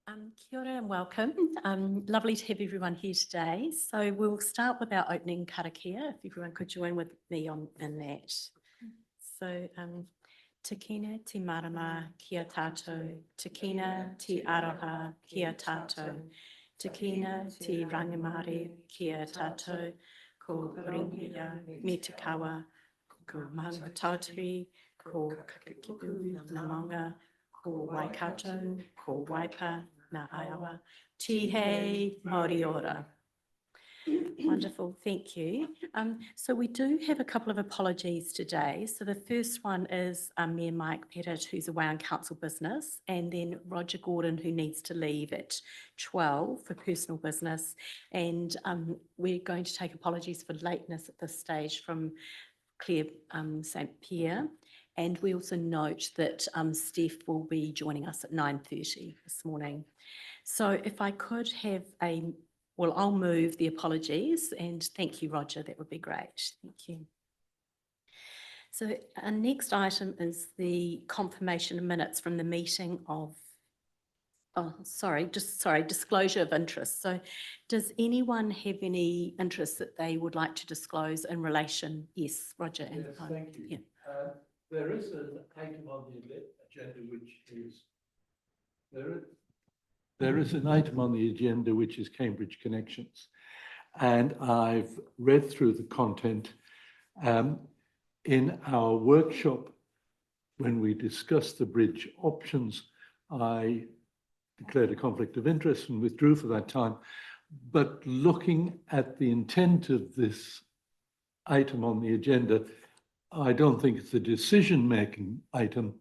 Kia ora and welcome. Lovely to have everyone here today. So we'll start with our opening karakia, if everyone could join with me in that. So, te kina te marama kia tātou, te kina te aroha kia tātou, te kina te rangamare kia tātou, ko ringia me te kawa, ko maunga ko kakakipu namonga, ko waikato, ko waipa, na aiawa, tihei, mori ora. Wonderful, thank you. So we do have a couple of apologies today. So the first one is Mayor Mike Pettit, who's away on council business, and then Roger Gordon, who needs to leave at 12 for personal business. And we're going to take apologies for lateness at this stage from Claire St. Pierre. And we also note that Steph will be joining us at 9:30 this morning. So if I could have well, I'll move the apologies and thank you, Roger, that would be great. Thank you. So our next item is the confirmation of minutes from the meeting of, disclosure of interest. So does anyone have any interest that they would like to disclose in relation? Yes, Roger. Yes, thank you. Yeah. There is an item on the agenda which is, there is an item on the agenda which is Cambridge Connections. And I've read through the content. In our workshop, when we discussed the bridge options, I declared a conflict of interest and withdrew for that time. But looking at the intent of this item on the agenda, I don't think it's a decision-making item.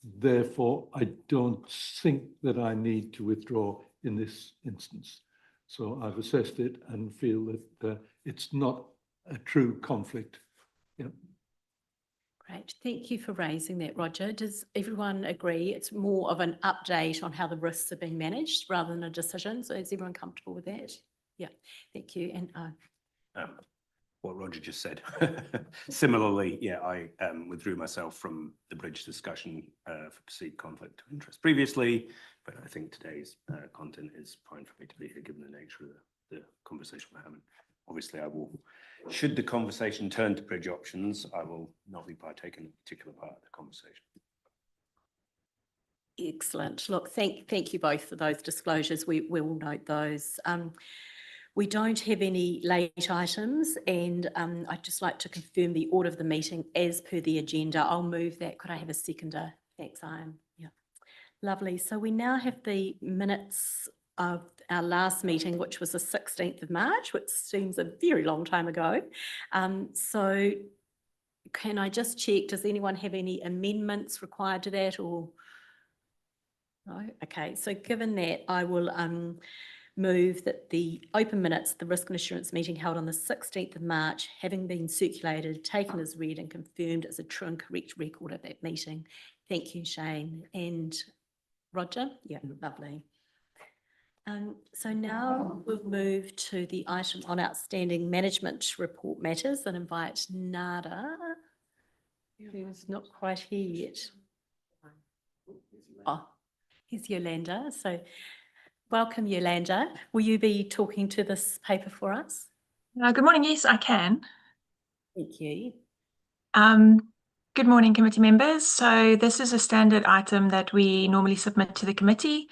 Therefore, I don't think that I need to withdraw in this instance. So I've assessed it and feel that it's not a true conflict. Yeah. Great. Thank you for raising that, Roger. Does everyone agree it's more of an update on how the risks are being managed rather than a decision? So is everyone comfortable with that? Yeah. Thank you. And what Roger just said. Similarly, yeah, I withdrew myself from the bridge discussion for perceived conflict of interest previously, but I think today's content is fine for me to be here given the nature of the conversation we're having. Obviously, I will, should the conversation turn to bridge options, I will not be partaking in a particular part of the conversation. Excellent. Look, thank you both for those disclosures. We will note those. We don't have any late items, and I'd just like to confirm the order of the meeting as per the agenda. I'll move that. Could I have a seconder? Thanks, Ian. Yeah. Lovely. So we now have the minutes of our last meeting, which was the 16th of March, which seems a very long time ago. So can I just check, does anyone have any amendments required to that or? No? Okay. So given that, I will move that the open minutes, the Risk and Assurance meeting held on the 16th of March, having been circulated, taken as read and confirmed as a true and correct record of that meeting. Thank you, Shane. And Roger? Yeah, lovely. So now we'll move to the item on outstanding management report matters and invite Nada, who's not quite here yet. Oh, here's Yolanda. So welcome, Yolanda. Will you be talking to this paper for us? Good morning. Yes, I can. Thank you. Good morning, committee members. So this is a standard item that we normally submit to the committee.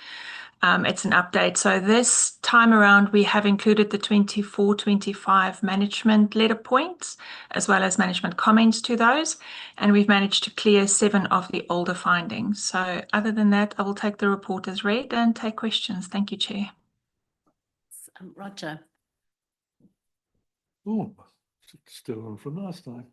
It's an update. So this time around, we have included the 24-25 management letter points, as well as management comments to those. And we've managed to clear 7 of the older findings. So other than that, I will take the report as read and take questions. Thank you, Chair. Roger. Oh, still on from last time.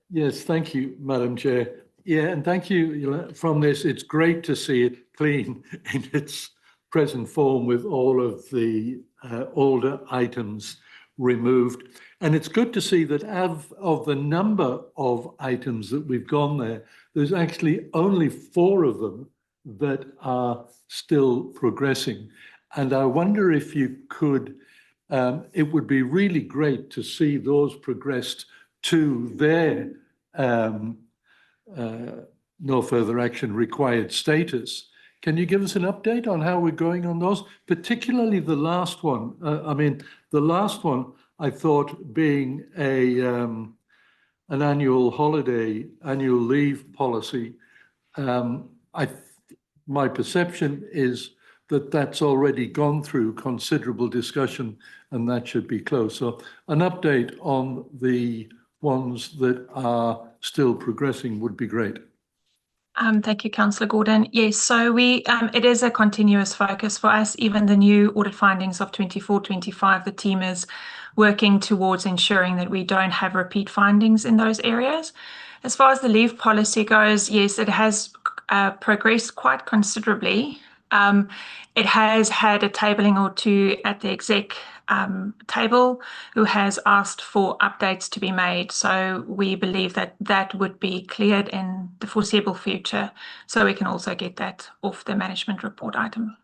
Yes, thank you, Madam Chair. Yeah, and thank you from this. It's great to see it clean in its present form with all of the older items removed. And it's good to see that of the number of items that we've gone there, there's actually only 4 of them that are still progressing. And I wonder if you could, it would be really great to see those progressed to their no further action required status Can you give us an update on how we're going on those, particularly the last one? The last one I thought being an annual leave policy. My perception is that that's already gone through considerable discussion and that should be closed. So an update on the ones that are still progressing would be great. Thank you, Councillor Gordon. Yes, so it is a continuous focus for us. Even the new audit findings of 24-25, the team is working towards ensuring that we don't have repeat findings in those areas. As far as the leave policy goes, yes, it has progressed quite considerably. It has had a tabling or two at the exec table who has asked for updates to be made. So we believe that that would be cleared in the foreseeable future. So we can also get that off the management report item.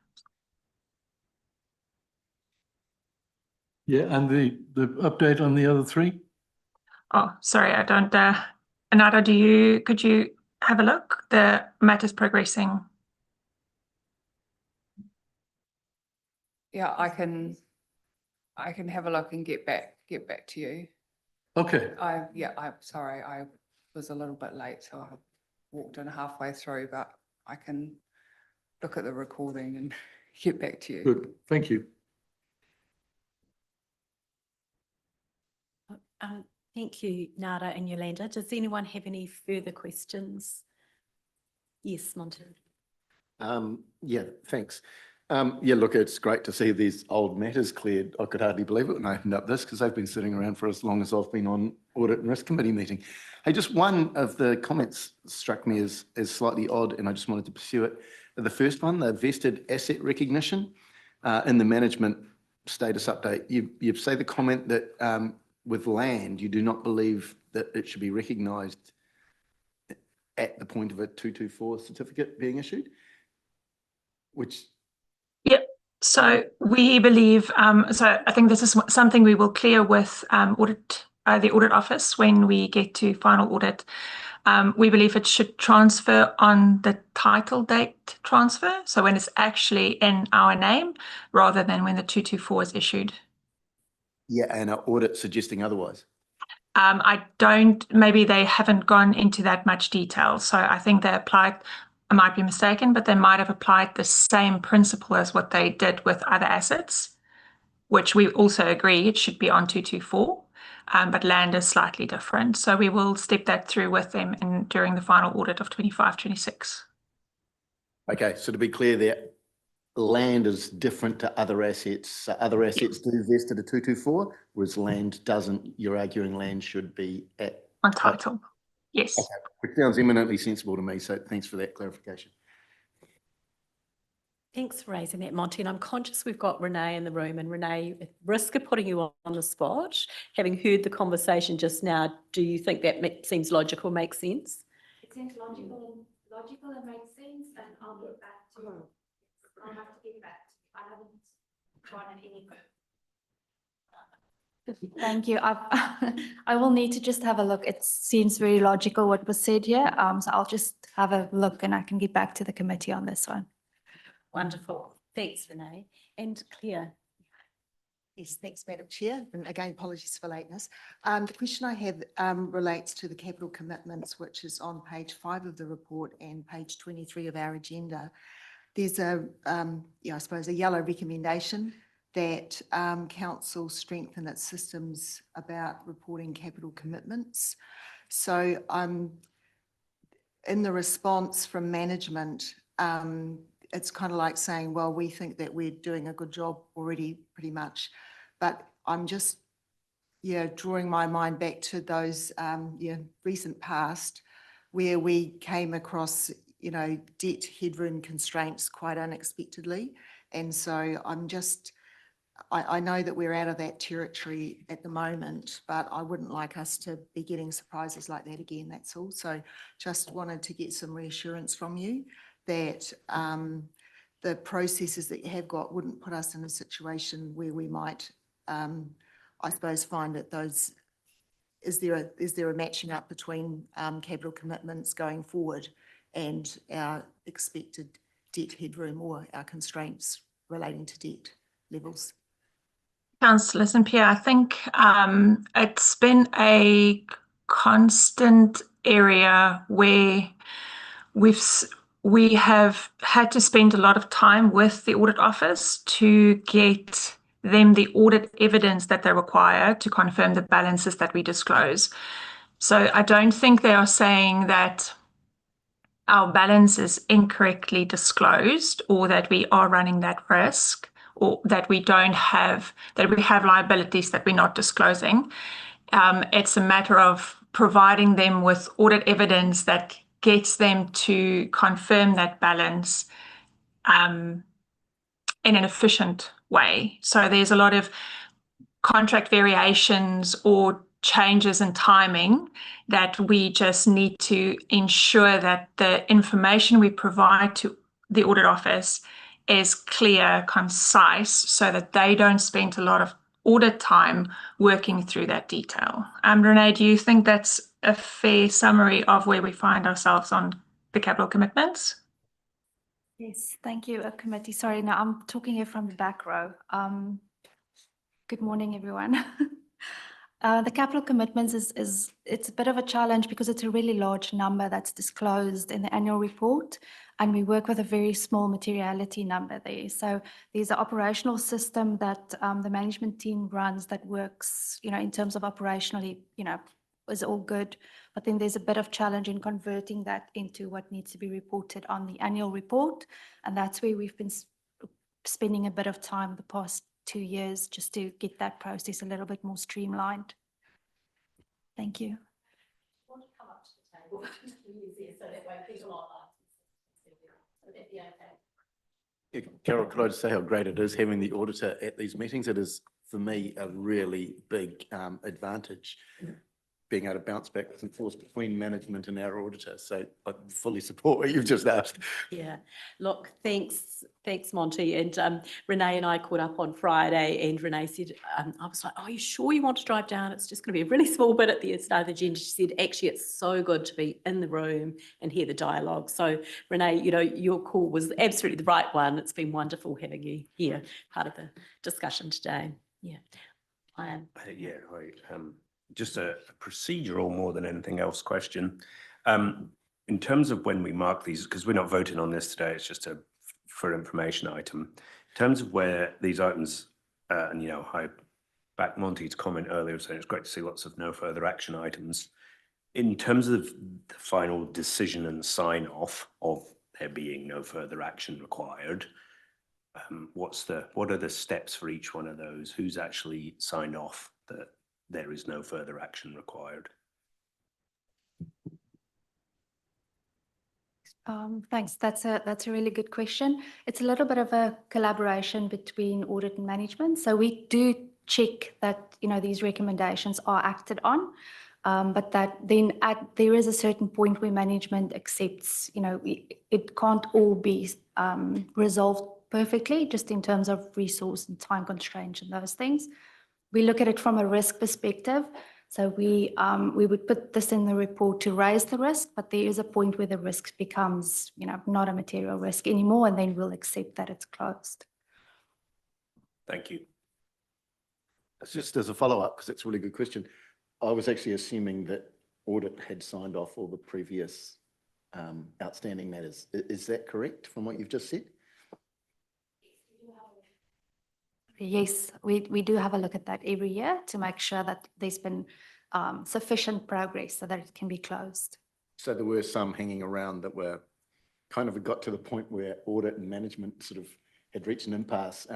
Yeah, and the update on the other three? Oh, sorry, I don't, Anada, could you have a look? The matter's progressing. Yeah, I can have a look and get back to you. Okay, I'm sorry, I was a little bit late, so I walked in halfway through, but I can look at the recording and get back to you. good, thank you. Thank you, Nada and Yolanda. Does anyone have any further questions? Yes, Monty. Yeah, thanks. Yeah, look, it's great to see these old matters cleared. I could hardly believe it when I opened up this because they've been sitting around for as long as I've been on Audit and Risk Committee meeting. Hey, just one of the comments struck me as slightly odd and I just wanted to pursue it. The first one, the vested asset recognition in the management status update, you say the comment that with land, you do not believe that it should be recognised at the point of a 224 certificate being issued, which... Yep. So we believe, so I think this is something we will clear with the audit office when we get to final audit. We believe it should transfer on the title date transfer. So when it's actually in our name rather than when the 224 is issued. Yeah, and an audit suggesting otherwise. Maybe they haven't gone into that much detail. So I think they applied, I might be mistaken, but they might have applied the same principle as what they did with other assets, which we also agree it should be on 224, but land is slightly different. So we will step that through with them during the final audit of 25-26. Okay, so to be clear there, land is different to other assets. So other assets do vest at a 224, whereas land doesn't. You're arguing land should be on title. Yes. Okay. Which sounds eminently sensible to me. So thanks for that clarification. Thanks for raising that, Monty. And I'm conscious we've got Renee in the room, and Renee, at risk of putting you on the spot, having heard the conversation just now, do you think that seems logical, makes sense? It seems logical and makes sense, and I'll get back to you. I'll have to get back. I haven't tried it any. Thank you. I will need to just have a look. It seems very logical what was said here. So I'll just have a look and I can get back to the committee on this one. Wonderful. Thanks, Renee. And Claire. Yes, thanks, Madam Chair. And again, apologies for lateness. The question I have relates to the capital commitments, which is on page 5 of the report and page 23 of our agenda. There's I suppose a yellow recommendation that council strengthen its systems about reporting capital commitments. So in the response from management, it's kind of like saying, well, we think that we're doing a good job already pretty much, but I'm just, drawing my mind back to those, recent past where we came across, debt headroom constraints quite unexpectedly. And so I know that we're out of that territory at the moment, but I wouldn't like us to be getting surprises like that again, that's all. So just wanted to get some reassurance from you that the processes that you have got wouldn't put us in a situation where we might, I suppose, find that is there a matching up between capital commitments going forward and our expected debt headroom or our constraints relating to debt levels? Councillor St Pierre, I think it's been a constant area where we have had to spend a lot of time with the audit office to get them the audit evidence that they require to confirm the balances that we disclose. So I don't think they are saying that our balance is incorrectly disclosed or that we are running that risk or that we have liabilities that we're not disclosing. It's a matter of providing them with audit evidence that gets them to confirm that balance in an efficient way. So there's a lot of contract variations or changes in timing that we just need to ensure that the information we provide to the audit office is clear, concise, so that they don't spend a lot of audit time working through that detail. Renee, do you think that's a fair summary of where we find ourselves on the capital commitments? Yes, thank you, committee. Sorry, now I'm talking here from the back row. Good morning, everyone. The capital commitments it's a bit of a challenge because it's a really large number that's disclosed in the annual report, and we work with a very small materiality number there. So there's an operational system that the management team runs that works, in terms of operationally, is all good. But then there's a bit of challenge in converting that into what needs to be reported on the annual report. And that's where we've been spending a bit of time the past 2 years just to get that process a little bit more streamlined. Thank you. Want to come up to the table? So that way people are would that be okay? Yeah, Carol, could I just say how great it is having the auditor at these meetings? It is, for me, a really big advantage, being able to bounce back and forth between management and our auditor. So I fully support what you've just asked. Yeah, look, thanks, Monty. And Renee and I caught up on Friday, and Renee said, I was like, oh, are you sure you want to drive down? It's just going to be a really small bit at the start of the agenda. She said, actually, it's so good to be in the room and hear the dialogue. So Renee, your call was absolutely the right one. It's been wonderful having you here, part of the discussion today. Yeah. Just a procedural more than anything else question. In terms of when we mark these, because we're not voting on this today, it's just for information item. In terms of where these items, and I back Monty's comment earlier saying it's great to see lots of no further action items. In terms of the final decision and sign off of there being no further action required, what are the steps for each one of those? Who's actually signed off that there is no further action required? Thanks. That's a really good question. It's a little bit of a collaboration between audit and management. So we do check that these recommendations are acted on, but that then there is a certain point where management accepts. It can't all be resolved perfectly, just in terms of resource and time constraints and those things. We look at it from a risk perspective. So we would put this in the report to raise the risk, but there is a point where the risk becomes, not a material risk anymore, and then we'll accept that it's closed. Thank you. Just as a follow-up, because it's a really good question. I was actually assuming that audit had signed off all the previous outstanding matters. Is that correct from what you've just said? Yes, we do have a look at that every year to make sure that there's been sufficient progress so that it can be closed. So there were some hanging around that were kind of got to the point where audit and management sort of had reached an impasse.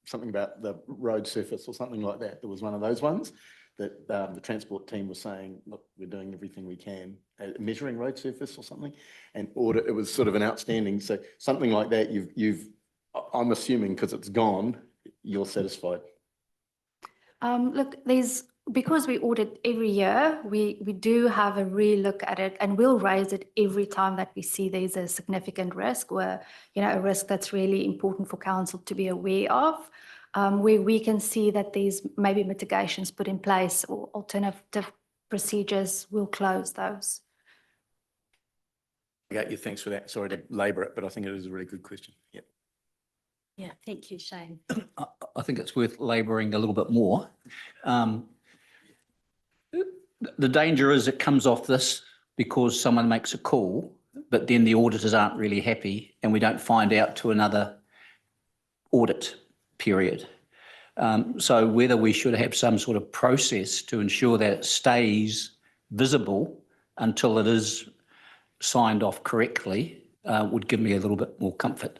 Something about the road surface or something like that. There was one of those ones that the transport team was saying, look, we're doing everything we can, measuring road surface or something, and audit, it was sort of an outstanding. So something like that, I'm assuming because it's gone, you're satisfied. Look, because we audit every year, we do have a re-look at it, and we'll raise it every time that we see there's a significant risk or, a risk that's really important for council to be aware of, where we can see that there's maybe mitigations put in place or alternative procedures, we'll close those. Yeah, thanks for that. Sorry to labour it, but I think it is a really good question. Yeah. Yeah, thank you, Shane. I think it's worth labouring a little bit more. The danger is it comes off this because someone makes a call, but then the auditors aren't really happy and we don't find out to another audit period. So whether we should have some sort of process to ensure that it stays visible until it is signed off correctly would give me a little bit more comfort.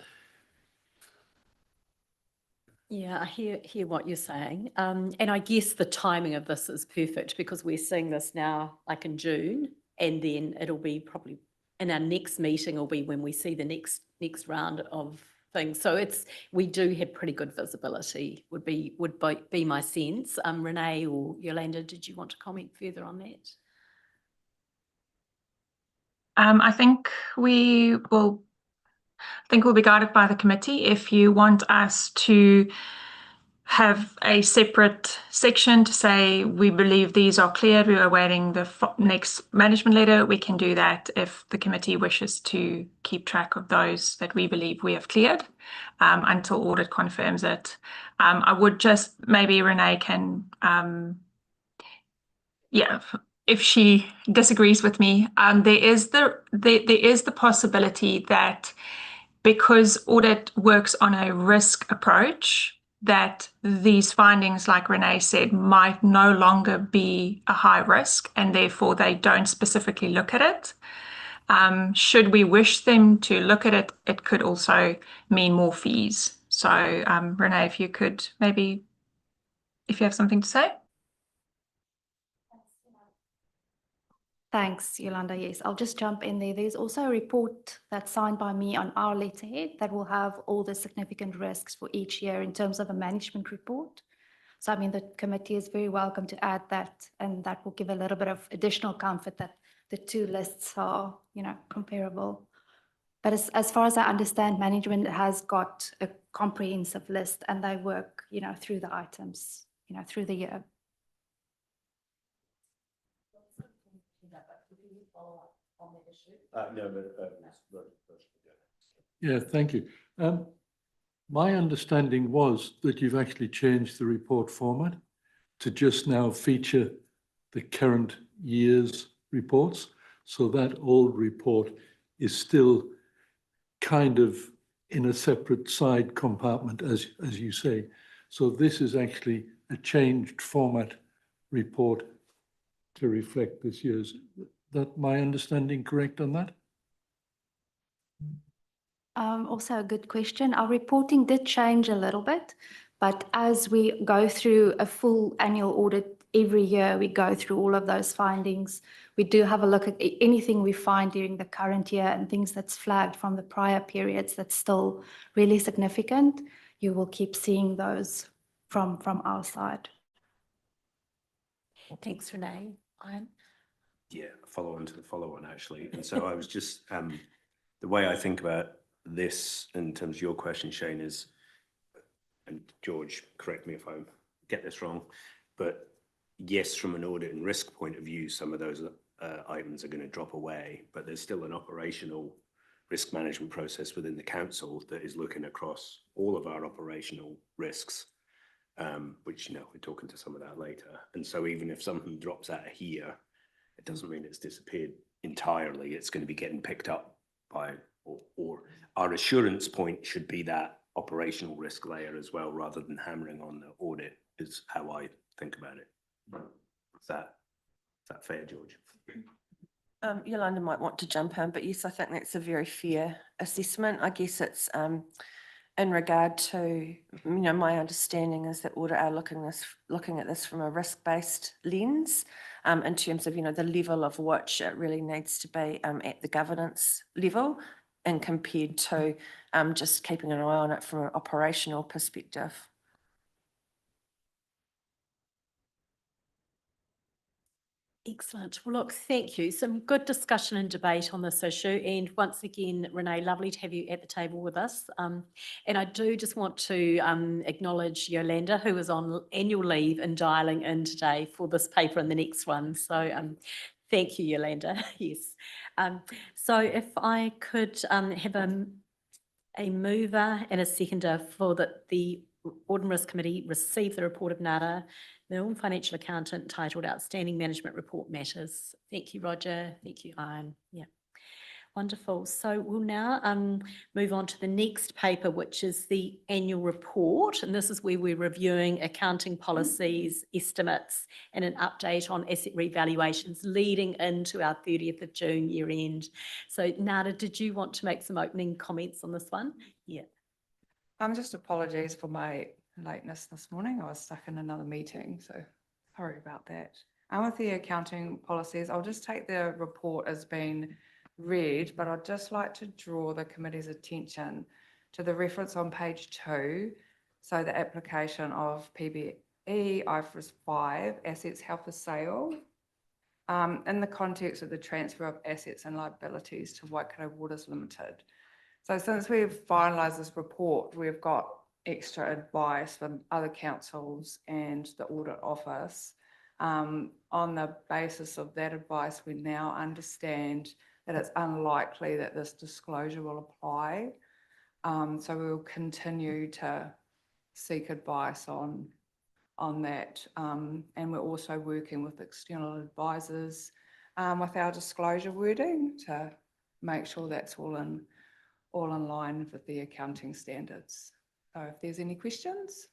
Yeah, I hear what you're saying. And I guess the timing of this is perfect because we're seeing this now like in June, and then it'll be probably in our next meeting will be when we see the next round of things. So we do have pretty good visibility would be my sense. Renee or Yolanda, did you want to comment further on that? I think we'll be guided by the committee. If you want us to have a separate section to say we believe these are cleared, we are awaiting the next management letter, we can do that if the committee wishes to keep track of those that we believe we have cleared until audit confirms it. I would just maybe Renee can, if she disagrees with me, there is the possibility that because audit works on a risk approach, that these findings, like Renee said, might no longer be a high risk and therefore they don't specifically look at it. Should we wish them to look at it, it could also mean more fees. So Renee, if you could maybe, if you have something to say. Thanks, Yolanda. Yes, I'll just jump in there. There's also a report that's signed by me on our letterhead that will have all the significant risks for each year in terms of a management report. So, I mean, the committee is very welcome to add that, and that will give a little bit of additional comfort that the two lists are, comparable. But as far as I understand, management has got a comprehensive list and they work, through the items, through the year. Yeah, thank you. My understanding was that you've actually changed the report format to just now feature the current year's reports. So that old report is still kind of in a separate side compartment, as you say. So this is actually a changed format report to reflect this year's. That my understanding correct on that? Also a good question. Our reporting did change a little bit, but as we go through a full annual audit every year, we go through all of those findings. We do have a look at anything we find during the current year and things that's flagged from the prior periods that's still really significant. You will keep seeing those from our side. Thanks, Renee. Yeah, follow on to the follow on actually. And so I was just, the way I think about this in terms of your question, Shane, is, and George, correct me if I get this wrong, but yes, from an audit and risk point of view, some of those items are going to drop away, but there's still an operational risk management process within the council that is looking across all of our operational risks, which, we're talking to some of that later. And so even if something drops out of here, it doesn't mean it's disappeared entirely. It's going to be getting picked up by, or our assurance point should be that operational risk layer as well, rather than hammering on the audit, is how I think about it. Is that fair, George? Yolanda might want to jump in, but yes, I think that's a very fair assessment. I guess it's in regard to, my understanding is that audit are looking at this from a risk-based lens in terms of, the level of which it really needs to be at the governance level and compared to just keeping an eye on it from an operational perspective. Excellent. Well, look, thank you. Some good discussion and debate on this issue. And once again, Renee, lovely to have you at the table with us. And I do just want to acknowledge Yolanda, who is on annual leave and dialing in today for this paper and the next one. So Thank you, Yolanda. Yes. So if I could have a mover and a seconder for the Audit and Risk Committee receive the report of NADA, Milne Financial Accountant, titled Outstanding Management Report Matters. Thank you, Roger. Thank you, Ian. Yeah. Wonderful. So we'll now move on to the next paper, which is the annual report. And this is where we're reviewing accounting policies, estimates, and an update on asset revaluations leading into our 30th of June year end. So Nada, did you want to make some opening comments on this one? Yeah. Just apologies for my lateness this morning. I was stuck in another meeting, so sorry about that. And with the accounting policies, I'll just take the report as being read, but I'd just like to draw the committee's attention to the reference on page 2. So the application of PBE IFRS 5 assets held for sale in the context of the transfer of assets and liabilities to Waikato Waters Limited. So since we've finalised this report, we've got extra advice from other councils and the audit office. On the basis of that advice, we now understand that it's unlikely that this disclosure will apply. So we will continue to seek advice on that. And we're also working with external advisors with our disclosure wording to make sure that's all in line with the accounting standards. So if there's any questions.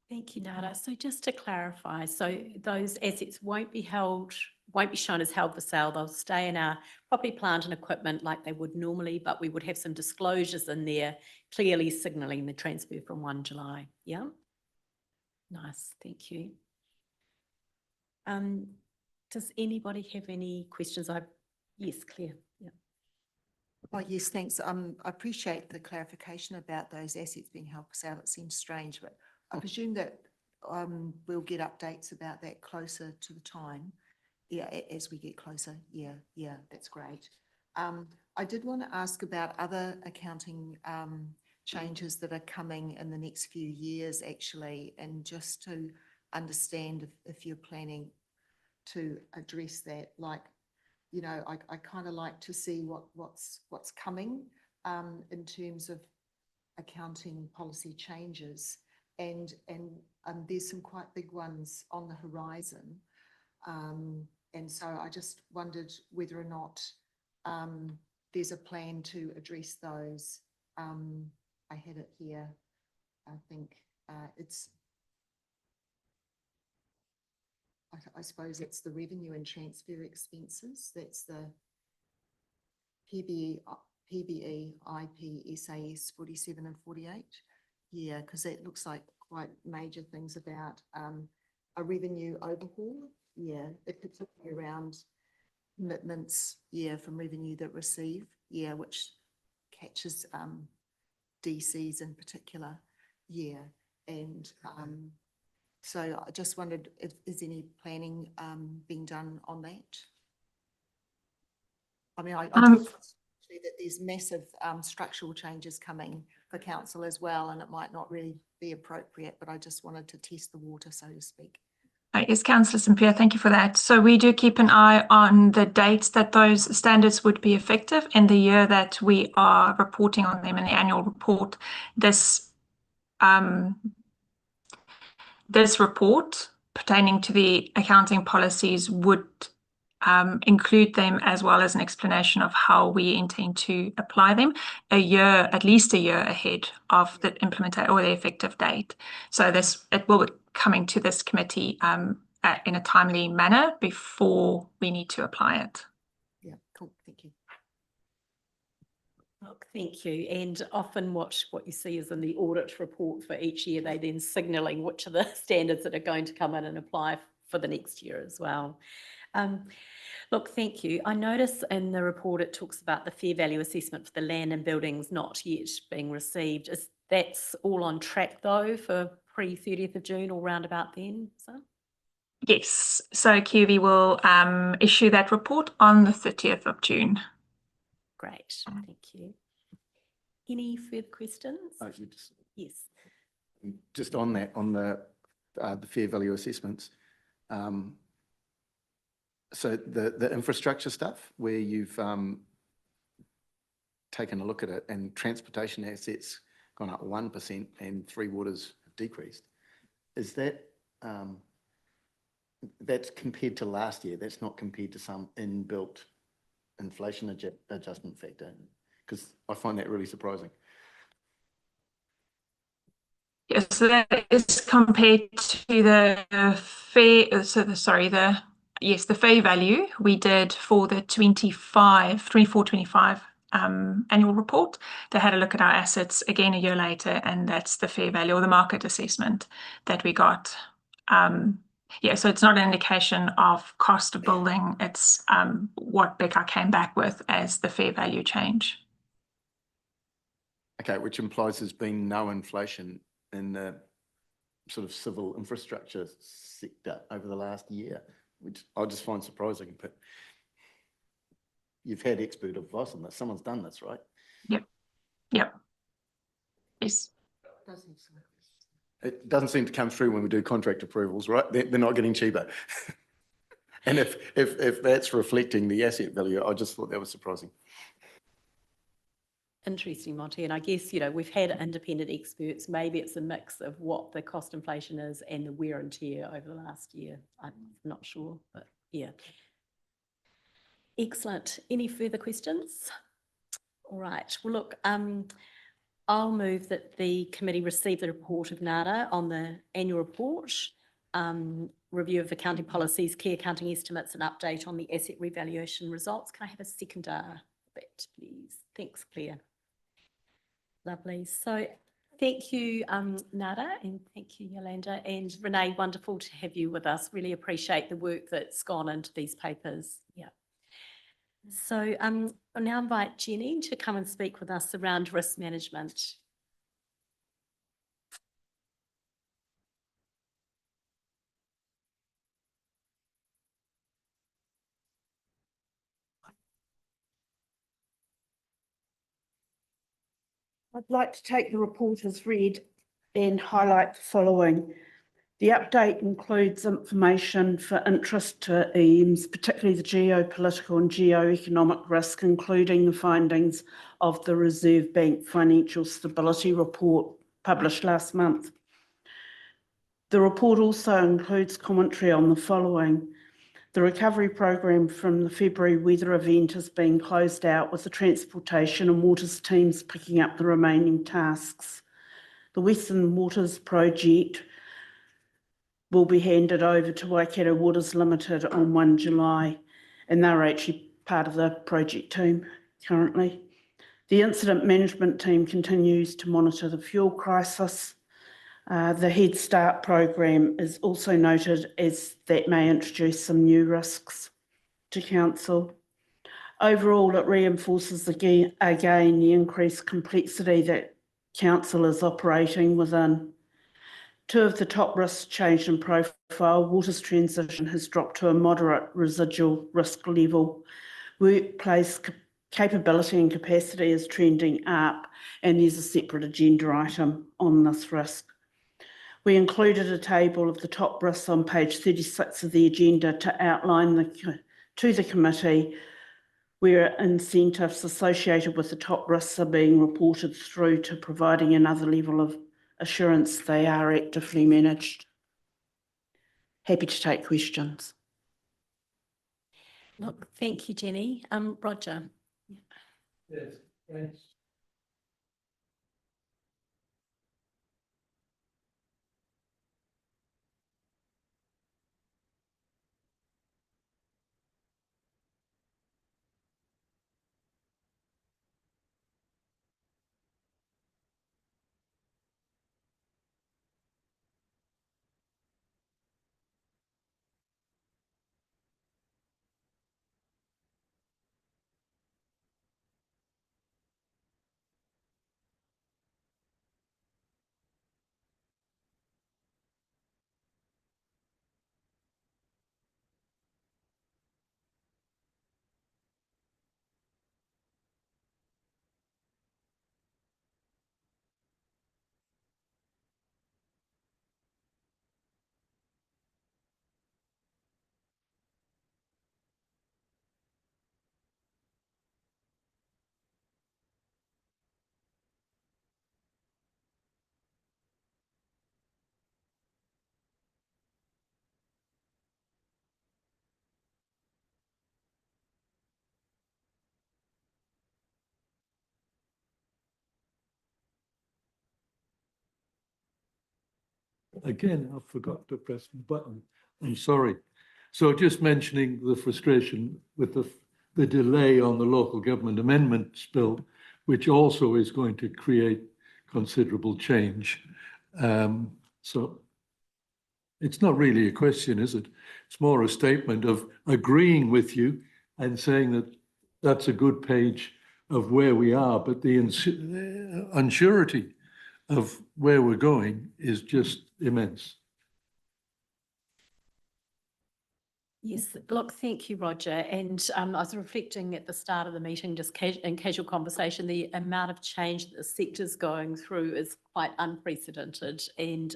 Thank you, Nada. So just to clarify, so those assets won't be shown as held for sale. They'll stay in our property, plant and equipment like they would normally, but we would have some disclosures in there clearly signalling the transfer from 1 July. Yeah. Nice. Thank you. Does anybody have any questions? Yes, Claire. Yeah. Oh, yes, thanks. I appreciate the clarification about those assets being held for sale. It seems strange, but I presume that we'll get updates about that closer to the time. Yeah, as we get closer. Yeah, that's great. I did want to ask about other accounting changes that are coming in the next few years, actually, and just to understand if you're planning to address that. Like, you know, I kind of like to see what's coming in terms of accounting policy changes, and there's some quite big ones on the horizon. And so I just wondered whether or not there's a plan to address those. I had it here. I think I suppose it's the revenue and transfer expenses. That's the PBE, IP, SAS 47 and 48. Yeah, because it looks like quite major things about a revenue overhaul. Yeah, it could be around commitments, yeah, from revenue that receive, yeah, which catches DCs in particular, yeah. And so I just wondered if there's any planning being done on that. I mean, I do see that there's massive structural changes coming for council as well, and it might not really be appropriate, but I just wanted to test the water, so to speak. Yes, Councillor St Pierre, thank you for that. So we do keep an eye on the dates that those standards would be effective and the year that we are reporting on them in the annual report. This report pertaining to the accounting policies would include them, as well as an explanation of how we intend to apply them at least a year ahead of the implementation or the effective date. So it will be coming to this committee in a timely manner before we need to apply it. Yeah, cool, thank you. Look, thank you. And often what you see is in the audit report for each year, they then signalling which are the standards that are going to come in and apply for the next year as well. Look, thank you. I notice in the report it talks about the fair value assessment for the land and buildings not yet being received. That's all on track though for pre-30th of June or round about then? So? Yes, so QV will issue that report on the 30th of June. Great, thank you. Any further questions? Yes. Just on that, on the fair value assessments, So the infrastructure stuff where you've taken a look at it and transportation assets gone up 1% and Three Waters have decreased. Is that, that's compared to last year? That's not compared to some inbuilt inflation adjustment factor? Because I find that really surprising. Yes, so that is compared to the fair, the fair value we did for the 24-25 annual report. They had a look at our assets again a year later, and that's the fair value or the market assessment that we got. Yeah, so it's not an indication of cost of building, it's what Becca came back with as the fair value change. Okay, which implies there's been no inflation in the sort of civil infrastructure sector over the last year, which I just find surprising. But you've had expert advice on this. Someone's done this, right? Yep. Yes. It doesn't seem to come through when we do contract approvals, right? They're not getting cheaper. And if that's reflecting the asset value, I just thought that was surprising. Interesting, Monty, and I guess, you know, we've had independent experts, maybe it's a mix of what the cost inflation is and the wear and tear over the last year. I'm not sure, but yeah. Excellent. Any further questions? All right, well, look, I'll move that the committee receive the report of NADA on the annual report, review of accounting policies, key accounting estimates, and update on the asset revaluation results. Can I have a seconder for that, please? Thanks, Claire. Lovely. So thank you, Nada, and thank you, Yolanda. And Renee, wonderful to have you with us. Really appreciate the work that's gone into these papers. Yeah. So I'll now invite Jenny to come and speak with us around risk management. I'd like to take the report as read and highlight the following. The update includes information for interest to EMs, particularly the geopolitical and geoeconomic risk, including the findings of the Reserve Bank Financial Stability Report published last month. The report also includes commentary on the following. The recovery program from the February weather event has been closed out, with the transportation and waters teams picking up the remaining tasks. The Western Waters project will be handed over to Waikato Waters Limited on 1 July, and they're actually part of the project team currently. The incident management team continues to monitor the fuel crisis. The Head Start program is also noted as that may introduce some new risks to council. Overall, it reinforces again the increased complexity that council is operating within. Two of the top risks changed in profile. Waters transition has dropped to a moderate residual risk level. Workplace capability and capacity is trending up, and there's a separate agenda item on this risk. We included a table of the top risks on page 36 of the agenda to outline to the committee where incentives associated with the top risks are being reported through to providing another level of assurance they are actively managed. Happy to take questions. Look, thank you, Jenny. Roger. Yes, thanks. Again, I forgot to press the button. I'm sorry. So just mentioning the frustration with the delay on the local government amendments bill, which also is going to create considerable change. So it's not really a question, is it? It's more a statement of agreeing with you and saying that that's a good page of where we are, but the unsurety of where we're going is just immense. Yes, look, thank you, Roger. And I was reflecting at the start of the meeting, just in casual conversation, the amount of change that the sector's going through is quite unprecedented. And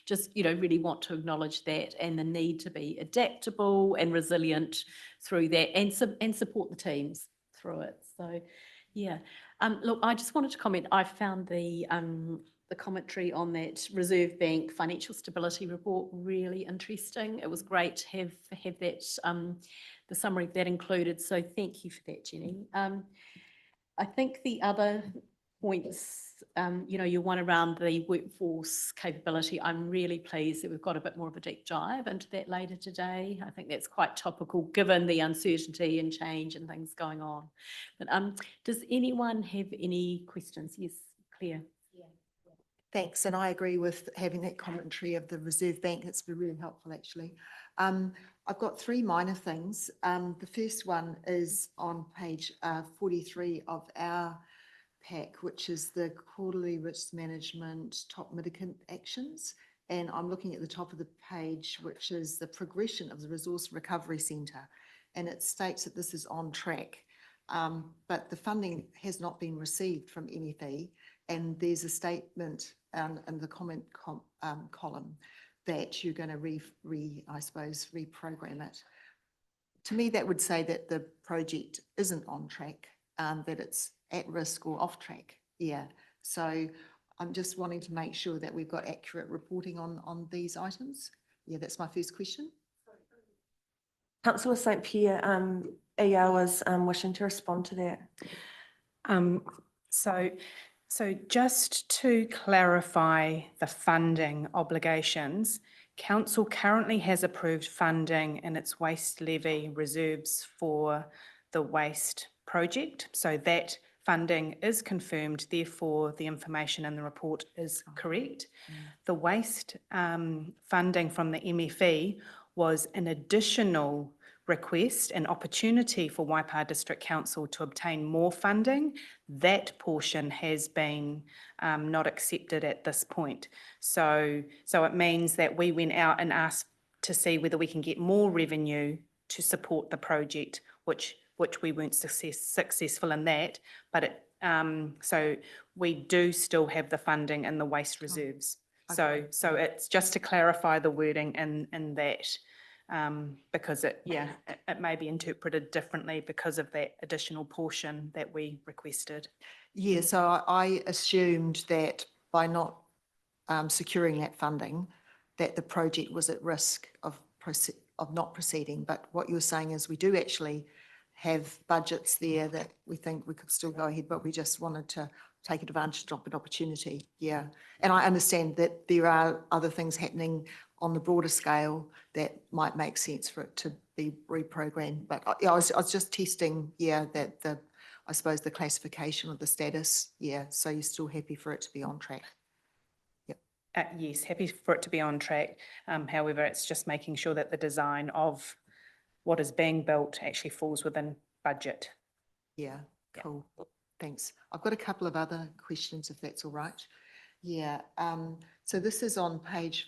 just, really want to acknowledge that and the need to be adaptable and resilient through that and support the teams through it. So, yeah. Look, I just wanted to comment. I found the commentary on that Reserve Bank financial stability report really interesting. It was great to have that, the summary of that included. So thank you for that, Jenny. I think the other points, your one around the workforce capability, I'm really pleased that we've got a bit more of a deep dive into that later today. I think that's quite topical given the uncertainty and change and things going on. But does anyone have any questions? Yes, Claire. Thanks, and I agree with having that commentary of the Reserve Bank. It's been really helpful, actually. I've got three minor things. The first one is on page 43 of our pack, which is the quarterly risk management top mitigant actions. And I'm looking at the top of the page, which is the progression of the Resource Recovery Centre. And it states that this is on track, but the funding has not been received from MFE. And there's a statement in the comment column that you're going to reprogram it. To me, that would say that the project isn't on track, that it's at risk or off track. Yeah. So I'm just wanting to make sure that we've got accurate reporting on these items. Yeah, that's my first question. Councillor St Pierre, EO was wishing to respond to that. So just to clarify the funding obligations, Council currently has approved funding in its waste levy reserves for the waste project. So that funding is confirmed, therefore the information in the report is correct. The waste funding from the MFE was an additional request, an opportunity for Waipawa District Council to obtain more funding. That portion has been not accepted at this point. So it means that we went out and asked to see whether we can get more revenue to support the project, which we weren't successful in that. But so we do still have the funding in the waste reserves. Okay. So it's just to clarify the wording in that. Because it may be interpreted differently because of that additional portion that we requested. Yeah, so I assumed that by not securing that funding, that the project was at risk of not proceeding. But what you're saying is we do actually have budgets there that we think we could still go ahead, but we just wanted to take advantage of an opportunity. Yeah, and I understand that there are other things happening on the broader scale that might make sense for it to be reprogrammed. But I was just testing, that I suppose the classification of the status. Yeah, so you're still happy for it to be on track? Yep. Yes, happy for it to be on track. However, it's just making sure that the design of what is being built actually falls within budget. Yeah, cool. Thanks. I've got a couple of other questions, if that's all right. Yeah, so this is on page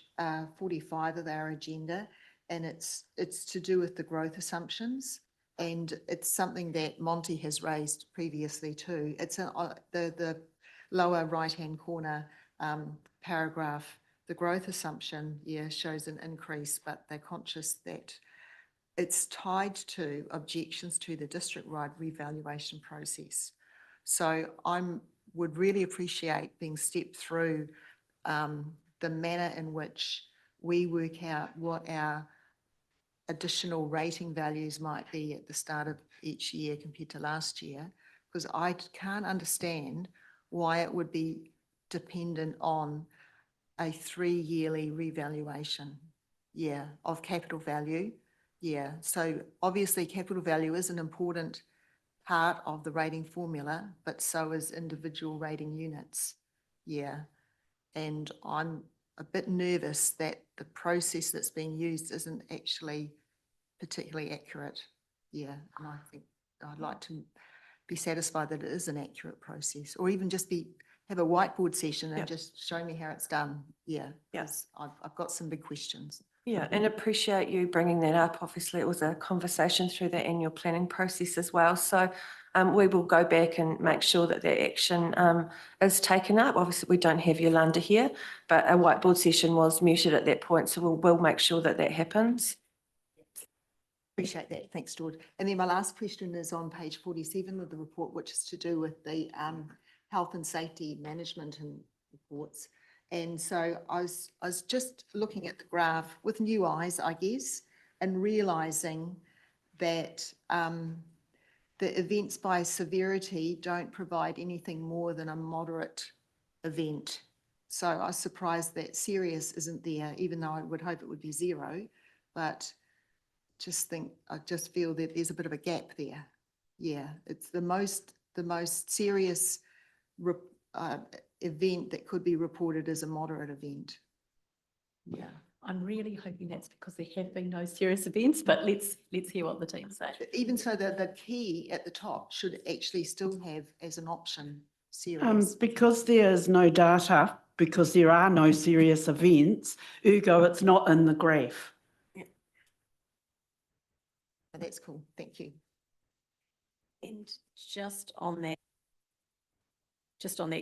45 of our agenda, and it's to do with the growth assumptions, and it's something that Monty has raised previously too. It's the lower right-hand corner paragraph. The growth assumption, shows an increase, but they're conscious that it's tied to objections to the district-wide revaluation process. So would really appreciate being stepped through the manner in which we work out what our additional rating values might be at the start of each year compared to last year, because I can't understand why it would be dependent on a 3-yearly revaluation, yeah, of capital value. Yeah, so obviously capital value is an important part of the rating formula, but so is individual rating units. Yeah, and I'm a bit nervous that the process that's being used isn't actually particularly accurate. Yeah, and I think I'd like to be satisfied that it is an accurate process, or even just have a whiteboard session and Yep. just show me how it's done. Yeah, Yes. I've got some big questions. Yeah, and appreciate you bringing that up. Obviously, it was a conversation through the annual planning process as well. So we will go back and make sure that that action is taken up. Obviously, we don't have Yolanda here, but a whiteboard session was muted at that point. So we'll make sure that that happens. Appreciate that. Thanks, George. And then my last question is on page 47 of the report, which is to do with the health and safety management and reports. And so I was just looking at the graph with new eyes, I guess, and realising that the events by severity don't provide anything more than a moderate event. So I was surprised that serious isn't there, even though I would hope it would be 0, but I just feel that there's a bit of a gap there. Yeah, it's the most serious event that could be reported as a moderate event. Yeah. I'm really hoping that's because there have been no serious events, but let's hear what the team say. Even so, the key at the top should actually still have as an option serious. Because there is no data, because there are no serious events, ergo it's not in the graph. That's cool. Thank you. And just on that,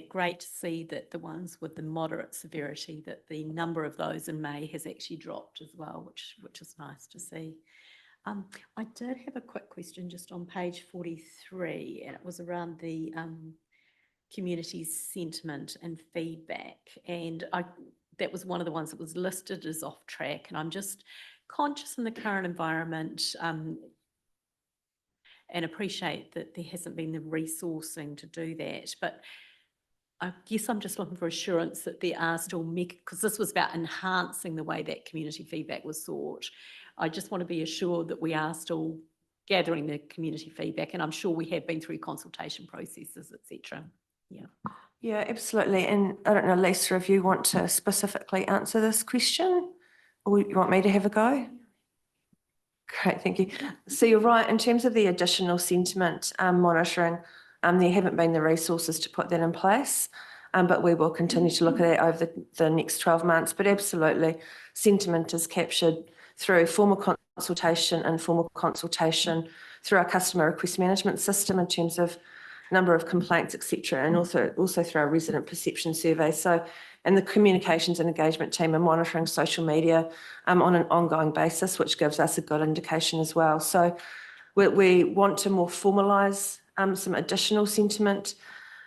great to see that the ones with the moderate severity, that the number of those in May has actually dropped as well, which is nice to see. I did have a quick question just on page 43, and it was around the community sentiment and feedback. And that was one of the ones that was listed as off track. And I'm just conscious in the current environment and appreciate that there hasn't been the resourcing to do that. But I guess I'm just looking for assurance that there are still, because this was about enhancing the way that community feedback was sought. I just want to be assured that we are still gathering the community feedback, and I'm sure we have been through consultation processes, etc. Yeah. Yeah, absolutely. And I don't know, Lisa, if you want to specifically answer this question, or you want me to have a go? Great, thank you. So you're right, in terms of the additional sentiment monitoring, there haven't been the resources to put that in place, but we will continue to look at it over the next 12 months. But absolutely, sentiment is captured through formal consultation and formal consultation through our customer request management system in terms of number of complaints, etc., and also through our resident perception survey. So, and the communications and engagement team are monitoring social media on an ongoing basis, which gives us a good indication as well. So we want to more formalise some additional sentiment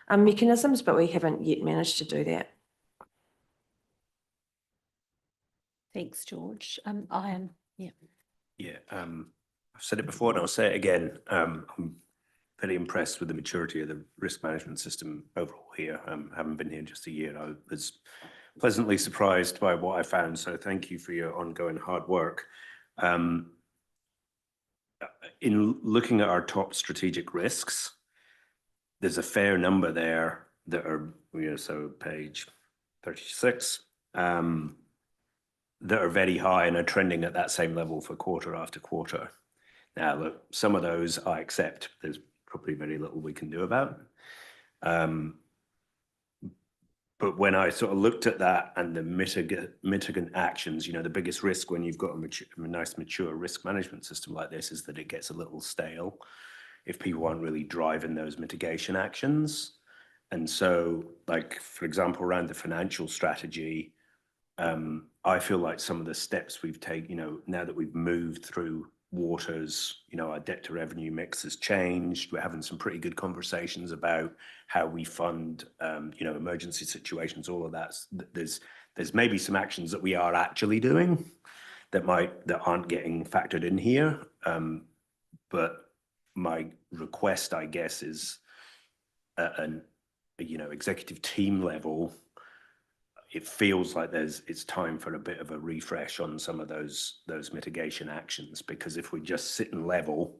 mechanisms, but we haven't yet managed to do that. Thanks, George. Ian, yeah. Yeah, I've said it before and I'll say it again. I'm very impressed with the maturity of the risk management system overall here. Having been here just a year, I was pleasantly surprised by what I found. So thank you for your ongoing hard work. In looking at our top strategic risks, there's a fair number there that are, so page 36, that are very high and are trending at that same level for quarter after quarter. Now, look, some of those I accept. There's probably very little we can do about. But when I sort of looked at that and the mitigant actions, the biggest risk when you've got a nice mature risk management system like this is that it gets a little stale if people aren't really driving those mitigation actions. And so, like, for example, around the financial strategy, I feel like some of the steps we've taken, now that we've moved through waters, our debt to revenue mix has changed. We're having some pretty good conversations about how we fund, emergency situations, all of that. There's maybe some actions that we are actually doing that aren't getting factored in here. But my request, I guess, is at an executive team level, it feels like it's time for a bit of a refresh on some of those mitigation actions, because if we just sit and level,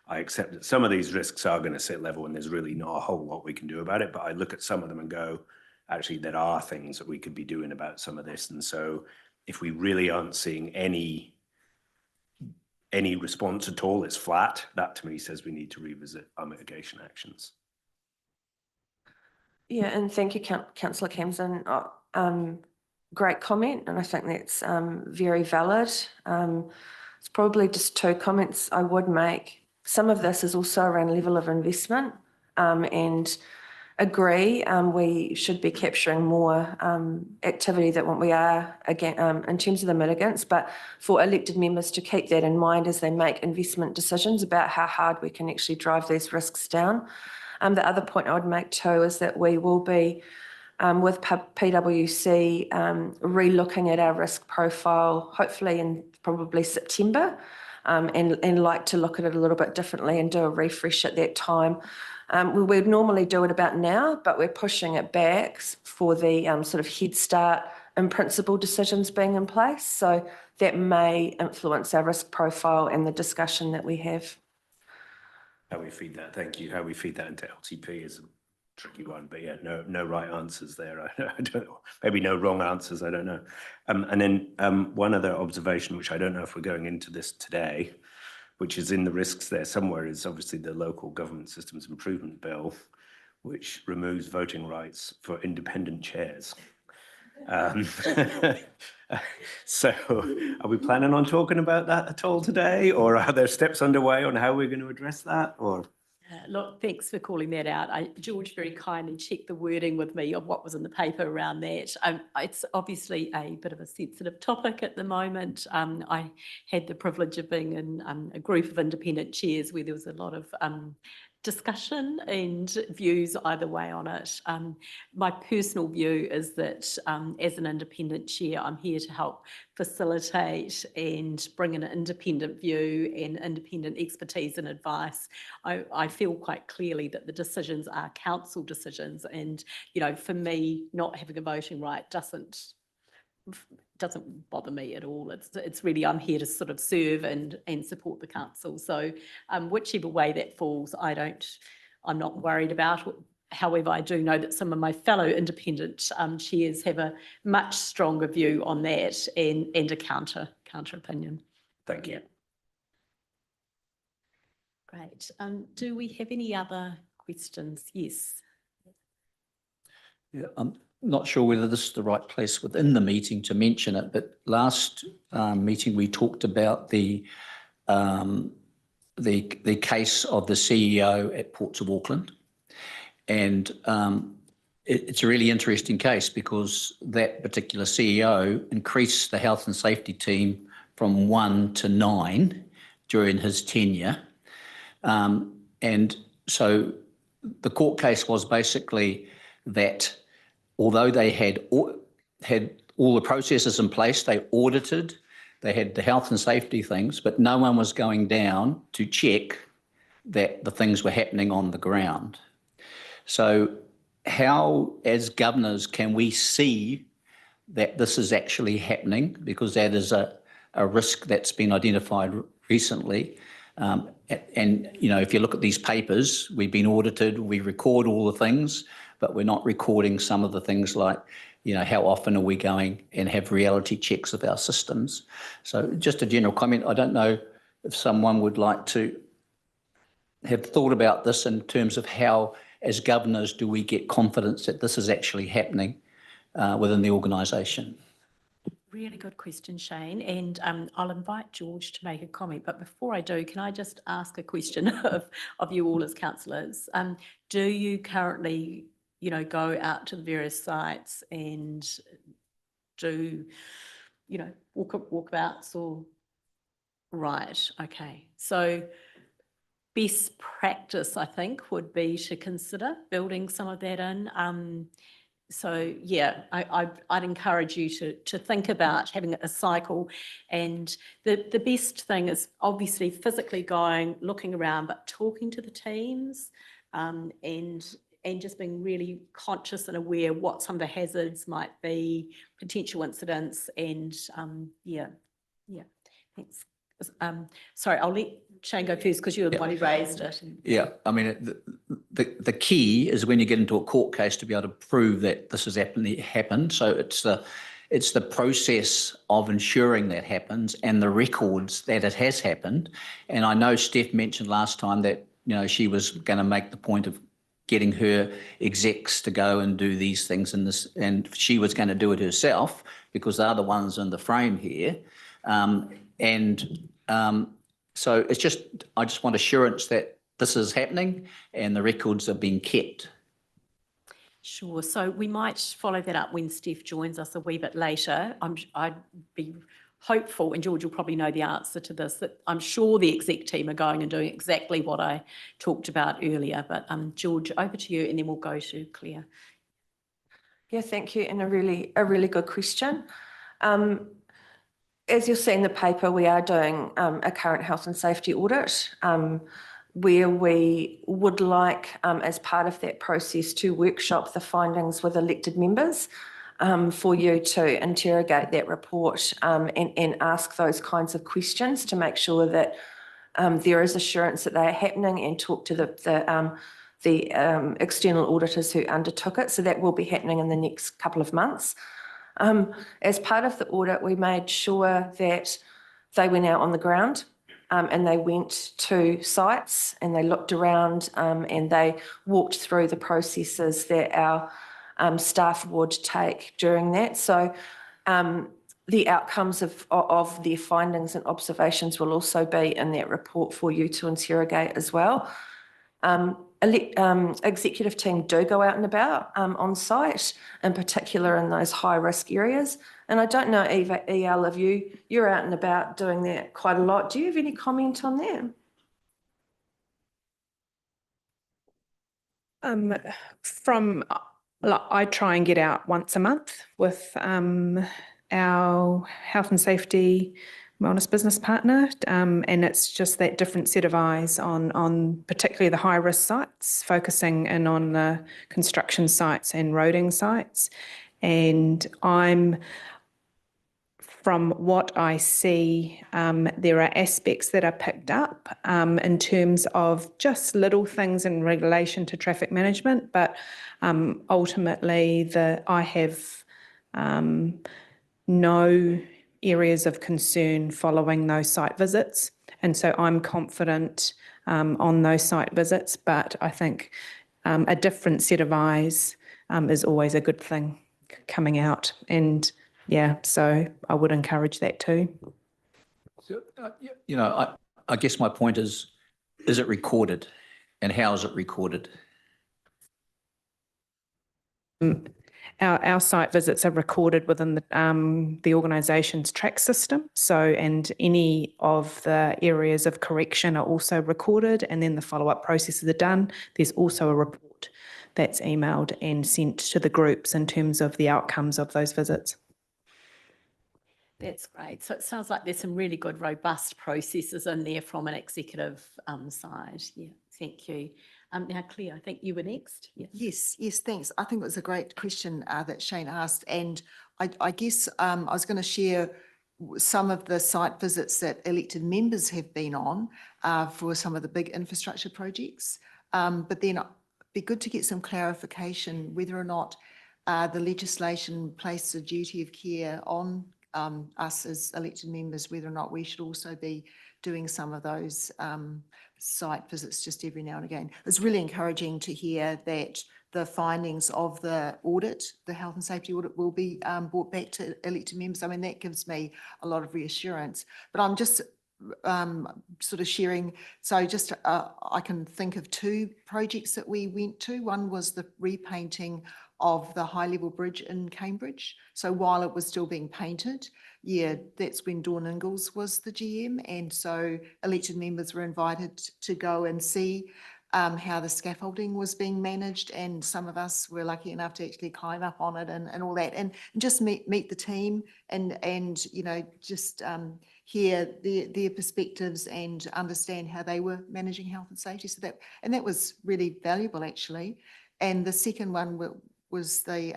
I accept that some of these risks are going to sit level and there's really not a whole lot we can do about it. But I look at some of them and go, actually, there are things that we could be doing about some of this. And so if we really aren't seeing any response at all, it's flat, that to me says we need to revisit our mitigation actions. Yeah, and thank you, Councillor Kempson. Great comment, and I think that's very valid. It's probably just two comments I would make. Some of this is also around level of investment, and agree we should be capturing more activity than what we are again in terms of the mitigants, but for elected members to keep that in mind as they make investment decisions about how hard we can actually drive these risks down. The other point I would make too is that we will be with PwC re-looking at our risk profile, hopefully in probably September, and like to look at it a little bit differently and do a refresh at that time. We would normally do it about now, but we're pushing it back for the sort of head start in principle decisions being in place. So that may influence our risk profile and the discussion that we have. How we feed that, thank you. How we feed that into LTP is a tricky one, but yeah, no right answers there. I don't know. Maybe no wrong answers, I don't know. And then one other observation, which I don't know if we're going into this today, which is in the risks there somewhere, is obviously the Local Government Systems Improvement Bill, which removes voting rights for independent chairs. So are we planning on talking about that at all today, or are there steps underway on how we're going to address that? Or Look, thanks for calling that out. George very kindly checked the wording with me of what was in the paper around that. It's obviously a bit of a sensitive topic at the moment. I had the privilege of being in a group of independent chairs where there was a lot of discussion and views either way on it. My personal view is that as an independent chair, I'm here to help facilitate and bring an independent view and independent expertise and advice. I feel quite clearly that the decisions are council decisions, and for me, not having a voting right doesn't bother me at all. It's really, I'm here to sort of serve and support the council. So whichever way that falls, I'm not worried about. However, I do know that some of my fellow independent chairs have a much stronger view on that and a counter opinion. thank you. Great. Do we have any other questions? Yes. Yeah, I'm not sure whether this is the right place within the meeting to mention it, but last meeting we talked about the case of the CEO at Ports of Auckland, and it's a really interesting case because that particular CEO increased the health and safety team from 1 to 9 during his tenure, and so the court case was basically that although they had all the processes in place, they audited, they had the health and safety things, but no one was going down to check that the things were happening on the ground. So how, as governors, can we see that this is actually happening? Because that is a risk that's been identified recently. And if you look at these papers, we've been audited, we record all the things, but we're not recording some of the things like, how often are we going and have reality checks of our systems? So just a general comment. I don't know if someone would like to have thought about this in terms of how, as governors, do we get confidence that this is actually happening within the organisation? Really good question, Shane, and I'll invite George to make a comment. But before I do, can I just ask a question of you all as councillors? Do you currently, go out to the various sites and do, walkabouts or? Right, okay. So best practice, I think, would be to consider building some of that in. So yeah, I'd encourage you to think about having a cycle, and the best thing is obviously physically going, looking around, but talking to the teams, and and just being really conscious and aware what some of the hazards might be, potential incidents, and yeah, thanks. Sorry, I'll let Shane go first because you're the one who raised it. Yeah, I mean, the key is when you get into a court case to be able to prove that this has happened. So it's the process of ensuring that happens and the records that it has happened. And I know Steph mentioned last time that, you know, she was going to make the point of getting her execs to go and do these things and she was going to do it herself because they're the ones in the frame here. So it's just, I just want assurance that this is happening and the records are being kept. Sure. So we might follow that up when Steph joins us a wee bit later. I'd be hopeful, and George will probably know the answer to this, that I'm sure the exec team are going and doing exactly what I talked about earlier. But George, over to you, and then we'll go to Claire. Yeah, thank you, and a really good question. As you'll see in the paper, we are doing a current health and safety audit where we would like, as part of that process, to workshop the findings with elected members for you to interrogate that report and ask those kinds of questions to make sure that there is assurance that they are happening, and talk to the external auditors who undertook it. So that will be happening in the next couple of months. As part of the audit, we made sure that they went out on the ground and they went to sites and they looked around and they walked through the processes that our staff would take during that. So the outcomes of their findings and observations will also be in that report for you to interrogate as well. Executive team do go out and about on site, in particular in those high risk areas. And I don't know, Eva, EL, if you're out and about doing that quite a lot. Do you have any comment on that? I try and get out once a month with our health and safety wellness business partner, and it's just that different set of eyes on particularly the high risk sites, focusing in on the construction sites and roading sites. And from what I see, there are aspects that are picked up in terms of just little things in relation to traffic management, but ultimately I have no areas of concern following those site visits. And so I'm confident on those site visits, but I think a different set of eyes is always a good thing coming out. And yeah, so I would encourage that too. So, you know, I guess my point is it recorded, and how is it recorded? Our site visits are recorded within the organisation's track system. So, and any of the areas of correction are also recorded, and then the follow-up processes are done. There's also a report that's emailed and sent to the groups in terms of the outcomes of those visits. That's great. So it sounds like there's some really good, robust processes in there from an executive side. Yeah, thank you. Now, Claire, I think you were next. Yeah. Yes, thanks. I think it was a great question that Shane asked. And I guess I was going to share some of the site visits that elected members have been on for some of the big infrastructure projects. But then it'd be good to get some clarification whether or not the legislation places a duty of care on us as elected members, whether or not we should also be doing some of those site visits just every now and again. It's really encouraging to hear that the findings of the audit, the health and safety audit, will be brought back to elected members. I mean, that gives me a lot of reassurance. But I'm just sort of sharing. So just I can think of two projects that we went to. One was the repainting of the high level bridge in Cambridge. So while it was still being painted, yeah, that's when Dawn Ingalls was the GM. And so elected members were invited to go and see how the scaffolding was being managed. And some of us were lucky enough to actually climb up on it and all that, and just meet the team and you know, just hear their perspectives and understand how they were managing health and safety. So that was really valuable actually. And the second one was the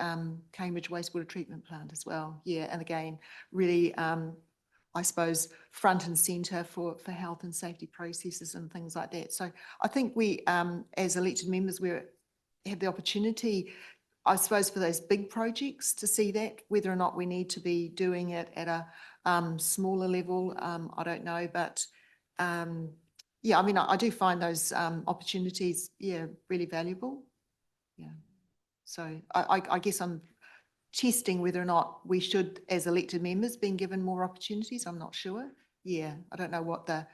Cambridge wastewater treatment plant as well. Yeah, and again, really, I suppose, front and centre for health and safety processes and things like that. So I think we, as elected members, we have the opportunity, I suppose, for those big projects to see that, whether or not we need to be doing it at a smaller level, I don't know. But yeah, I mean, I do find those opportunities, yeah, really valuable. Yeah. So I guess I'm testing whether or not we should, as elected members, being given more opportunities. I'm not sure. Yeah, I don't know what the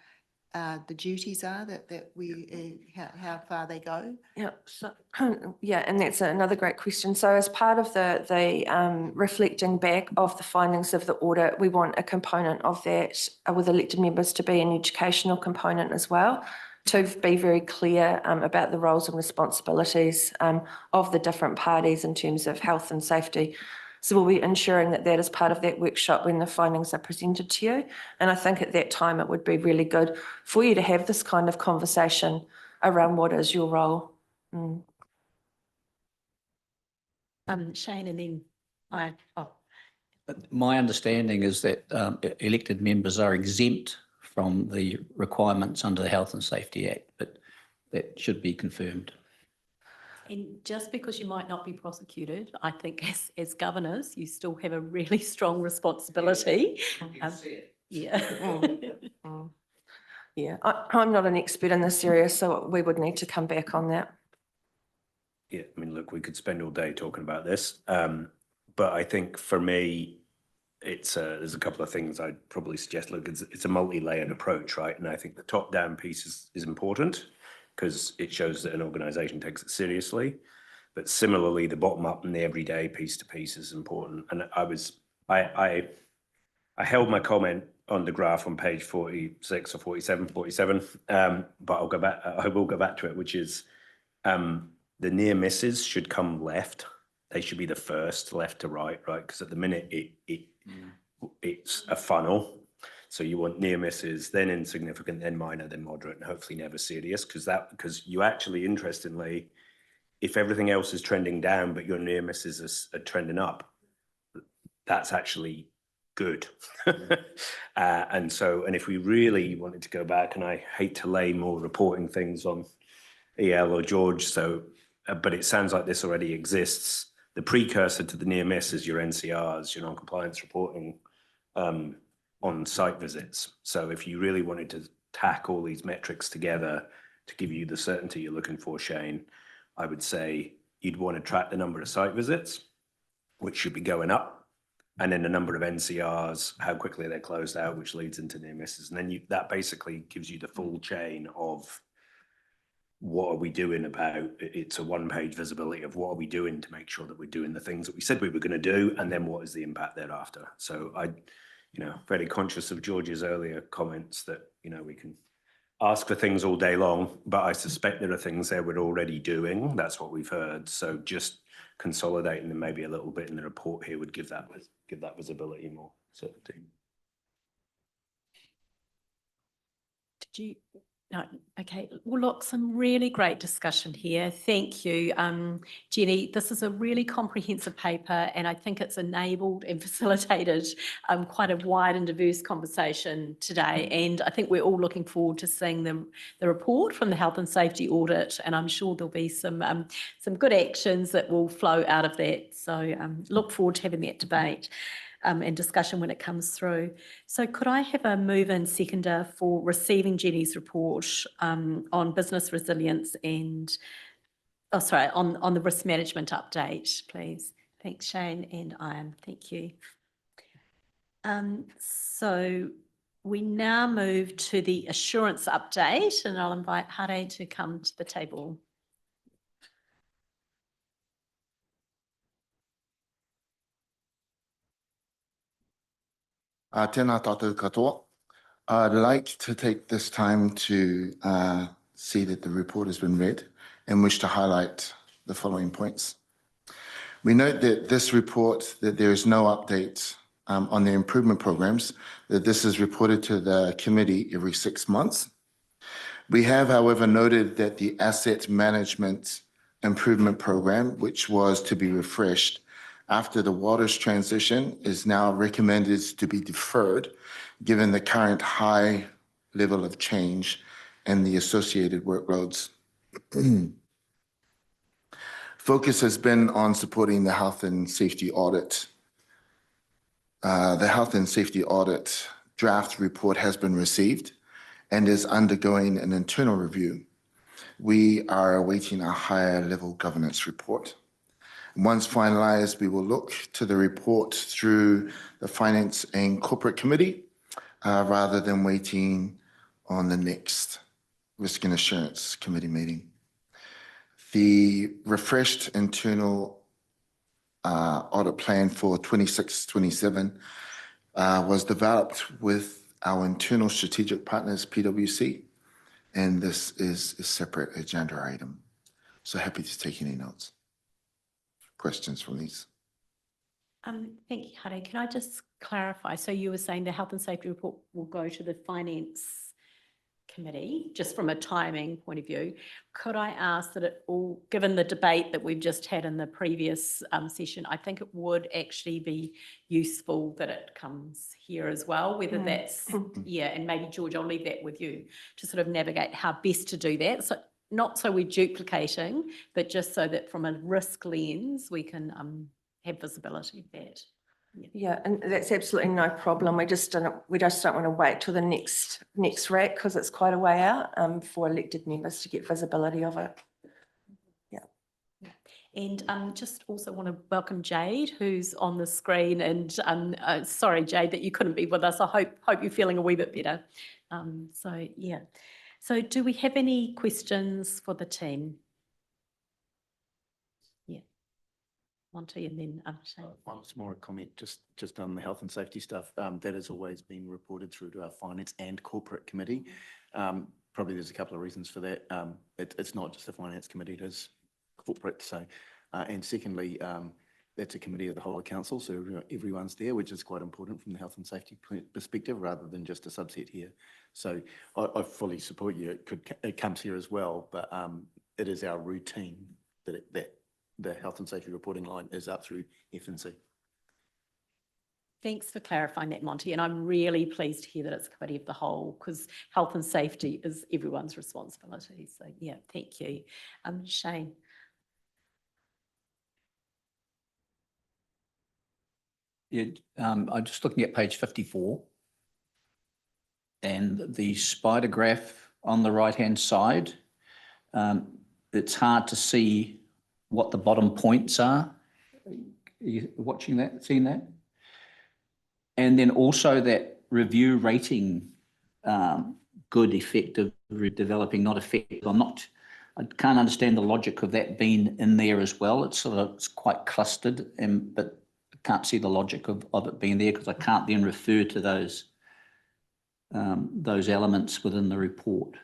duties are that we how far they go. Yeah, so yeah, and that's another great question. So as part of the reflecting back of the findings of the audit, we want a component of that with elected members to be an educational component as well, to be very clear about the roles and responsibilities of the different parties in terms of health and safety. So we'll be ensuring that that is part of that workshop when the findings are presented to you. And I think at that time, it would be really good for you to have this kind of conversation around what is your role. Shane, and then My understanding is that elected members are exempt from the requirements under the Health and Safety Act, but that should be confirmed. And just because you might not be prosecuted, I think as governors, you still have a really strong responsibility. Yeah. Yeah, I'm not an expert in this area, so we would need to come back on that. Yeah, I mean, look, we could spend all day talking about this, but I think for me, it's there's a couple of things I'd probably suggest. Look, it's a multi-layered approach, right? And I think the top-down piece is important because it shows that an organisation takes it seriously. But similarly, the bottom-up and the everyday piece-to-piece is important. And I held my comment on the graph on page 46 or 47, but I'll go back. I will go back to it, which is the near misses should come left. They should be the first, left to right, right? Because at the minute it's a funnel. So you want near misses, then insignificant, then minor, then moderate, and hopefully never serious. Because you actually, interestingly, if everything else is trending down, but your near misses are trending up, that's actually good. And if we really wanted to go back, and I hate to lay more reporting things on EL or George, but it sounds like this already exists. The precursor to the near miss is your NCRs, your non-compliance reporting on site visits. So if you really wanted to tack all these metrics together to give you the certainty you're looking for, Shane, I would say you'd want to track the number of site visits, which should be going up, and then the number of NCRs, how quickly they're closed out, which leads into near misses. And then that basically gives you the full chain of what are we doing about, it's a one-page visibility of what are we doing to make sure that we're doing the things that we said we were going to do, and then what is the impact thereafter. So very conscious of George's earlier comments that, we can ask for things all day long, but I suspect there are things there we're already doing. That's what we've heard. So just consolidating them maybe a little bit in the report here would give that visibility more certainty. Did you? No, okay. Well, look, some really great discussion here. Thank you, Jenny. This is a really comprehensive paper, and I think it's enabled and facilitated quite a wide and diverse conversation today. And I think we're all looking forward to seeing the report from the Health and Safety Audit, and I'm sure there'll be some good actions that will flow out of that. So look forward to having that debate and discussion when it comes through. So could I have a move and seconder for receiving Jenny's report on business resilience and, on the risk management update, please? Thanks, Shane and Ian. Thank you. So we now move to the assurance update, and I'll invite Hare to come to the table. Tēnā tātou katoa. I'd like to take this time to see that the report has been read and wish to highlight the following points. We note that this report, that there is no update on the improvement programs, that this is reported to the committee every 6 months. We have, however, noted that the asset management improvement program, which was to be refreshed after the waters transition, is now recommended to be deferred, given the current high level of change and the associated workloads. Focus has been on supporting the health and safety audit. The health and safety audit draft report has been received and is undergoing an internal review. We are awaiting a higher level governance report. Once finalized, we will look to the report through the Finance and Corporate Committee rather than waiting on the next Risk and Assurance Committee meeting. The refreshed internal audit plan for 26-27 was developed with our internal strategic partners, PwC, and this is a separate agenda item. So happy to take any notes, questions from these. Thank you, Hare. Can I just clarify? So you were saying the health and safety report will go to the Finance Committee, just from a timing point of view. Could I ask that it all, given the debate that we've just had in the previous session, I think it would actually be useful that it comes here as well, whether that's, yeah, and maybe George, I'll leave that with you to sort of navigate how best to do that. So not so we're duplicating, but just so that from a risk lens, we can have visibility of that. Yeah, and that's absolutely no problem. We just don't want to wait till the next RAC because it's quite a way out for elected members to get visibility of it. Yeah. And just also want to welcome Jade, who's on the screen. And sorry, Jade, that you couldn't be with us. I hope you're feeling a wee bit better. So yeah. So do we have any questions for the team? Monty and then Shane. One small comment, just on the health and safety stuff, that has always been reported through to our Finance and Corporate Committee. Probably there's a couple of reasons for that. It's not just the Finance Committee, it is corporate. So, and secondly, that's a committee of the whole of council, so everyone's there, which is quite important from the health and safety perspective, rather than just a subset here. So I fully support you. It comes here as well, but it is our routine that the health and safety reporting line is up through F&C. Thanks for clarifying that, Monty. And I'm really pleased to hear that it's a committee of the whole, because health and safety is everyone's responsibility. So yeah, thank you. Shane. Yeah, I'm just looking at page 54 and the spider graph on the right-hand side. It's hard to see what the bottom points are. Are you watching that, seeing that? And then also that review rating, good, effective, developing, not effective. I can't understand the logic of that being in there as well. It's quite clustered, but I can't see the logic of it being there because I can't then refer to those elements within the report.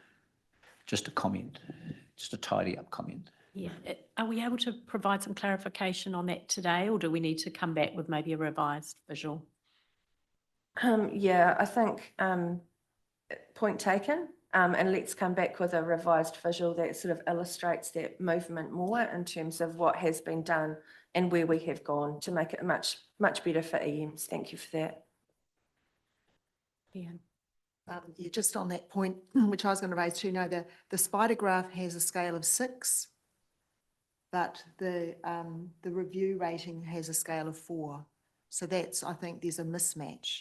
Just a comment, just a tidy up comment. Yeah, are we able to provide some clarification on that today, or do we need to come back with maybe a revised visual? Yeah, I think point taken, and let's come back with a revised visual that sort of illustrates that movement more in terms of what has been done and where we have gone to make it much better for EMs. Thank you for that. Yeah. Yeah, just on that point, which I was going to raise too, no, the spider graph has a scale of 6. But the review rating has a scale of 4. So that's, I think there's a mismatch.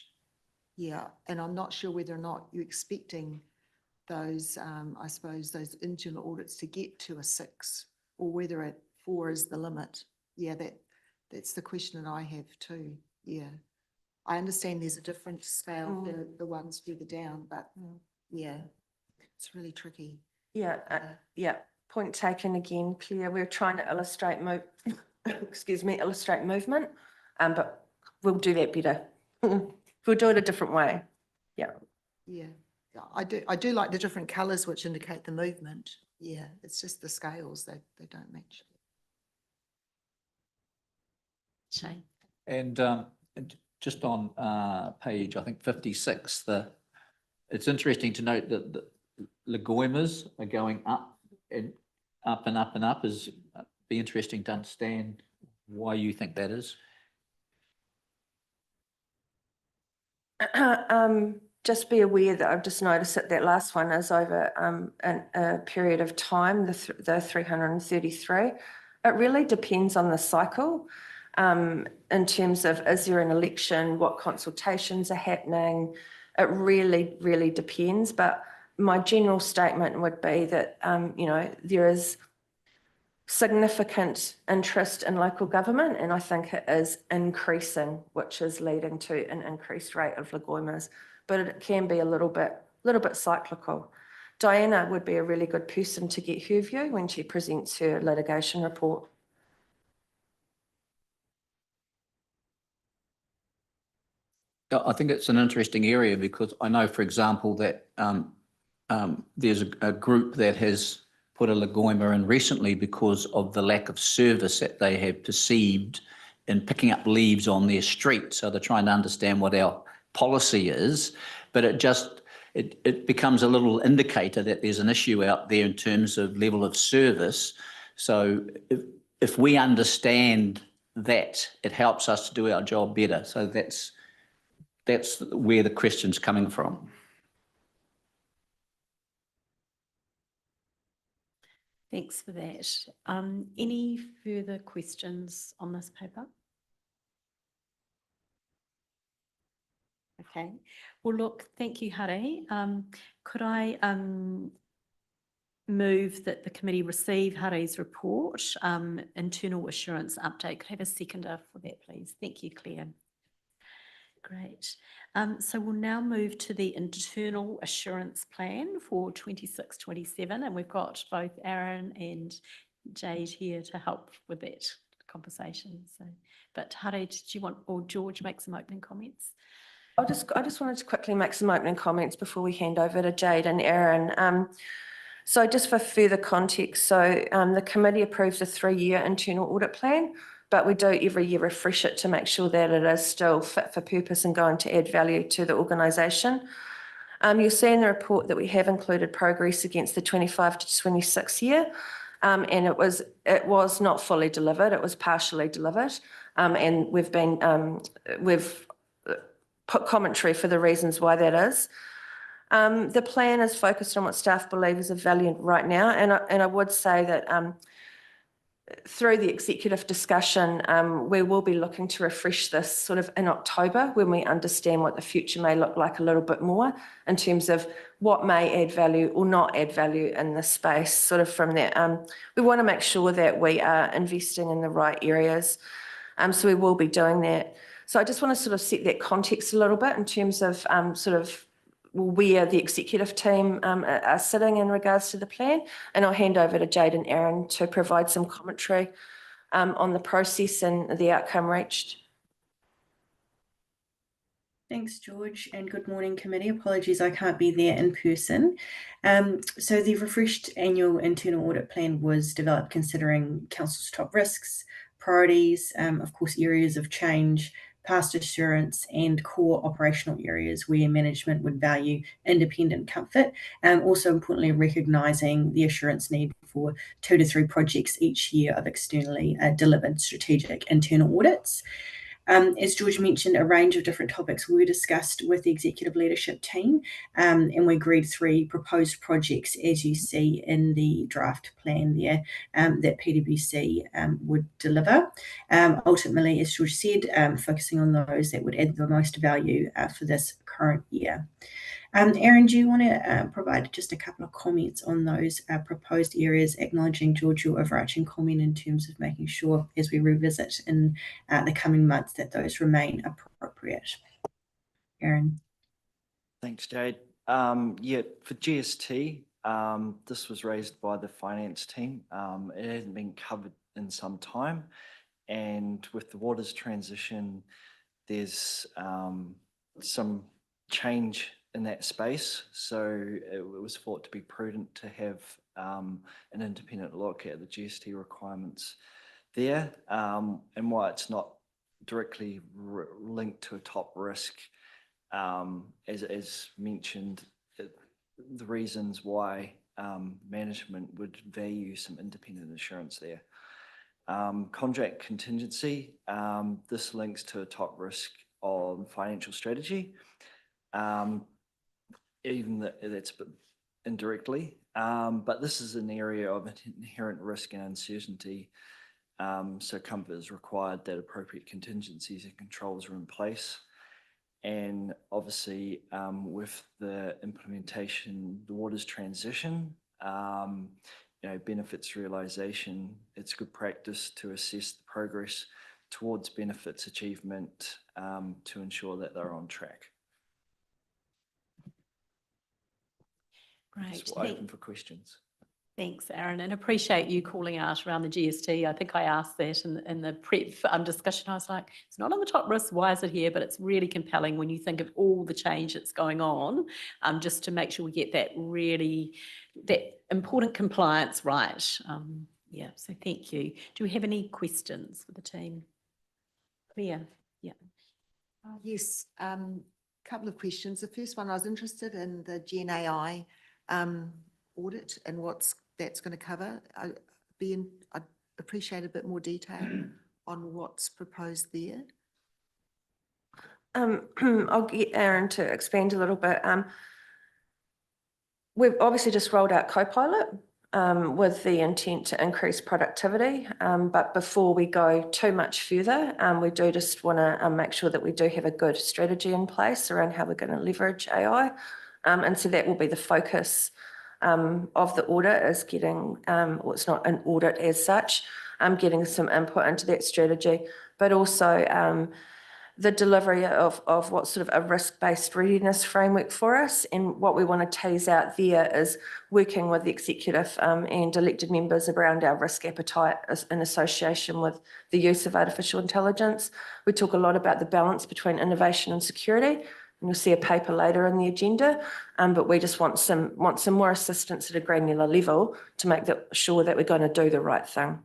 Yeah, and I'm not sure whether or not you're expecting those, I suppose, those internal audits to get to a 6 or whether 4 is the limit. Yeah, that's the question that I have too. Yeah, I understand there's a different scale, the ones further down, but yeah, it's really tricky. Yeah, yeah. Point taken again, Claire. We're trying to illustrate illustrate movement, but we'll do that better. We'll do it a different way. Yeah. Yeah, I do like the different colours which indicate the movement. Yeah, it's just the scales they don't match. Shane. And just on page, I think 56, it's interesting to note that the leguimas are going up and up and up and up as be interesting to understand why you think that is. Just be aware that I've just noticed that that last one is over a period of time, the 333. It really depends on the cycle in terms of, is there an election, what consultations are happening? It really, really depends. But my general statement would be that, you know, there is significant interest in local government, and I think it is increasing, which is leading to an increased rate of Lagoimas, but it can be a little bit cyclical. Diana would be a really good person to get her view when she presents her litigation report. I think it's an interesting area because I know, for example, that there's a group that has put a Lagoima in recently because of the lack of service that they have perceived in picking up leaves on their street. So they're trying to understand what our policy is, but it becomes a little indicator that there's an issue out there in terms of level of service. So if we understand that, it helps us to do our job better. So that's where the question's coming from. Thanks for that. Any further questions on this paper? Okay. Well, look, thank you, Hari. Could I move that the committee receive Hari's report, internal assurance update? Could I have a seconder for that, please? Thank you, Claire. Great. So we'll now move to the internal assurance plan for 26-27, and we've got both Aaron and Jade here to help with that conversation. So, but Hari, did you want, or George, make some opening comments? I just wanted to quickly make some opening comments before we hand over to Jade and Aaron. So just for further context, the committee approves a 3-year internal audit plan, but we do every year refresh it to make sure that it is still fit for purpose and going to add value to the organisation. You'll see in the report that we have included progress against the 25 to 26 year, and it was not fully delivered, it was partially delivered, and we've put commentary for the reasons why that is. The plan is focused on what staff believe is of value right now, and I would say that through the executive discussion, we will be looking to refresh this sort of in October when we understand what the future may look like a little bit more in terms of what may add value or not add value in this space. Sort of from that, we want to make sure that we are investing in the right areas, so we will be doing that. So I just want to sort of set that context a little bit in terms of sort of where the executive team are sitting in regards to the plan. And I'll hand over to Jade and Aaron to provide some commentary on the process and the outcome reached. Thanks, George, and good morning, committee. Apologies, I can't be there in person. So the refreshed annual internal audit plan was developed considering Council's top risks, priorities, of course, areas of change, past assurance, and core operational areas where management would value independent comfort. Also importantly, recognising the assurance need for 2 to 3 projects each year of externally delivered strategic internal audits. As George mentioned, a range of different topics were discussed with the executive leadership team, and we agreed 3 proposed projects, as you see in the draft plan there, that PwC would deliver. Ultimately, as George said, focusing on those that would add the most value for this current year. Aaron, do you want to provide just a couple of comments on those proposed areas, acknowledging, George, your overarching comment in terms of making sure as we revisit in the coming months that those remain appropriate? Aaron. Thanks, Jade. Yeah, for GST, this was raised by the finance team. It hasn't been covered in some time, and with the waters transition, there's some change in that space, so it was thought to be prudent to have an independent look at the GST requirements there. And while it's not directly linked to a top risk, as mentioned, the reasons why management would value some independent assurance there. Contract contingency, this links to a top risk on financial strategy. Even that's a bit indirectly, but this is an area of inherent risk and uncertainty. So comfort is required that appropriate contingencies and controls are in place. And obviously, with the implementation, the waters transition, benefits realization, it's good practice to assess the progress towards benefits achievement to ensure that they're on track. Great. So we're open for questions. Thanks, Aaron, and appreciate you calling out around the GST. I think I asked that in the prep discussion. I was like, it's not on the top risk, why is it here? But it's really compelling when you think of all the change that's going on, just to make sure we get that important compliance right. So thank you. Do we have any questions for the team? Claire? Yeah. Yes, couple of questions. The first one, I was interested in the GNAI audit and that's going to cover. I'd appreciate a bit more detail on what's proposed there. I'll get Aaron to expand a little bit. We've obviously just rolled out Copilot with the intent to increase productivity. But before we go too much further, we do just want to make sure that we do have a good strategy in place around how we're going to leverage AI. And so that will be the focus of the audit, is getting, well, it's not an audit as such, getting some input into that strategy, but also the delivery of what sort of a risk-based readiness framework for us. And what we want to tease out there is working with the executive and elected members around our risk appetite in association with the use of artificial intelligence. We talk a lot about the balance between innovation and security. And you'll see a paper later in the agenda, but we just want some more assistance at a granular level to make sure that we're going to do the right thing.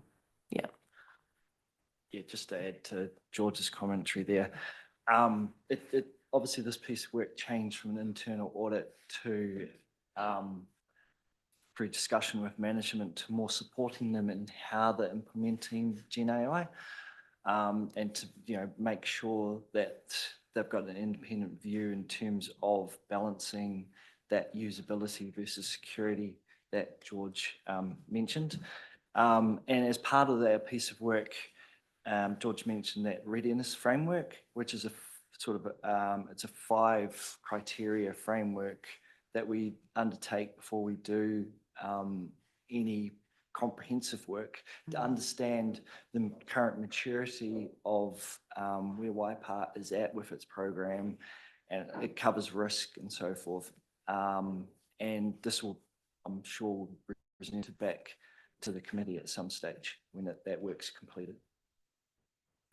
Yeah. Yeah, just to add to George's commentary there, obviously this piece of work changed from an internal audit to through discussion with management to more supporting them in how they're implementing GenAI, and to make sure that they've got an independent view in terms of balancing that usability versus security that George mentioned. And as part of that piece of work, George mentioned that readiness framework, which is it's a 5 criteria framework that we undertake before we do any comprehensive work to understand the current maturity of where Waipart is at with its program, and it covers risk and so forth. And this will, I'm sure, be presented back to the committee at some stage when that work's completed.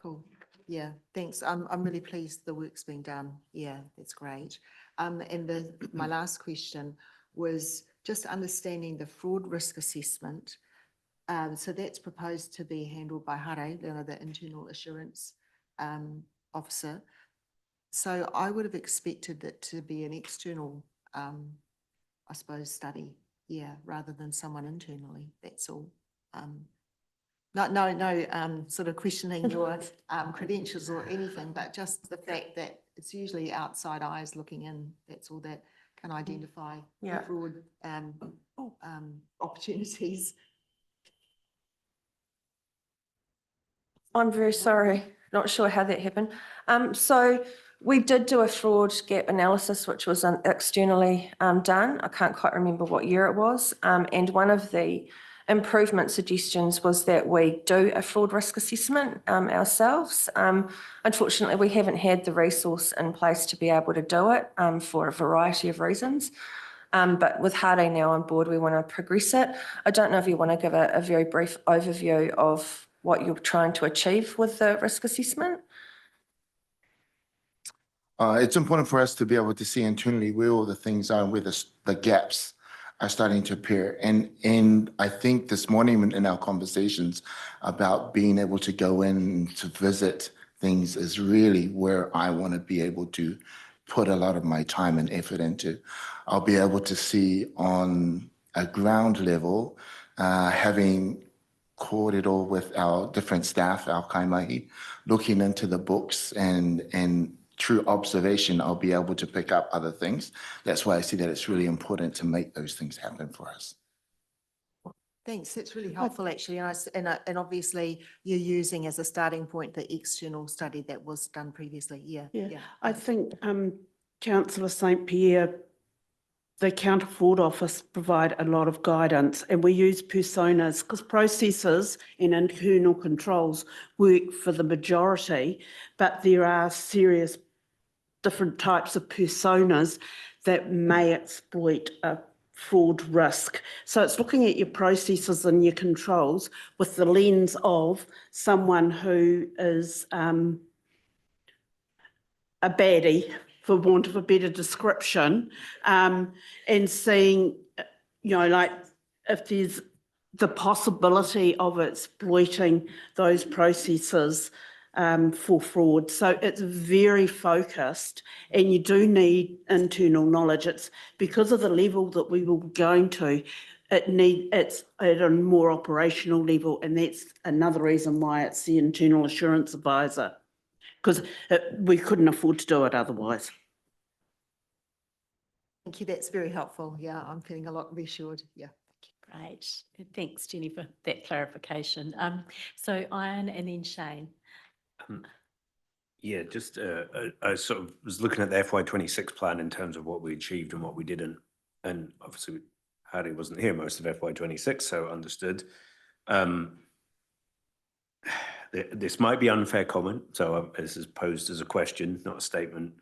Cool. Yeah, thanks. I'm really pleased the work's been done. Yeah, that's great. And my last question was just understanding the fraud risk assessment. So that's proposed to be handled by Hare, the internal assurance officer. So I would have expected it to be an external, I suppose, study, rather than someone internally. That's all. No, sort of questioning your credentials or anything, but just the fact that it's usually outside eyes looking in. That's all that can identify fraud opportunities. I'm very sorry, not sure how that happened. So we did do a fraud gap analysis, which was externally done. I can't quite remember what year it was. And one of the improvement suggestions was that we do a fraud risk assessment ourselves. Unfortunately, we haven't had the resource in place to be able to do it for a variety of reasons. But with Hare now on board, we want to progress it. I don't know if you want to give a very brief overview of what you're trying to achieve with the risk assessment. It's important for us to be able to see internally where all the things are, where the gaps are starting to appear. And I think this morning in our conversations about being able to go in to visit things is really where I want to be able to put a lot of my time and effort into. I'll be able to see on a ground level, having corridor with our different staff, our kaimahi, looking into the books and through observation, I'll be able to pick up other things. That's why I see that it's really important to make those things happen for us. Thanks, that's really helpful actually. And obviously you're using as a starting point the external study that was done previously. Yeah. I think Councillor St Pierre, the Counter Fraud Office provide a lot of guidance, and we use personas because processes and internal controls work for the majority, but there are serious different types of personas that may exploit a fraud risk. So it's looking at your processes and your controls with the lens of someone who is a baddie, for want of a better description, and seeing, like if there's the possibility of exploiting those processes for fraud. So it's very focused, and you do need internal knowledge. It's because of the level that we will be going to, it's at a more operational level, and that's another reason why it's the internal assurance advisor, because we couldn't afford to do it otherwise. Thank you, that's very helpful. Yeah, I'm feeling a lot reassured. Yeah. Great. Thanks, Jenny, for that clarification. So Ian and then Shane. Yeah, just I sort of was looking at the FY26 plan in terms of what we achieved and what we didn't. And obviously Harry wasn't here most of FY26, so understood. This might be unfair comment, so this is posed as a question, not a statement.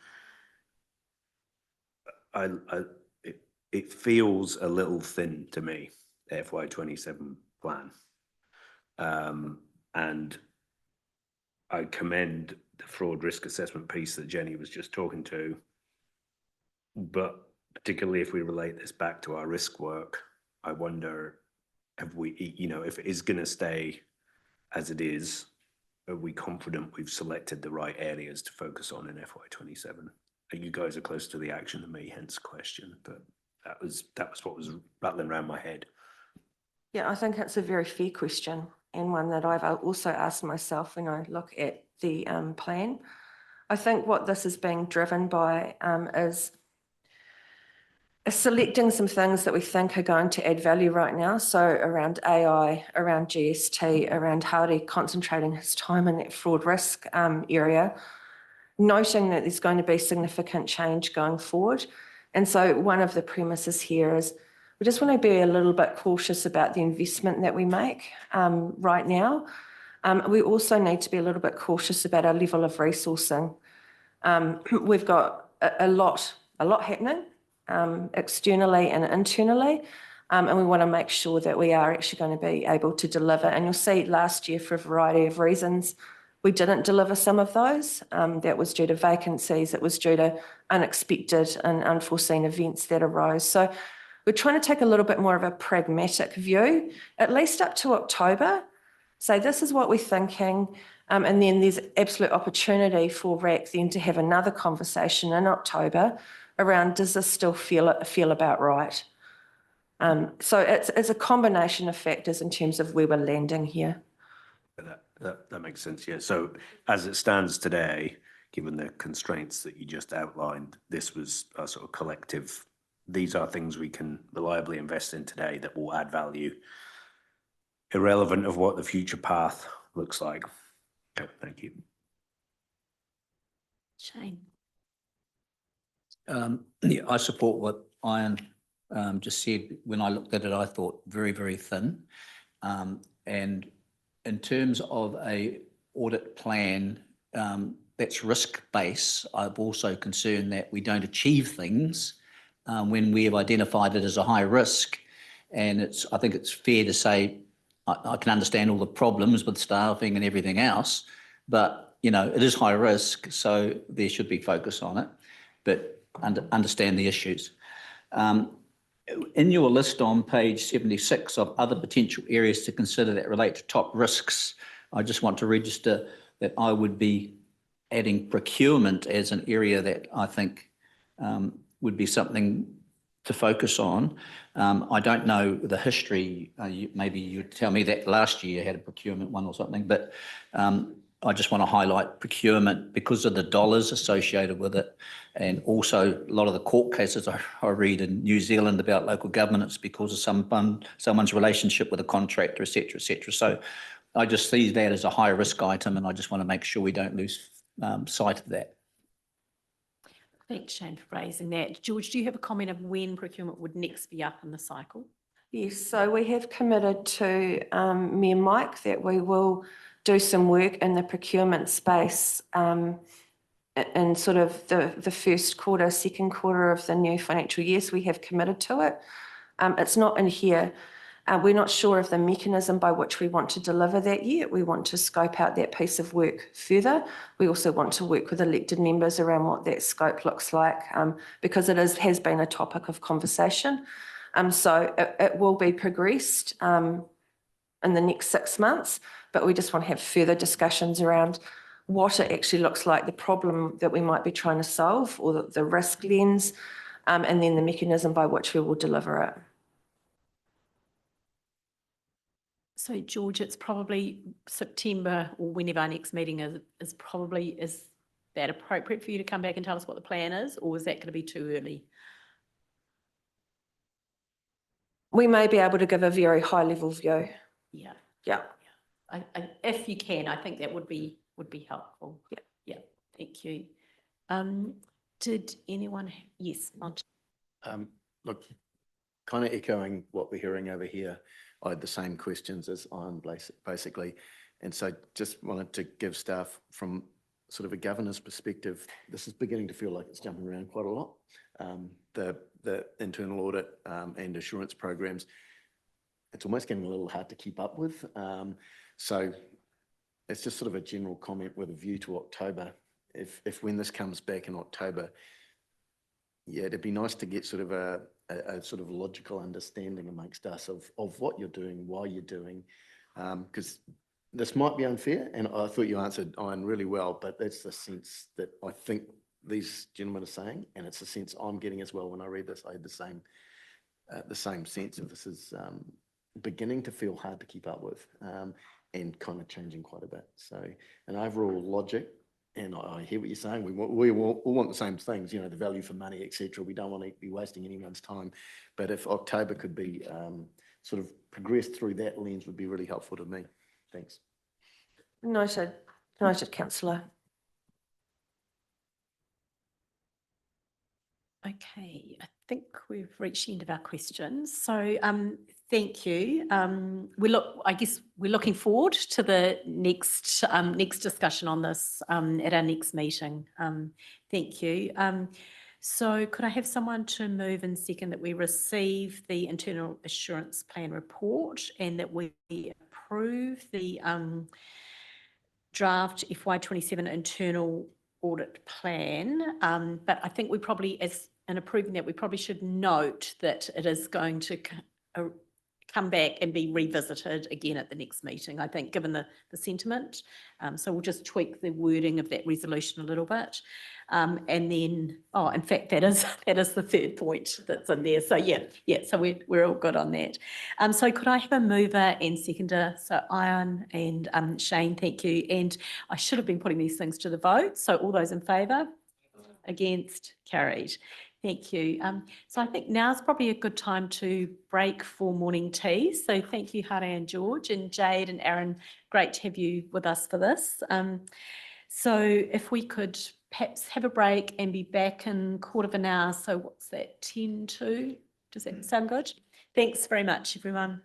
It feels a little thin to me, the FY27 plan. And I commend the fraud risk assessment piece that Jenny was just talking to, but particularly if we relate this back to our risk work, I wonder, have we, if it is going to stay as it is, are we confident we've selected the right areas to focus on in FY27? You guys are closer to the action than me, hence question, but that was what was rattling around my head. Yeah, I think it's a very fair question, and one that I've also asked myself when I look at the plan. I think what this is being driven by is selecting some things that we think are going to add value right now. So around AI, around GST, around Harry concentrating his time in that fraud risk area, noting that there's going to be significant change going forward. And so one of the premises here is we just want to be a little bit cautious about the investment that we make right now. We also need to be a little bit cautious about our level of resourcing. We've got a lot happening externally and internally, and we want to make sure that we are actually going to be able to deliver. And you'll see last year, for a variety of reasons, we didn't deliver some of those. That was due to vacancies, it was due to unexpected and unforeseen events that arose. So we're trying to take a little bit more of a pragmatic view, at least up to October. Say, this is what we're thinking, and then there's absolute opportunity for RAC then to have another conversation in October around, does this still feel about right? So it's a combination of factors in terms of where we're landing here. That makes sense, yeah. So as it stands today, given the constraints that you just outlined, this was a sort of collective, these are things we can reliably invest in today that will add value, irrelevant of what the future path looks like. Okay, thank you. Shane. Yeah, I support what Ian just said. When I looked at it, I thought very, very thin. And in terms of a audit plan that's risk-based, I'm also concerned that we don't achieve things when we have identified it as a high risk. And I think it's fair to say, I can understand all the problems with staffing and everything else, but it is high risk, so there should be focus on it, but understand the issues. In your list on page 76 of other potential areas to consider that relate to top risks, I just want to register that I would be adding procurement as an area that I think would be something to focus on. I don't know the history. Maybe you'd tell me that last year you had a procurement one or something, but I just want to highlight procurement because of the dollars associated with it. And also a lot of the court cases I read in New Zealand about local governance because of someone's relationship with a contractor, et cetera, et cetera. So I just see that as a high risk item, and I just want to make sure we don't lose sight of that. Thanks, Shane, for raising that. George, do you have a comment of when procurement would next be up in the cycle? Yes, so we have committed to Mayor Mike that we will do some work in the procurement space in sort of the first quarter, second quarter of the new financial year. So we have committed to it. It's not in here. We're not sure of the mechanism by which we want to deliver that yet. We want to scope out that piece of work further. We also want to work with elected members around what that scope looks like because it has been a topic of conversation. So it will be progressed in the next 6 months, but we just want to have further discussions around what it actually looks like, the problem that we might be trying to solve or the risk lens, and then the mechanism by which we will deliver it. So George, it's probably September or whenever our next meeting is that appropriate for you to come back and tell us what the plan is, or is that going to be too early? We may be able to give a very high level view. Yeah. Yeah. If you can, I think that would be helpful. Yeah. Yeah. Thank you. Did anyone? Yes. Look, kind of echoing what we're hearing over here. I had the same questions as Ian, basically. And so just wanted to give staff from sort of a governor's perspective, this is beginning to feel like it's jumping around quite a lot. The internal audit and assurance programs, it's almost getting a little hard to keep up with. So it's just sort of a general comment with a view to October. If when this comes back in October, yeah, it'd be nice to get sort of a sort of logical understanding amongst us of what you're doing, why you're doing, because this might be unfair, and I thought you answered, Ian, really well, but that's the sense that I think these gentlemen are saying, and it's the sense I'm getting as well when I read this. I had the same sense of this is beginning to feel hard to keep up with and kind of changing quite a bit. So an overall logic, and I hear what you're saying. We want the same things, you know, the value for money, etc. We don't want to be wasting anyone's time. But if October could be sort of progressed through that lens, would be really helpful to me. Thanks. Noted, Councillor. Okay, I think we've reached the end of our questions. So thank you. I guess we're looking forward to the next discussion on this at our next meeting. Thank you. So could I have someone to move and second that we receive the internal assurance plan report and that we approve the draft FY27 internal audit plan? But I think we probably, as in approving that, we probably should note that it is going to come back and be revisited again at the next meeting, I think, given the sentiment. So we'll just tweak the wording of that resolution a little bit. And then, in fact, that is the third point that's in there. So yeah, so we're all good on that. So could I have a mover and seconder? So Ian and Shane, thank you. And I should have been putting these things to the vote. So all those in favour? Against? Carried. Thank you. So I think now's probably a good time to break for morning tea. So thank you, Hare and George, and Jade and Aaron. Great to have you with us for this. So if we could perhaps have a break and be back in quarter of an hour. So what's that, 10 to? Does that sound good? Thanks very much, everyone.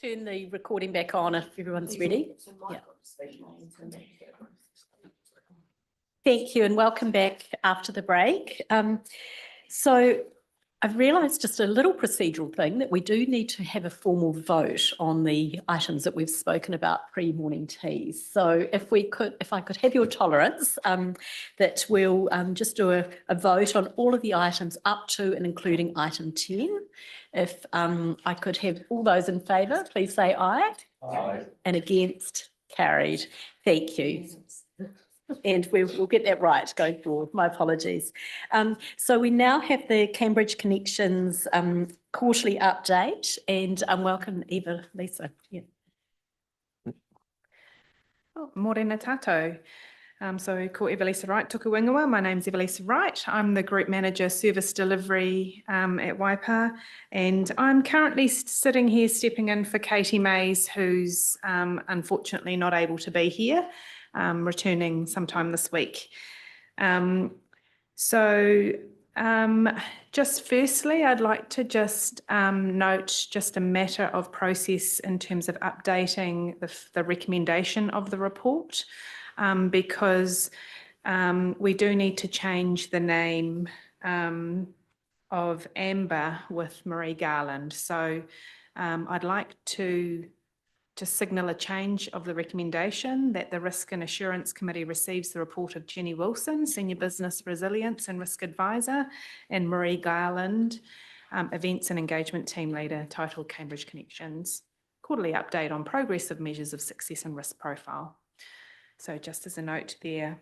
Turn the recording back on if everyone's ready. Yeah. Thank you and welcome back after the break. So I've realised just a little procedural thing that we do need to have a formal vote on the items that we've spoken about pre-morning teas. So if I could have your tolerance, that we'll just do a vote on all of the items up to and including item 10. If I could have all those in favour, please say aye. Aye. And against, carried. Thank you. And we'll get that right going forward. My apologies. So we now have the Cambridge Connections quarterly update, and welcome Eva Lisa. Yeah. Oh, morena tato. So ko Evelisa Wright, tuku ingoa. My name's Evelisa Wright. I'm the Group Manager Service Delivery at Waipa, and I'm currently sitting here stepping in for Katie Mays, who's unfortunately not able to be here. Returning sometime this week. Just firstly, I'd like to just note just a matter of process in terms of updating the recommendation of the report, because we do need to change the name of Amber with Marie Garland. So I'd like to signal a change of the recommendation that the Risk and Assurance Committee receives the report of Jenny Wilson, Senior Business Resilience and Risk Advisor, and Marie Garland, Events and Engagement Team Leader, titled Cambridge Connections, quarterly update on progress of measures of success and risk profile. So just as a note there.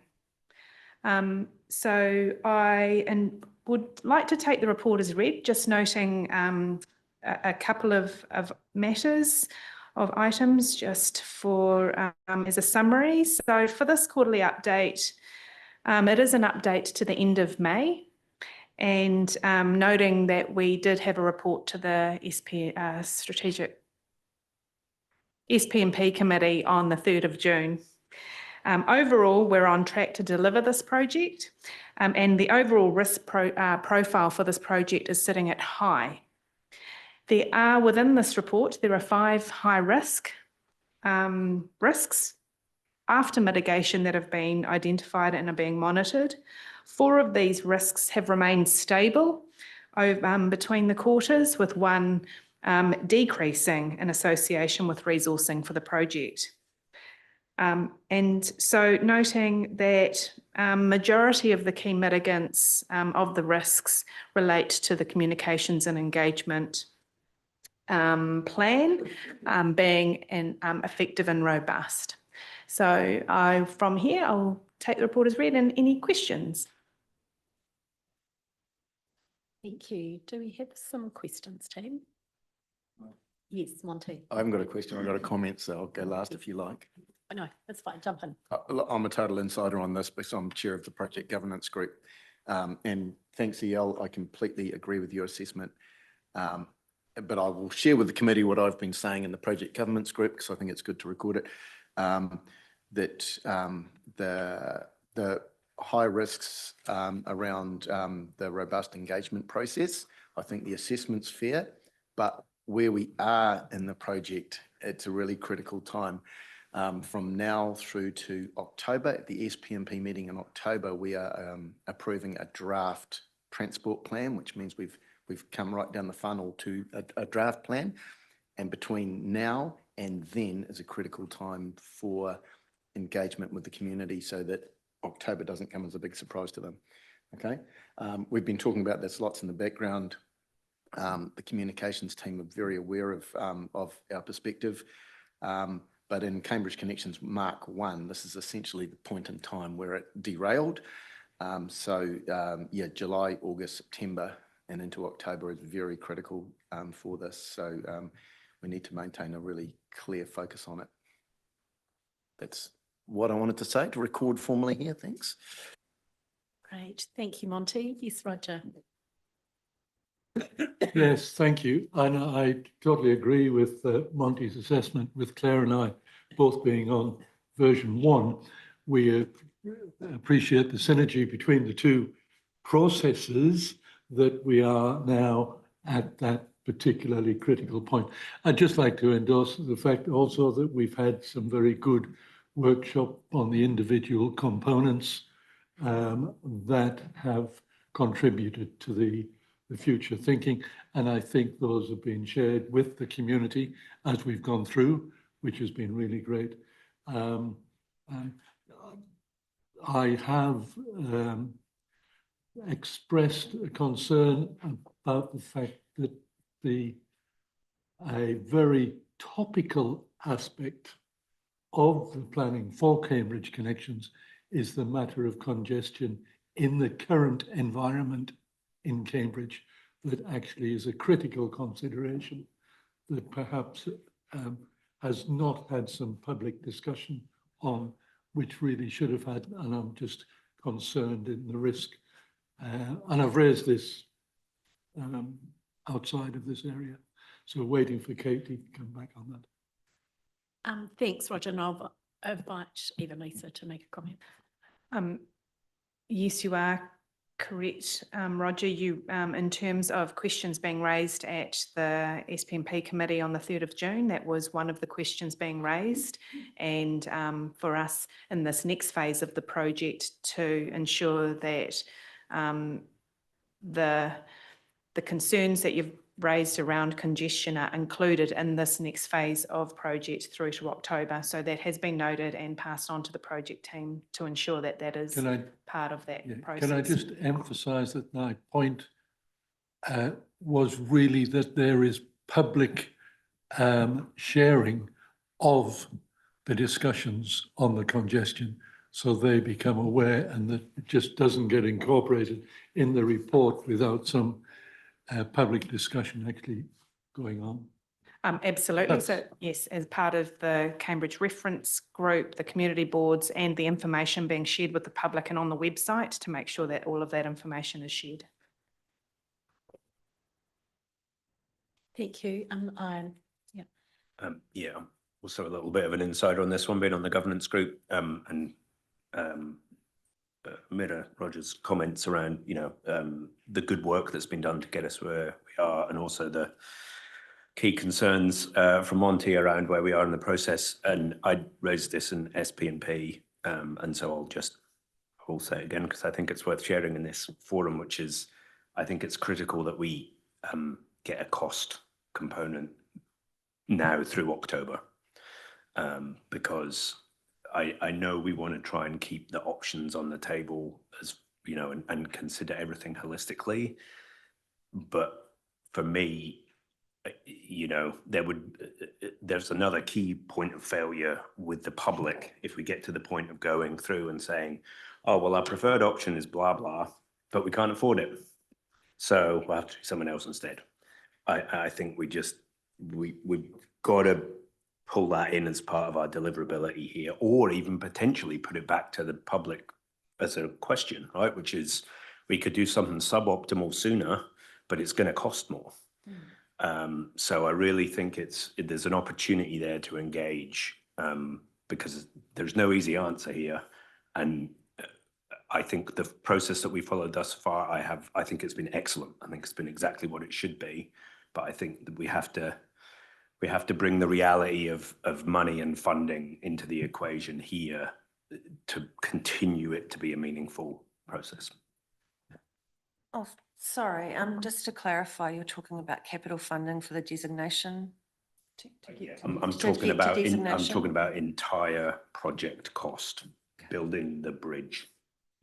So I would like to take the report as read, just noting a couple of matters of items just for as a summary. So for this quarterly update, it is an update to the end of May, and noting that we did have a report to the Strategic SPMP Committee on the 3rd of June. Overall, we're on track to deliver this project, and the overall risk profile for this project is sitting at high. Within this report, there are 5 high risk risks after mitigation that have been identified and are being monitored. 4 of these risks have remained stable between the quarters, with 1 decreasing in association with resourcing for the project. And so noting that majority of the key mitigants of the risks relate to the communications and engagement plan being effective and robust. So from here, I'll take the report as read, and any questions? Thank you. Do we have some questions, team? Yes, Monty. I haven't got a question, I've got a comment, so I'll go last if you like. Oh, no, that's fine. Jump in. I'm a total insider on this because I'm chair of the project governance group. And thanks, EL, I completely agree with your assessment. But I will share with the committee what I've been saying in the project governance group, because I think it's good to record it, that the high risks around the robust engagement process, I think the assessment's fair, but where we are in the project, it's a really critical time. From now through to October, at the SPMP meeting in October, we are approving a draft transport plan, which means we've come right down the funnel to a draft plan. And between now and then is a critical time for engagement with the community so that October doesn't come as a big surprise to them. Okay. We've been talking about this lots in the background. The communications team are very aware of our perspective. But in Cambridge Connections Mark 1, this is essentially the point in time where it derailed. Yeah, July, August, September, and into October is very critical for this. So we need to maintain a really clear focus on it. That's what I wanted to say to record formally here. Thanks. Great. Thank you, Monty. Yes, Roger. Yes, thank you. And I totally agree with Monty's assessment, with Claire and I both being on version 1. We appreciate the synergy between the two processes, that we are now at that particularly critical point. I'd just like to endorse the fact also that we've had some very good workshop on the individual components that have contributed to the future thinking. And I think those have been shared with the community as we've gone through, which has been really great. I have expressed a concern about the fact that a very topical aspect of the planning for Cambridge Connections is the matter of congestion in the current environment in Cambridge, that actually is a critical consideration that perhaps has not had some public discussion on, which really should have had, and I'm just concerned in the risk. And I've raised this outside of this area. So waiting for Katie to come back on that. Thanks, Roger, and I'll invite Eva-Lisa to make a comment. Yes, you are correct, Roger. You, in terms of questions being raised at the SPMP committee on the 3rd of June, that was one of the questions being raised. And for us in this next phase of the project to ensure that the concerns that you've raised around congestion are included in this next phase of project through to October. So that has been noted and passed on to the project team to ensure that that is part of that process. Can I just emphasise that my point was really that there is public sharing of the discussions on the congestion, so they become aware, and that it just doesn't get incorporated in the report without some public discussion actually going on. Absolutely. So yes, as part of the Cambridge Reference Group, the community boards and the information being shared with the public and on the website to make sure that all of that information is shared. Thank you. Yeah, also a little bit of an insider on this one, being on the governance group, and mirror Roger's comments around, the good work that's been done to get us where we are, and also the key concerns from Monty around where we are in the process. And I raised this in SPMP, and so I'll say it again because I think it's worth sharing in this forum, which is, I think it's critical that we get a cost component now through October, because I know we want to try and keep the options on the table, as and consider everything holistically. But for me, there's another key point of failure with the public if we get to the point of going through and saying, oh, well, our preferred option is blah, blah, but we can't afford it, so we'll have to do someone else instead. I think we've got to pull that in as part of our deliverability here, or even potentially put it back to the public as a question, right? Which is, we could do something suboptimal sooner, but it's going to cost more. So I really think there's an opportunity there to engage, because there's no easy answer here. And I think the process that we followed thus far, I think it's been excellent. I think it's been exactly what it should be. But I think that we have to bring the reality of money and funding into the equation here to continue it to be a meaningful process. Oh, sorry, just to clarify, you're talking about capital funding for the designation? I'm talking about entire project cost, building the bridge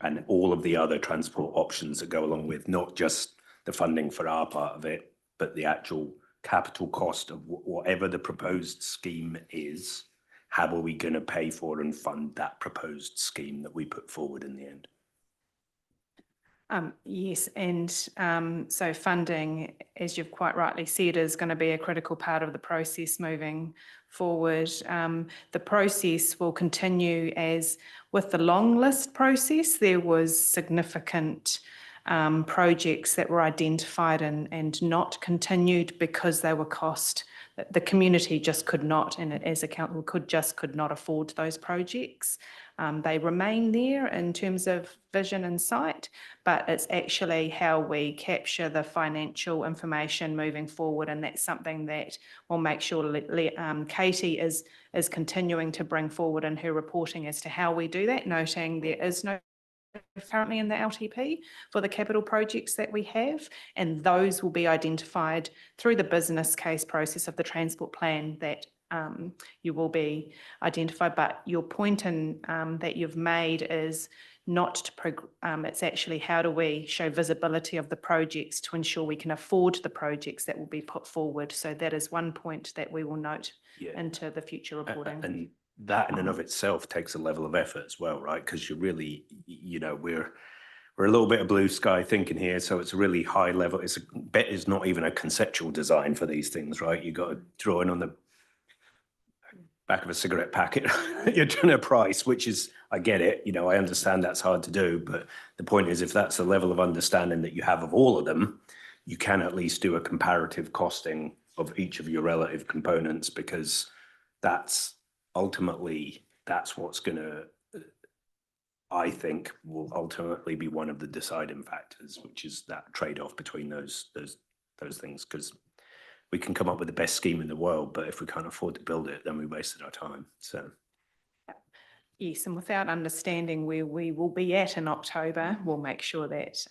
and all of the other transport options that go along with, not just the funding for our part of it, but the actual capital cost of whatever the proposed scheme is. How are we going to pay for and fund that proposed scheme that we put forward in the end? Yes, and so funding, as you've quite rightly said, is going to be a critical part of the process moving forward. The process will continue as with the long list process. There was significant projects that were identified and not continued because they were cost the community just could not, and as a council could not afford those projects. They remain there in terms of vision and sight, but it's actually how we capture the financial information moving forward, and that's something that we'll make sure Katie is continuing to bring forward in her reporting as to how we do that, noting there is no currently in the LTP for the capital projects that we have, and those will be identified through the business case process of the transport plan that you will be identified. But your point in that you've made is not to it's actually how do we show visibility of the projects to ensure we can afford the projects that will be put forward. So that is one point that we will note into the future reporting. And that in and of itself takes a level of effort as well, right? Because you're really, you know, we're a little bit of blue sky thinking here, so it's a really high level. Bet is not even a conceptual design for these things, right? You got to draw in on the back of a cigarette packet. You're doing a price, which is, I get it, you know, I understand that's hard to do, but the point is, if that's the level of understanding that you have of all of them, you can at least do a comparative costing of each of your relative components, because that's ultimately, that's what's going to, I think, will ultimately be one of the deciding factors, which is that trade-off between those things. Because we can come up with the best scheme in the world, but if we can't afford to build it, then we wasted our time. So yes, and without understanding where we will be at in October, we'll make sure that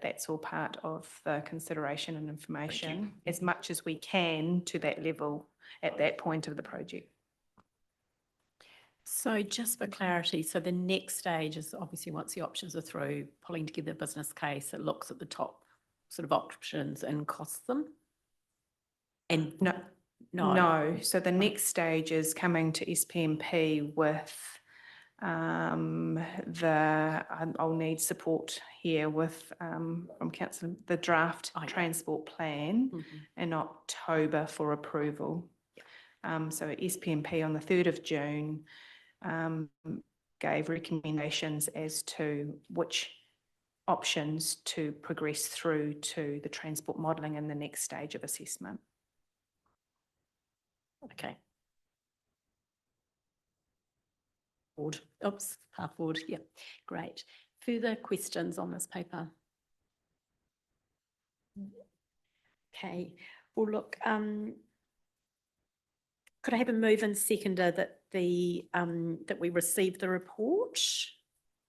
that's all part of the consideration and information as much as we can to that level at that point of the project. So just for clarity, so the next stage is obviously once the options are through, pulling together a business case, it looks at the top sort of options and costs them? And No. So the next stage is coming to SPMP with I'll need support here with from council, the draft transport plan in October for approval. So SPMP on the 3rd of June gave recommendations as to which options to progress through to the transport modelling in the next stage of assessment. Okay. Forward. Oops, path forward. Yeah, great. Further questions on this paper? Okay. Well, look, could I have a move and seconder that that we receive the report,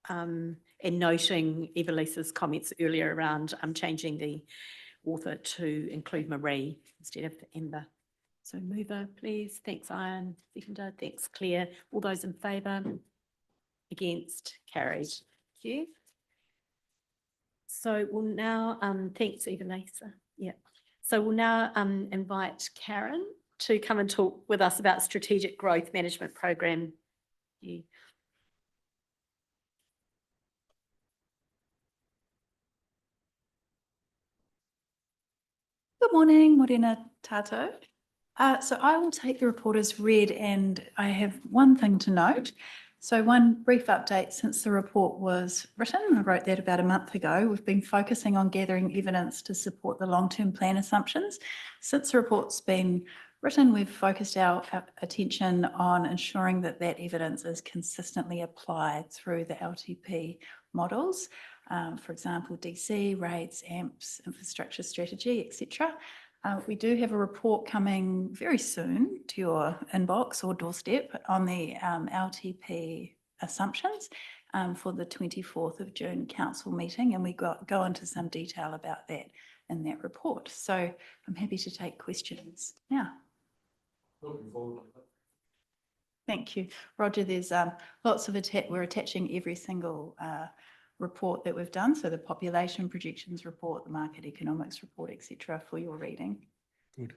and noting Eva-Lisa's comments earlier around changing the author to include Marie instead of Amber. So mover, please. Thanks, Ian. Seconder. Thanks, Claire. All those in favour? Against? Carried. Thank you. So we'll now, thanks, Eva-Lisa. Yeah. So we'll now invite Karen to come and talk with us about Strategic Growth Management Program. Good morning, morena tato. So I will take the report as read, and I have one thing to note. So one brief update since the report was written. I wrote that about a month ago. We've been focusing on gathering evidence to support the long-term plan assumptions. Since the report's been written, we've focused our attention on ensuring that that evidence is consistently applied through the LTP models. For example, DC, rates, AMPs, infrastructure strategy, etc. We do have a report coming very soon to your inbox or doorstep on the LTP assumptions for the 24th of June council meeting, and we go into some detail about that in that report. So I'm happy to take questions now. Looking forward. Thank you. Roger, there's lots of we're attaching every single report that we've done, so the population projections report, the market economics report, etc., for your reading. Good.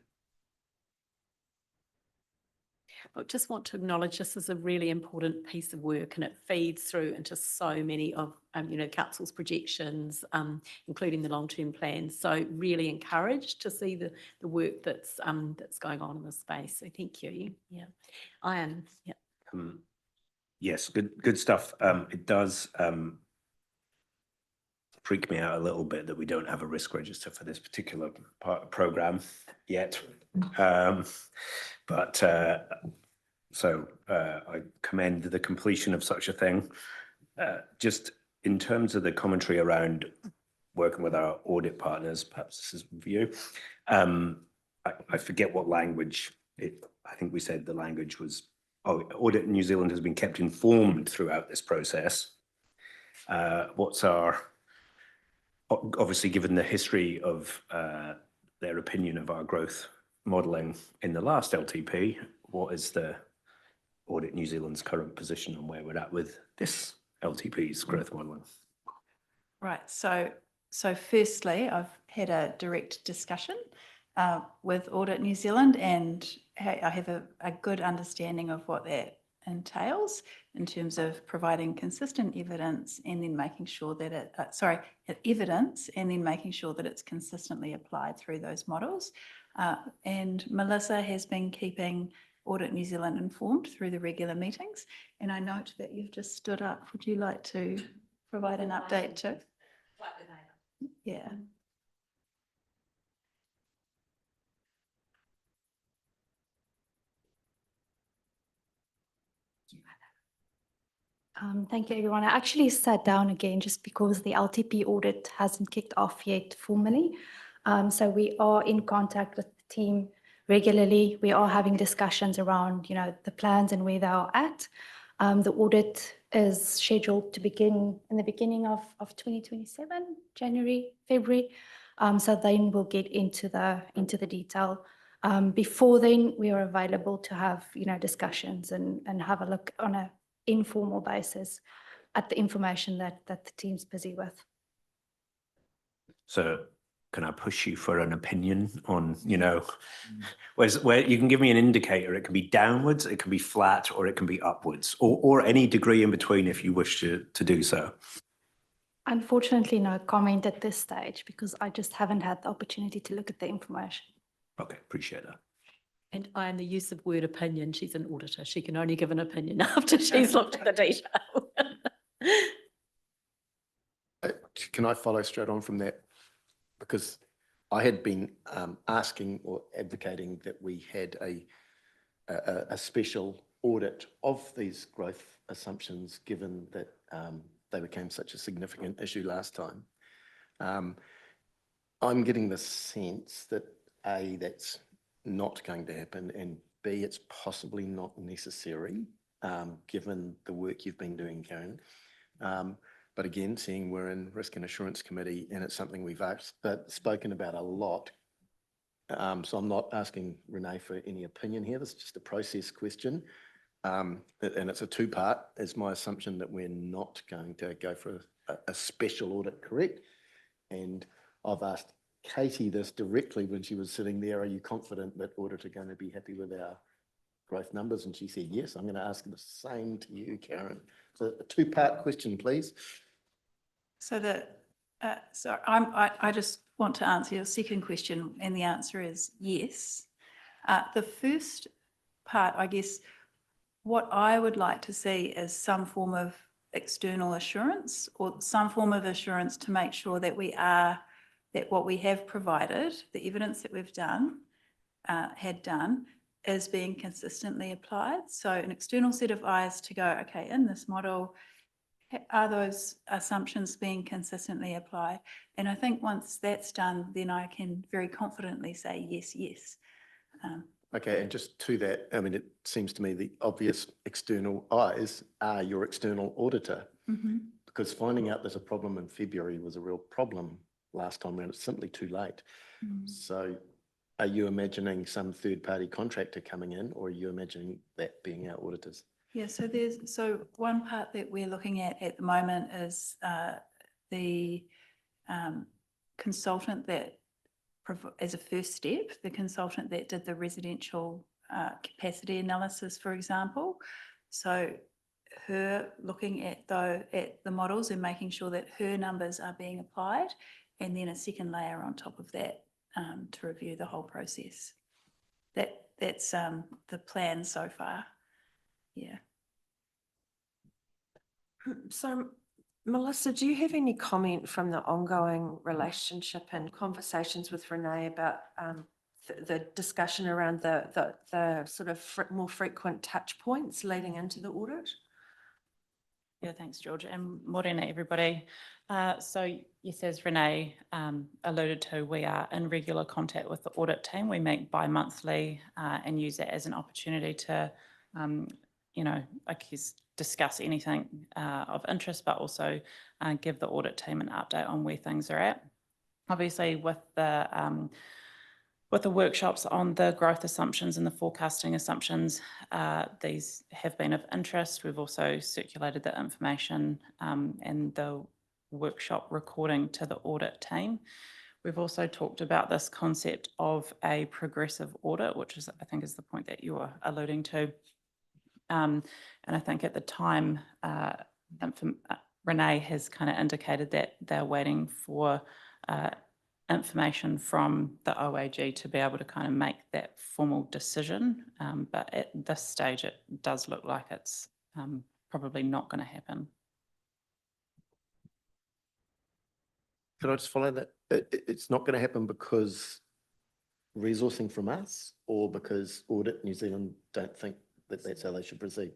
I just want to acknowledge this is a really important piece of work, and it feeds through into so many of council's projections, including the long-term plans. So really encouraged to see the work that's going on in this space. So thank you. Yeah, Ian. Yeah. Yes, good stuff. It does. freak me out a little bit that we don't have a risk register for this particular program yet. So I commend the completion of such a thing. Just in terms of the commentary around working with our audit partners, perhaps this is for you. I forget what language I think we said the language was, Audit New Zealand has been kept informed throughout this process. What's obviously given the history of their opinion of our growth modelling in the last LTP, what is the Audit New Zealand's current position on where we're at with this LTP's growth modelling? Right. So firstly, I've had a direct discussion with Audit New Zealand, and I have a good understanding of what that entails in terms of providing consistent evidence and then making sure that evidence and then making sure that it's consistently applied through those models. And Melissa has been keeping Audit New Zealand informed through the regular meetings. And I note that you've just stood up. Would you like to provide an update too? Yeah. Thank you, everyone. I actually sat down again just because the LTP audit hasn't kicked off yet formally. So we are in contact with the team regularly. We are having discussions around, the plans and where they are at. The audit is scheduled to begin in the beginning of 2027, January, February. So then we'll get into the detail. Before then, we are available to have, discussions and have a look on an informal basis at the information that the team's busy with. So can I push you for an opinion on, where you can give me an indicator? It can be downwards, it can be flat, or it can be upwards, or any degree in between if you wish to do so. Unfortunately, no comment at this stage because I just haven't had the opportunity to look at the information. Okay, appreciate that. And I am the use of word opinion. She's an auditor. She can only give an opinion after she's looked at the detail. Can I follow straight on from that? Because I had been asking or advocating that we had a special audit of these growth assumptions, given that they became such a significant issue last time. I'm getting the sense that A, that's not going to happen, and B, it's possibly not necessary, given the work you've been doing, Karen. But again, seeing we're in Risk and Assurance Committee and it's something we've spoken about a lot. So I'm not asking Renee for any opinion here. This is just a process question. And it's a two-part. It's my assumption that we're not going to go for a special audit, correct? And I've asked Katie this directly when she was sitting there. Are you confident that audit are going to be happy with our growth numbers? And she said, yes. I'm going to ask the same to you, Karen. So a two-part question, please. So I just want to answer your second question, and the answer is yes. The first part, I guess, what I would like to see is some form of external assurance or some form of assurance to make sure that that what we have provided, the evidence that we've had done, is being consistently applied. So an external set of eyes to go, okay, in this model, are those assumptions being consistently applied? And I think once that's done, then I can very confidently say yes, yes. Okay, and just to that, I mean, it seems to me the obvious external eyes are your external auditor, because finding out there's a problem in February was a real problem last time around. It's simply too late. So are you imagining some third-party contractor coming in, or are you imagining that being our auditors? Yeah, so one part that we're looking at the moment is the consultant that, as a first step, the consultant that did the residential capacity analysis, for example. So her looking at the models and making sure that her numbers are being applied, and then a second layer on top of that to review the whole process. That's the plan so far. Yeah. So Melissa, do you have any comment from the ongoing relationship and conversations with Renee about the discussion around the sort of more frequent touch points leading into the audit? Yeah, thanks, George, and morena, everybody. So yes, as Renee alluded to, we are in regular contact with the audit team. We meet bi-monthly and use that as an opportunity to, I guess, discuss anything of interest, but also give the audit team an update on where things are at. Obviously, with the workshops on the growth assumptions and the forecasting assumptions, these have been of interest. We've also circulated the information and the workshop recording to the audit team. We've also talked about this concept of a progressive audit, which is, I think, is the point that you were alluding to. And I think at the time, Renee has kind of indicated that they're waiting for information from the OAG to be able to kind of make that formal decision. But at this stage, it does look like it's probably not going to happen. Could I just follow that? It's not going to happen because resourcing from us, or because Audit New Zealand don't think that that's how they should proceed?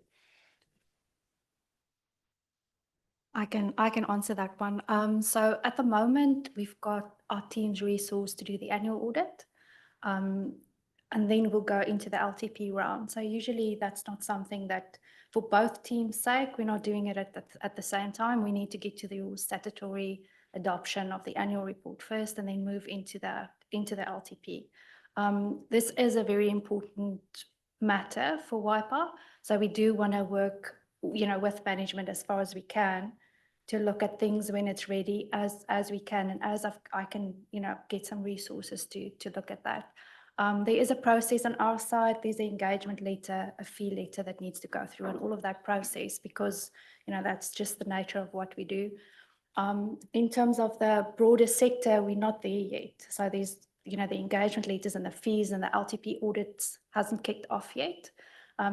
I can answer that one. So at the moment, we've got our team's resource to do the annual audit. And then we'll go into the LTP round. So usually that's not something that, for both teams' sake, we're not doing it at the same time. We need to get to the statutory adoption of the annual report first, and then move into the LTP. This is a very important matter for Waipa. So we do want to work, with management as far as we can, to look at things when it's ready as we can, and as I can, get some resources to look at that. There is a process on our side. There's an engagement letter, a fee letter that needs to go through, and all of that process, because, that's just the nature of what we do. In terms of the broader sector, we're not there yet. So there's, the engagement letters and the fees and the LTP audits hasn't kicked off yet.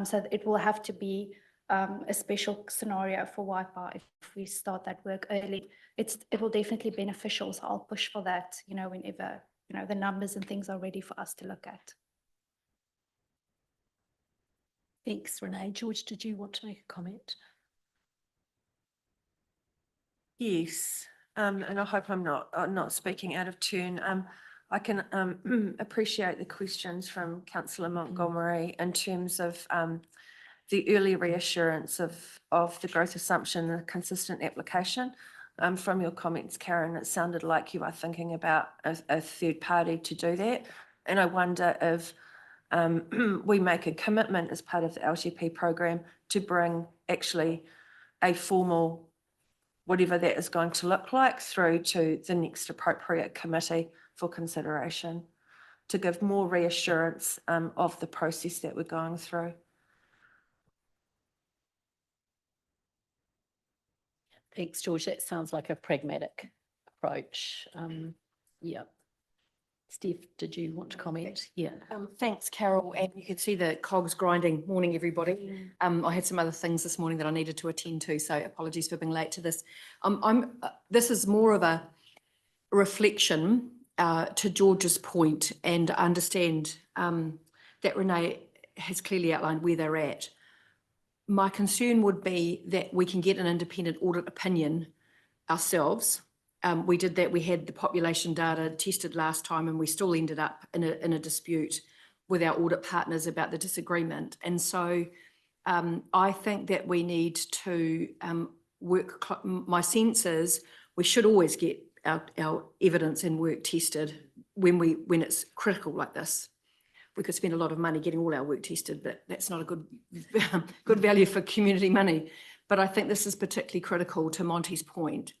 So it will have to be a special scenario for Waipa if we start that work early. It will definitely be beneficial, so I'll push for that, whenever, the numbers and things are ready for us to look at. Thanks, Renee. George, did you want to make a comment? Yes, and I hope I'm not speaking out of turn. I can appreciate the questions from Councillor Montgomery in terms of the early reassurance of the growth assumption and the consistent application. From your comments, Karen, it sounded like you are thinking about a third party to do that. And I wonder if we make a commitment as part of the LTP program to bring actually a formal, whatever that is going to look like, through to the next appropriate committee for consideration, to give more reassurance of the process that we're going through. Thanks, George. That sounds like a pragmatic approach. Yeah. Steph, did you want to comment? Yeah. Thanks, Carol. And you can see the cogs grinding. Morning, everybody. I had some other things this morning that I needed to attend to, so apologies for being late to this. This is more of a reflection to George's point, and I understand that Renee has clearly outlined where they're at. My concern would be that we can get an independent audit opinion ourselves. We did that. We had the population data tested last time, and we still ended up in a dispute with our audit partners about the disagreement. And so I think that we need to work. My sense is we should always get our evidence and work tested when it's critical like this. We could spend a lot of money getting all our work tested, but that's not a good value for community money. But I think this is particularly critical to Monty's point.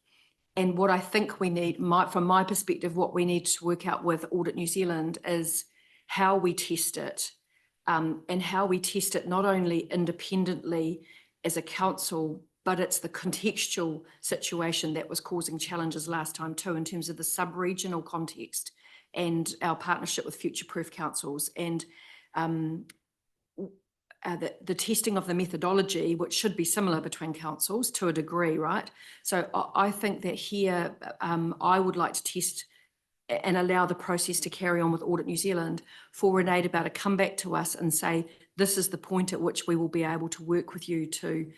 And what I think we need, from my perspective, what we need to work out with Audit New Zealand is how we test it, and how we test it not only independently as a council, but it's the contextual situation that was causing challenges last time too, in terms of the sub-regional context and our partnership with Future Proof Councils. And the testing of the methodology, which should be similar between councils to a degree, right? So I think that here, I would like to test and allow the process to carry on with Audit New Zealand for Renee to be able to come back to us and say, this is the point at which we will be able to work with you to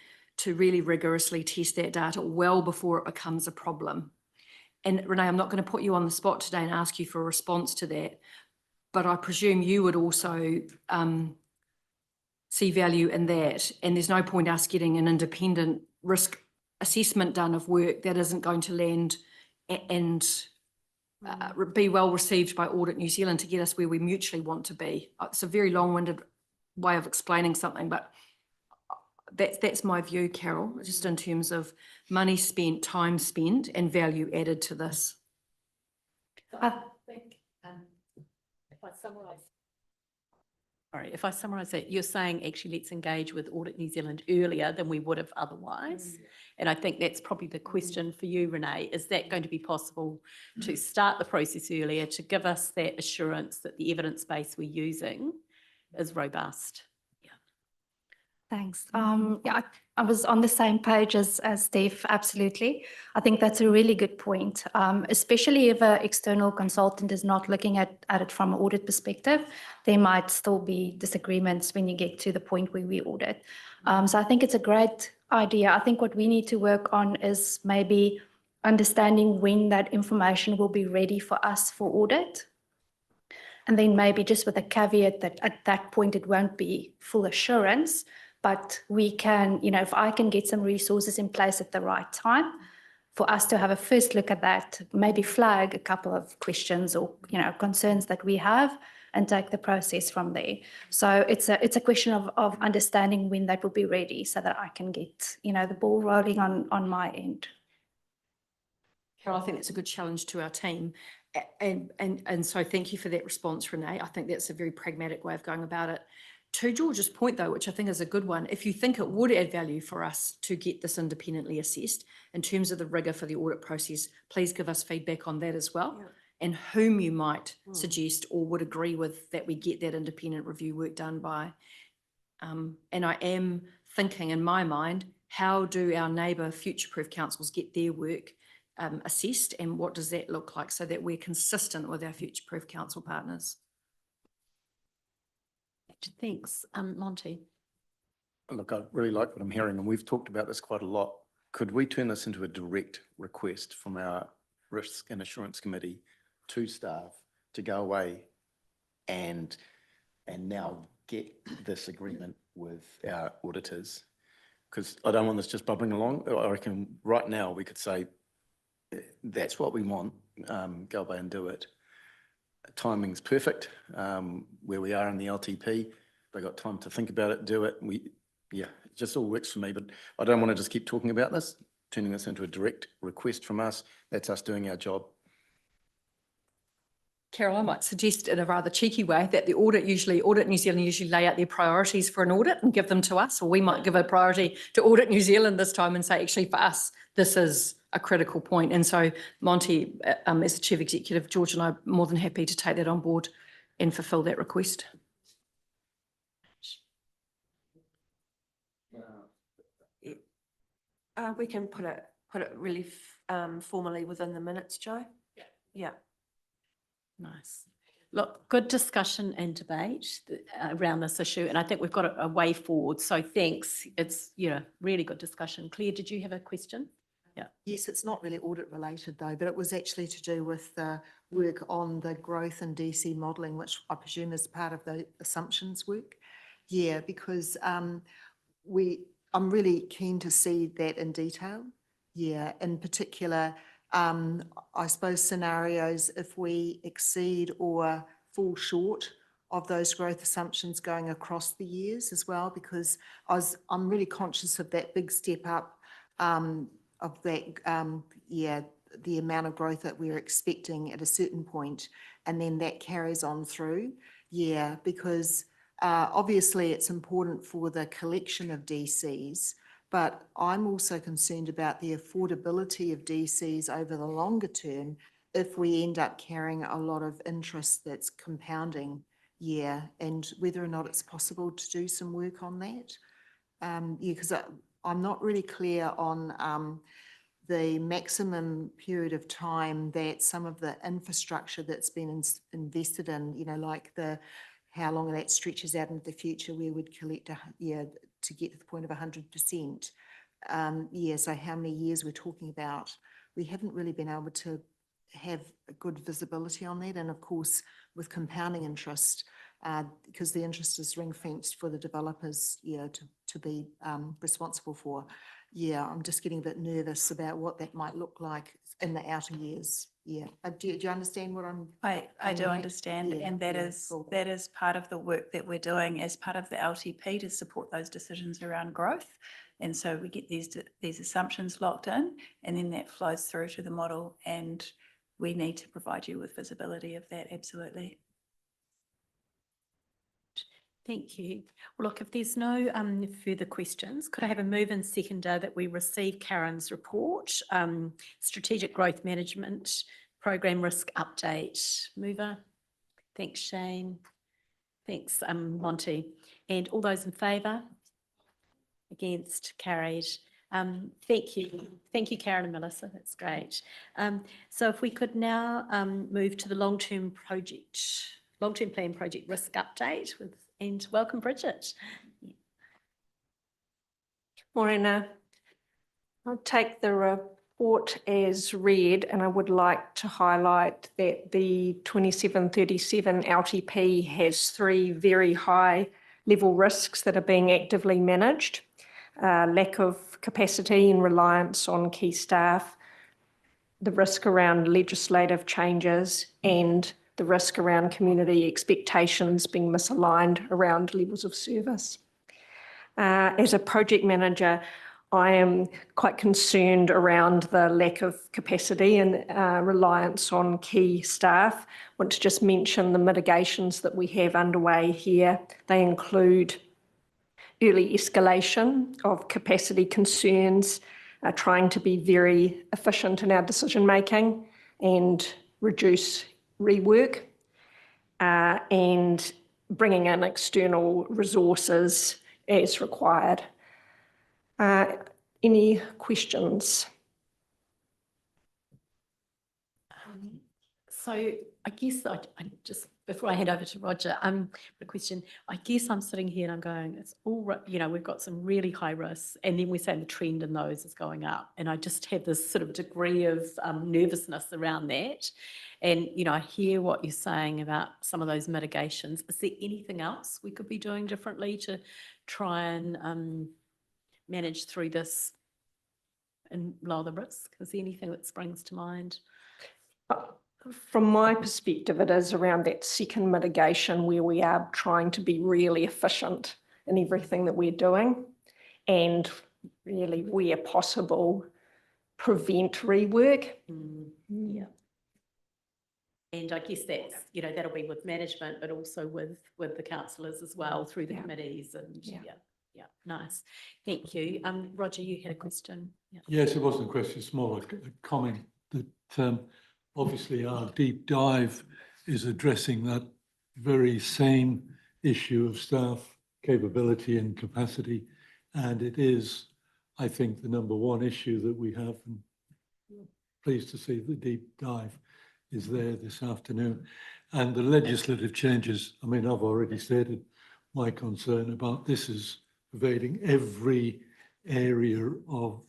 really rigorously test that data well before it becomes a problem. And Renee, I'm not going to put you on the spot today and ask you for a response to that, but I presume you would also see value in that. And there's no point us getting an independent risk assessment done of work that isn't going to land and be well received by Audit New Zealand to get us where we mutually want to be. It's a very long-winded way of explaining something, but that's my view, Carol, just in terms of money spent, time spent, and value added to this. I think if I summarise that, you're saying actually let's engage with Audit New Zealand earlier than we would have otherwise. And I think that's probably the question for you, Renee. Is that going to be possible to start the process earlier, to give us that assurance that the evidence base we're using is robust? Thanks. Yeah, I was on the same page as Steve, absolutely. I think that's a really good point, especially if an external consultant is not looking at it from an audit perspective. There might still be disagreements when you get to the point where we audit. So I think it's a great idea. I think what we need to work on is maybe understanding when that information will be ready for us for audit. And then maybe just with a caveat that at that point it won't be full assurance, but we can, if I can get some resources in place at the right time for us to have a first look at that, maybe flag a couple of questions or, concerns that we have and take the process from there. So it's a question of understanding when that will be ready so that I can get, the ball rolling on my end. Carol, I think that's a good challenge to our team. And so thank you for that response, Renee. I think that's a very pragmatic way of going about it. To George's point, though, which I think is a good one, if you think it would add value for us to get this independently assessed in terms of the rigour for the audit process, please give us feedback on that as well, and whom you might suggest or would agree with that we get that independent review work done by. And I am thinking in my mind, how do our neighbour future-proof councils get their work assessed, and what does that look like so that we're consistent with our future-proof council partners? Thanks. Monty. Look, I really like what I'm hearing, and we've talked about this quite a lot. Could we turn this into a direct request from our Risk and Assurance Committee to staff to go away and now get this agreement with our auditors? Because I don't want this just bubbling along. I reckon right now we could say, that's what we want, go away and do it. Timing's perfect, where we are in the LTP. They got time to think about it, do it. It just all works for me, but I don't want to just keep talking about this, turning this into a direct request from us. That's us doing our job. Carol, I might suggest in a rather cheeky way that Audit New Zealand usually lay out their priorities for an audit and give them to us, or we might give a priority to Audit New Zealand this time and say, actually for us, this is a critical point. And so Monty, as the Chief Executive, George and I are more than happy to take that on board and fulfil that request. We can put it really formally within the minutes, Jo. Yeah. Nice. Look, good discussion and debate around this issue, and I think we've got a way forward. So thanks. It's really good discussion. Claire, did you have a question? Yeah. Yes, it's not really audit related though, but it was actually to do with the work on the growth and DC modelling, which I presume is part of the assumptions work. Yeah, because I'm really keen to see that in detail. Yeah, in particular, I suppose scenarios if we exceed or fall short of those growth assumptions going across the years as well, because I'm really conscious of that big step up of that, the amount of growth that we're expecting at a certain point, and then that carries on through. Yeah, because obviously it's important for the collection of DCs, but I'm also concerned about the affordability of DCs over the longer term if we end up carrying a lot of interest that's compounding Yeah, and whether or not it's possible to do some work on that. Yeah, because I'm not really clear on the maximum period of time that some of the infrastructure that's been invested in, like how long that stretches out into the future where we'd collect, to get to the point of 100%. Yeah, so how many years we're talking about. We haven't really been able to have a good visibility on that. And of course, with compounding interest, because the interest is ring fenced for the developers, to be responsible for. Yeah, I'm just getting a bit nervous about what that might look like in the outer years. Yeah, do you understand what I'm? I do understand, and that is part of the work that we're doing as part of the LTP to support those decisions around growth. And so we get these assumptions locked in, and then that flows through to the model, and we need to provide you with visibility of that, absolutely. Thank you. Well, look, if there's no further questions, could I have a move and seconder that we receive Karen's report, Strategic Growth Management Program Risk Update. Mover. Thanks, Shane. Thanks, Monty. And all those in favour? Against? Carried. Thank you. Thank you, Karen and Melissa. That's great. So if we could now move to the long-term plan project risk update and welcome Bridget. Morena, I'll take the report as read, and I would like to highlight that the 2737 LTP has 3 very high level risks that are being actively managed. Lack of capacity and reliance on key staff, the risk around legislative changes, and the risk around community expectations being misaligned around levels of service. As a project manager, I am quite concerned around the lack of capacity and reliance on key staff. I want to just mention the mitigations that we have underway here. They include early escalation of capacity concerns, trying to be very efficient in our decision making and reduce rework, and bringing in external resources as required. Any questions? So I guess I just, before I hand over to Roger, the question, I guess I'm sitting here and I'm going, it's all right, we've got some really high risks, and then we're saying the trend in those is going up. And I just have this sort of degree of nervousness around that. And, I hear what you're saying about some of those mitigations. Is there anything else we could be doing differently to try and manage through this and lower the risk? Is there anything that springs to mind? From my perspective, it is around that second mitigation where we are trying to be really efficient in everything that we're doing, and really, where possible, prevent rework. Yeah. And I guess that's, that'll be with management, but also with the councillors as well through the committees and yeah, nice. Thank you. Roger, you had a question. Yeah. Yes, it wasn't a question, it's more like a comment that obviously our deep dive is addressing that very same issue of staff capability and capacity. And it is, I think, the number one issue that we have. And pleased to see the deep dive is there this afternoon. And the legislative changes, I mean, I've already stated my concern about this is pervading every area of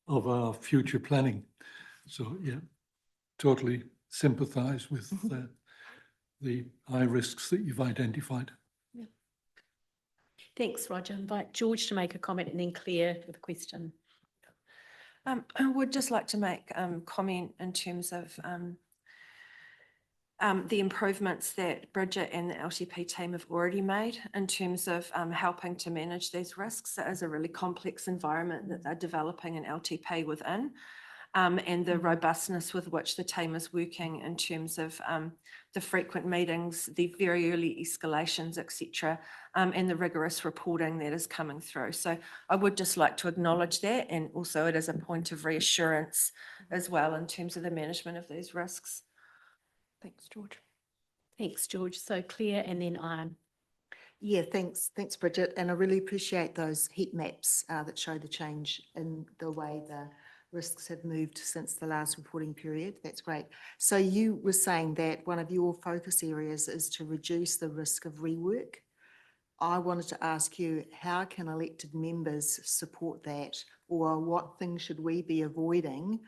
our future planning. So, yeah, totally sympathise with the high risks that you've identified. Yeah. Thanks, Roger. Invite George to make a comment and then Claire with a question. I would just like to make comment in terms of the improvements that Bridget and the LTP team have already made in terms of helping to manage these risks. It is a really complex environment that they're developing an LTP within, and the robustness with which the team is working in terms of the frequent meetings, the very early escalations, etc., and the rigorous reporting that is coming through. So I would just like to acknowledge that, and also it is a point of reassurance as well in terms of the management of these risks. Thanks, George. Thanks, George. So Claire and then Ian. Yeah, thanks, Bridget. And I really appreciate those heat maps that show the change in the way the risks have moved since the last reporting period. That's great. So you were saying that one of your focus areas is to reduce the risk of rework. I wanted to ask you, how can elected members support that? Or what things should we be avoiding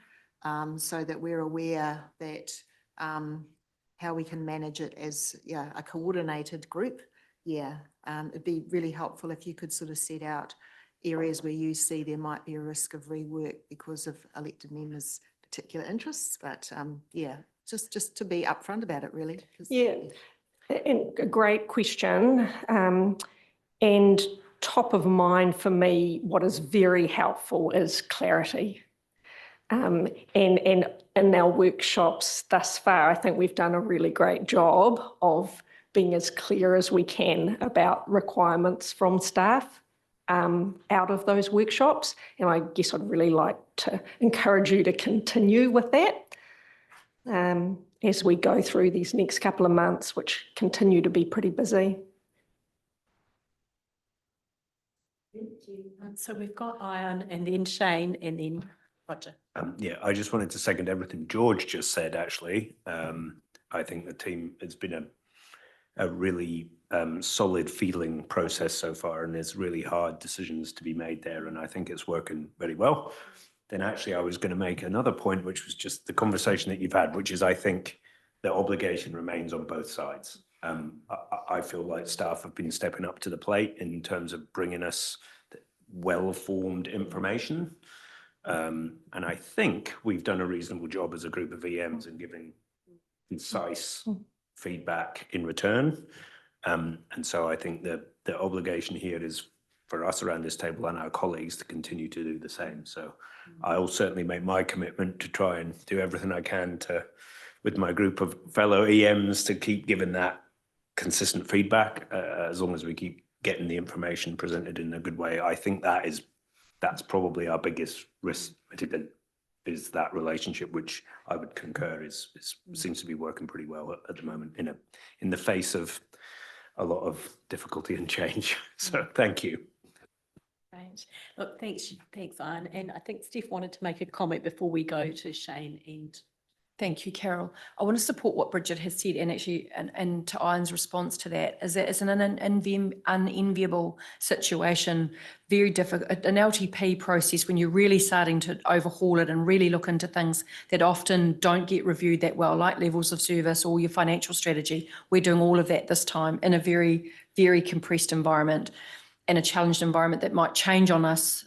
so that we're aware that how we can manage it as a coordinated group? It'd be really helpful if you could sort of set out areas where you see there might be a risk of rework because of elected members' particular interests. But just to be upfront about it, really. Yeah, and a great question. And top of mind for me, what is very helpful is clarity. And in our workshops thus far, I think we've done a really great job of being as clear as we can about requirements from staff out of those workshops. And I guess I'd really like to encourage you to continue with that as we go through these next couple of months, which continue to be pretty busy. Thank you. So we've got Ian and then Shane and then Roger. I just wanted to second everything George just said, actually. I think the team, it's been a really solid feeling process so far, and there's really hard decisions to be made there, and I think it's working very well. Then actually I was going to make another point, which was just the conversation that you've had, which is I think the obligation remains on both sides. I feel like staff have been stepping up to the plate in terms of bringing us well-formed information. And I think we've done a reasonable job as a group of EMs in giving concise feedback in return. And so I think the obligation here is for us around this table and our colleagues to continue to do the same. So I'll certainly make my commitment to try and do everything I can with my group of fellow EMs to keep giving that consistent feedback as long as we keep getting the information presented in a good way. I think that's probably our biggest risk mitigant, is that relationship, which I would concur seems to be working pretty well at the moment in the face of a lot of difficulty and change. So thank you. Great. Look, thanks, Ian. And I think Steph wanted to make a comment before we go to Shane and Thank you, Carol. I want to support what Bridget has said, and actually, and to Ian's response to that, is that it's an unenviable situation, very difficult, an LTP process when you're really starting to overhaul it and really look into things that often don't get reviewed that well, like levels of service or your financial strategy. We're doing all of that this time in a very, very compressed environment and a challenged environment that might change on us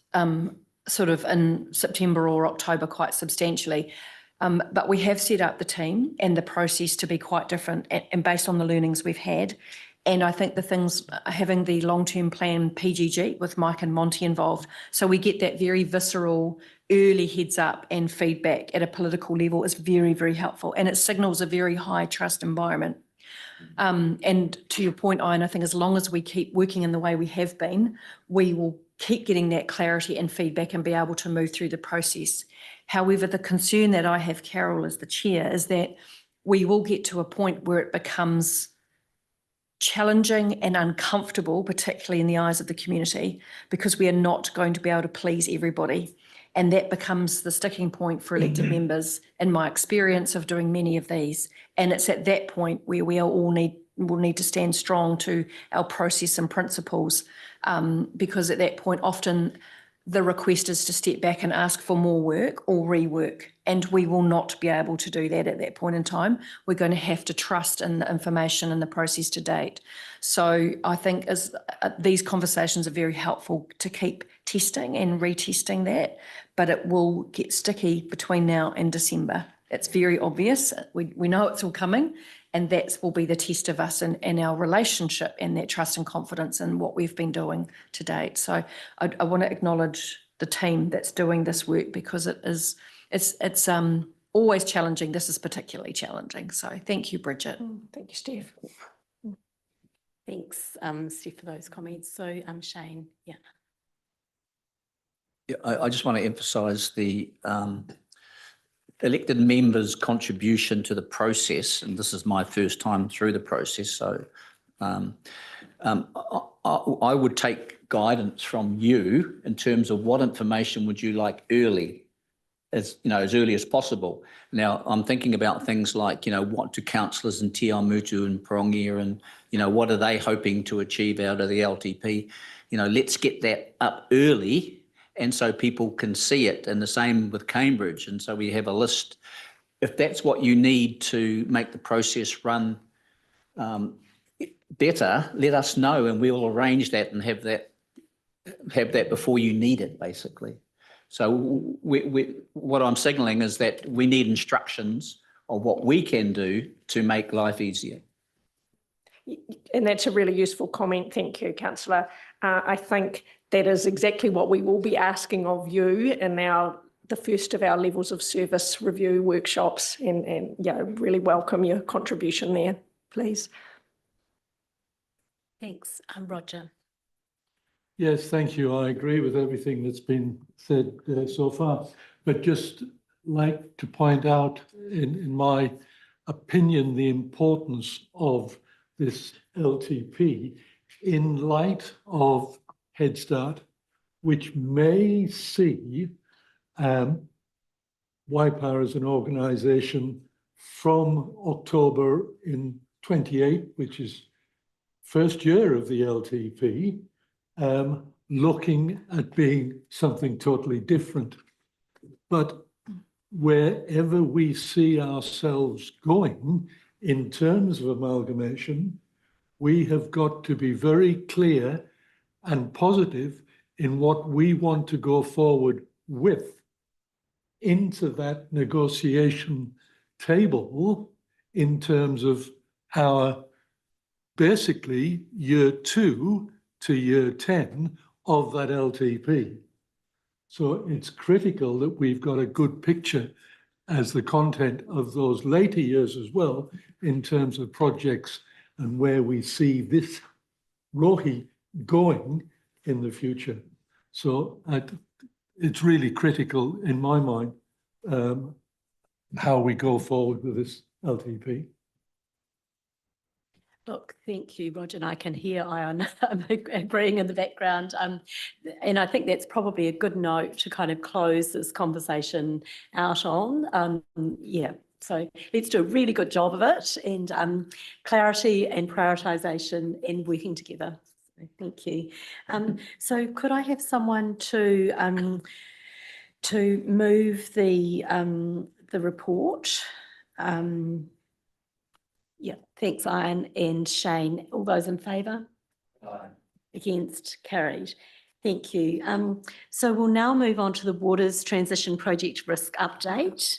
sort of in September or October quite substantially. But we have set up the team and the process to be quite different and based on the learnings we've had. And I think the things, having the long-term plan PGG with Mike and Monty involved, so we get that very visceral early heads up and feedback at a political level is very, very helpful. And it signals a very high trust environment. And to your point, Ian, I think as long as we keep working in the way we have been, we will keep getting that clarity and feedback and be able to move through the process. However, the concern that I have, Carol, as the chair, is that we will get to a point where it becomes challenging and uncomfortable, particularly in the eyes of the community, because we are not going to be able to please everybody. And that becomes the sticking point for elected members, in my experience of doing many of these. And it's at that point where we will need to stand strong to our process and principles, because at that point, often the request is to step back and ask for more work or rework, and we will not be able to do that at that point in time. We're going to have to trust in the information and the process to date. So I think these conversations are very helpful to keep testing and retesting that, but it will get sticky between now and December. It's very obvious. We know it's all coming, and that will be the test of us and our relationship and that trust and confidence in what we've been doing to date. So I want to acknowledge the team that's doing this work, because it's always challenging. This is particularly challenging. So thank you, Bridget. Thank you, Steph. thanks, Steph, for those comments. So Shane, yeah. Yeah, I just want to emphasise elected members' contribution to the process, and this is my first time through the process, so I would take guidance from you in terms of what information would you like early, as early as possible. Now, I'm thinking about things like, what do councillors in Te Awamutu and Porongia and, what are they hoping to achieve out of the LTP? Let's get that up early and so people can see it, and the same with Cambridge. And so we have a list. If that's what you need to make the process run better, let us know and we'll arrange that and have that before you need it, basically. So what I'm signalling is that we need instructions of what we can do to make life easier. And that's a really useful comment. Thank you, Councillor. I think that is exactly what we will be asking of you in the first of our levels of service review workshops, and really welcome your contribution there, please. Thanks. Roger. Yes, thank you. I agree with everything that's been said so far, but just like to point out, in my opinion, the importance of this LTP in light of Head Start, which may see Waipa as an organisation from October in 28, which is first year of the LTP, looking at being something totally different. But wherever we see ourselves going in terms of amalgamation, we have got to be very clear and positive in what we want to go forward with into that negotiation table in terms of our basically year 2 to year 10 of that LTP. So it's critical that we've got a good picture as the content of those later years as well, in terms of projects and where we see this Rohi going in the future. So it's really critical in my mind how we go forward with this LTP. Look, thank you, Roger, and I can hear Ion agreeing in the background. And I think that's probably a good note to kind of close this conversation out on. Yeah, so let's do a really good job of it, and clarity and prioritisation and working together. So thank you. So could I have someone to move the report? Yeah, thanks, Ian and Shane. All those in favour? Aye. Against? Carried. Thank you. So we'll now move on to the Waters Transition Project Risk Update.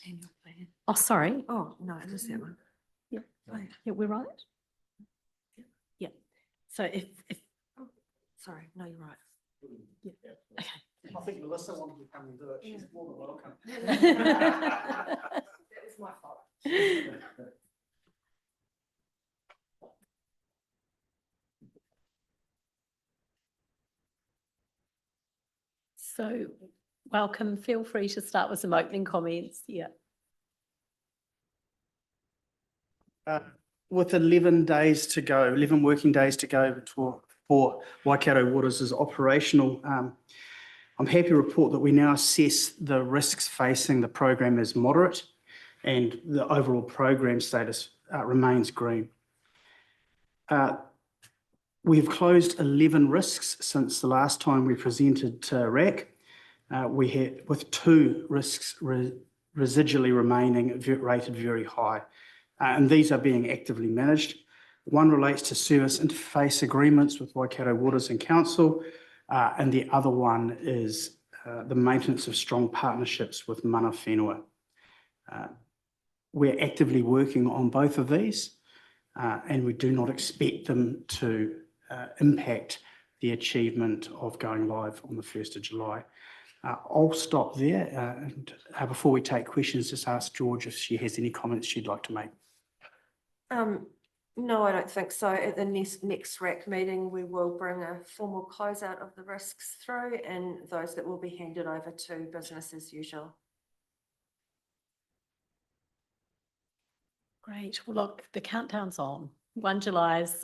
Oh, sorry. Oh, no, it is that one. Yeah, yeah, we're right. Yeah. So if oh, sorry, no, you're right. Yeah. Okay. I think Melissa wanted to come and do it. She's more than welcome. That was my fault. So welcome. Feel free to start with some opening comments. Yeah. With 11 days to go, 11 working days to go for Waikato Waters is operational, I'm happy to report that we now assess the risks facing the program as moderate, and the overall program status remains green. We've closed 11 risks since the last time we presented to RAC. We had, with 2 risks residually remaining, rated very high, and these are being actively managed. One relates to service interface agreements with Waikato Waters and Council, and the other one is the maintenance of strong partnerships with mana whenua. We're actively working on both of these, and we do not expect them to impact the achievement of going live on the 1st of July. I'll stop there, and before we take questions, just ask George if she has any comments she'd like to make. No, I don't think so. At the next RAC meeting, we will bring a formal closeout of the risks through, and those that will be handed over to business as usual. Great. Well, look, the countdown's on. 1 July's,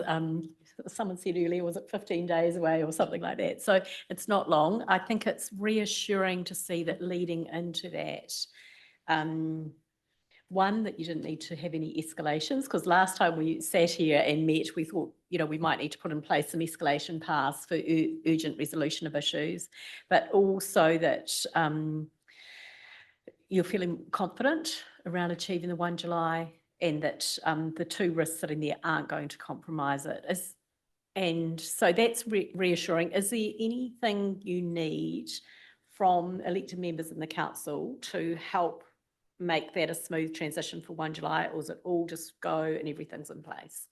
someone said earlier, was it 15 days away or something like that? So it's not long. I think it's reassuring to see that leading into that, one, that you didn't need to have any escalations, because last time we sat here and met, we thought, you know, we might need to put in place some escalation paths for urgent resolution of issues, but also that you're feeling confident around achieving the 1 July and that the 2 risks sitting there aren't going to compromise it. And so that's reassuring. Is there anything you need from elected members in the council to help make that a smooth transition for 1 July, or is it all just go and everything's in place?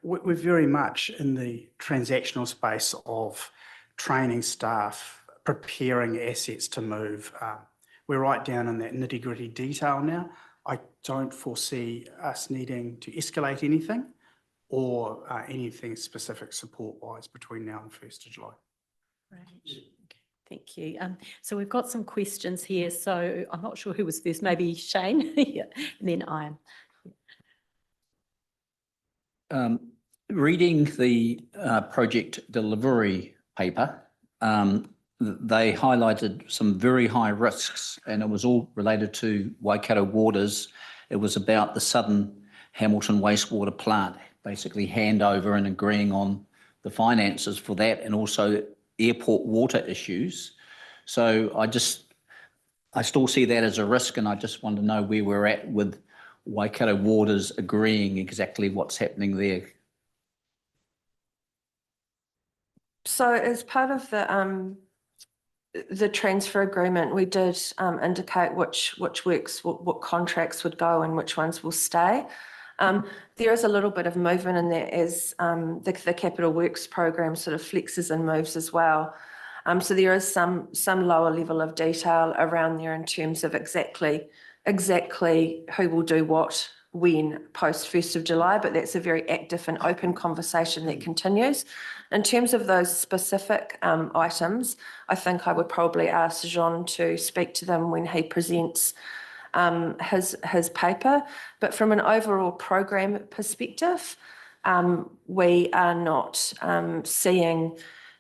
We're very much in the transactional space of training staff, preparing assets to move. We're right down in that nitty-gritty detail now. I don't foresee us needing to escalate anything or anything specific support-wise between now and 1st of July. Right. Okay. Thank you. So we've got some questions here. So I'm not sure who was first, maybe Shane, yeah, and then Ian. Reading the project delivery paper, they highlighted some very high risks, and it was all related to Waikato Waters. It was about the Southern Hamilton wastewater plant, basically handover and agreeing on the finances for that, and also airport water issues. So I still see that as a risk, and I just want to know where we're at with Waikato Waters agreeing exactly what's happening there. So as part of the transfer agreement, we did indicate which works, what contracts would go and which ones will stay. There is a little bit of movement in there as the capital works program sort of flexes and moves as well. So there is some lower level of detail around there in terms of exactly who will do what when post 1st of July, but that's a very active and open conversation that continues. In terms of those specific items, I think I would probably ask Jean to speak to them when he presents his paper. But from an overall program perspective, we are not seeing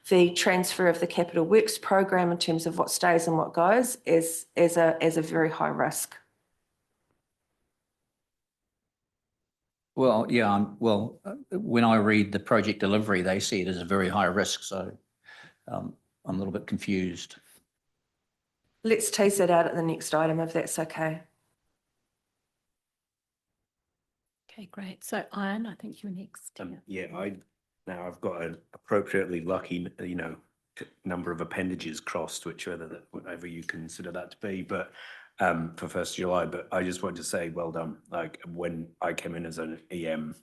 the transfer of the capital works program in terms of what stays and what goes as a very high risk. Well, yeah, when I read the project delivery, they see it as a very high risk, so I'm a little bit confused. Let's tease it out at the next item if that's okay. Okay, great. So Ian, I think you're next. Yeah, I've got an appropriately lucky, number of appendages crossed, whatever you consider that to be, but for 1st July. But I just wanted to say, well done. Like when I came in as an EM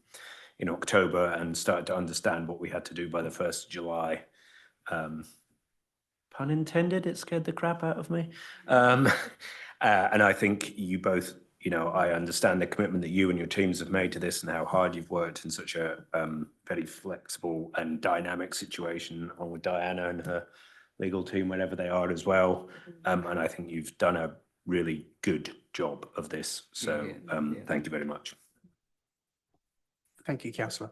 in October and started to understand what we had to do by the 1st of July, pun intended, it scared the crap out of me. And I think you both, I understand the commitment that you and your teams have made to this and how hard you've worked in such a very flexible and dynamic situation, along with Diana and her legal team, wherever they are as well. And I think you've done a really good job of this. So thank you very much. Thank you, Councillor.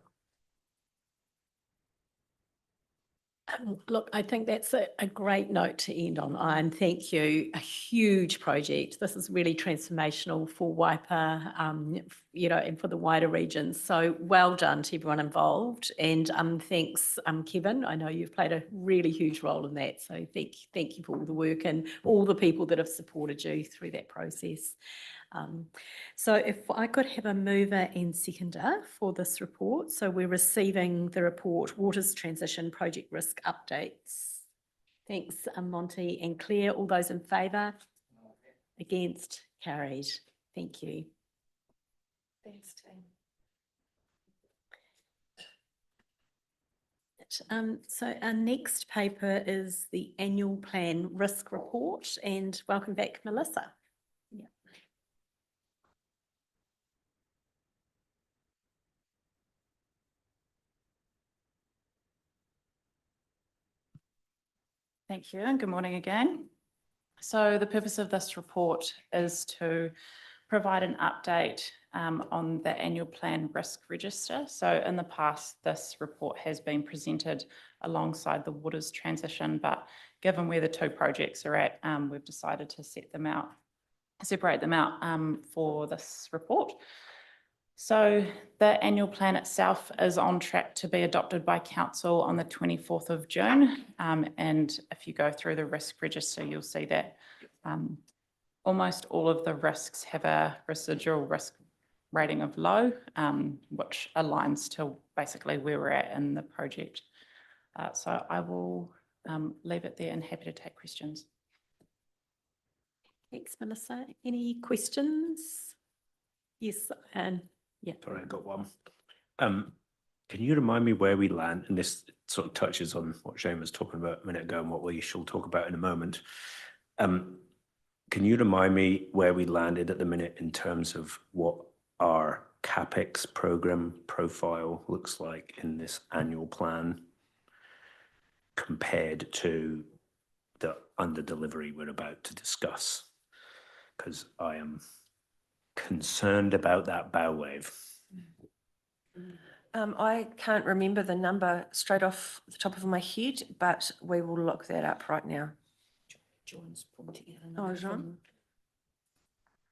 Look, I think that's a great note to end on, Ian. Thank you. A huge project. This is really transformational for Waipa, and for the wider region. So well done to everyone involved. And thanks, Kevin. I know you've played a really huge role in that. So thank you for all the work and all the people that have supported you through that process. So if I could have a mover and seconder for this report. So we're receiving the report, Waters Transition Project Risk Updates. Thanks, Monty and Claire. All those in favour? Against? Carried. Thank you. Thanks, team. So our next paper is the Annual Plan Risk Report, and welcome back, Melissa. Thank you and good morning again. So the purpose of this report is to provide an update on the annual plan risk register. So in the past, this report has been presented alongside the waters transition, but given where the two projects are at, we've decided to separate them out for this report. So the annual plan itself is on track to be adopted by council on the 24th of June. And if you go through the risk register, you'll see that almost all of the risks have a residual risk rating of low, which aligns to basically where we're at in the project. So I will leave it there and happy to take questions. Thanks, Melissa. Any questions? Yes, and yeah. Sorry, I got one. Can you remind me where we land? And this sort of touches on what Shane was talking about a minute ago and what we shall talk about in a moment. Can you remind me where we landed at the minute in terms of what our CapEx program profile looks like in this annual plan compared to the under delivery we're about to discuss? Because I am concerned about that bow wave. I can't remember the number straight off the top of my head, but we will look that up right now. John's put together. Oh, John.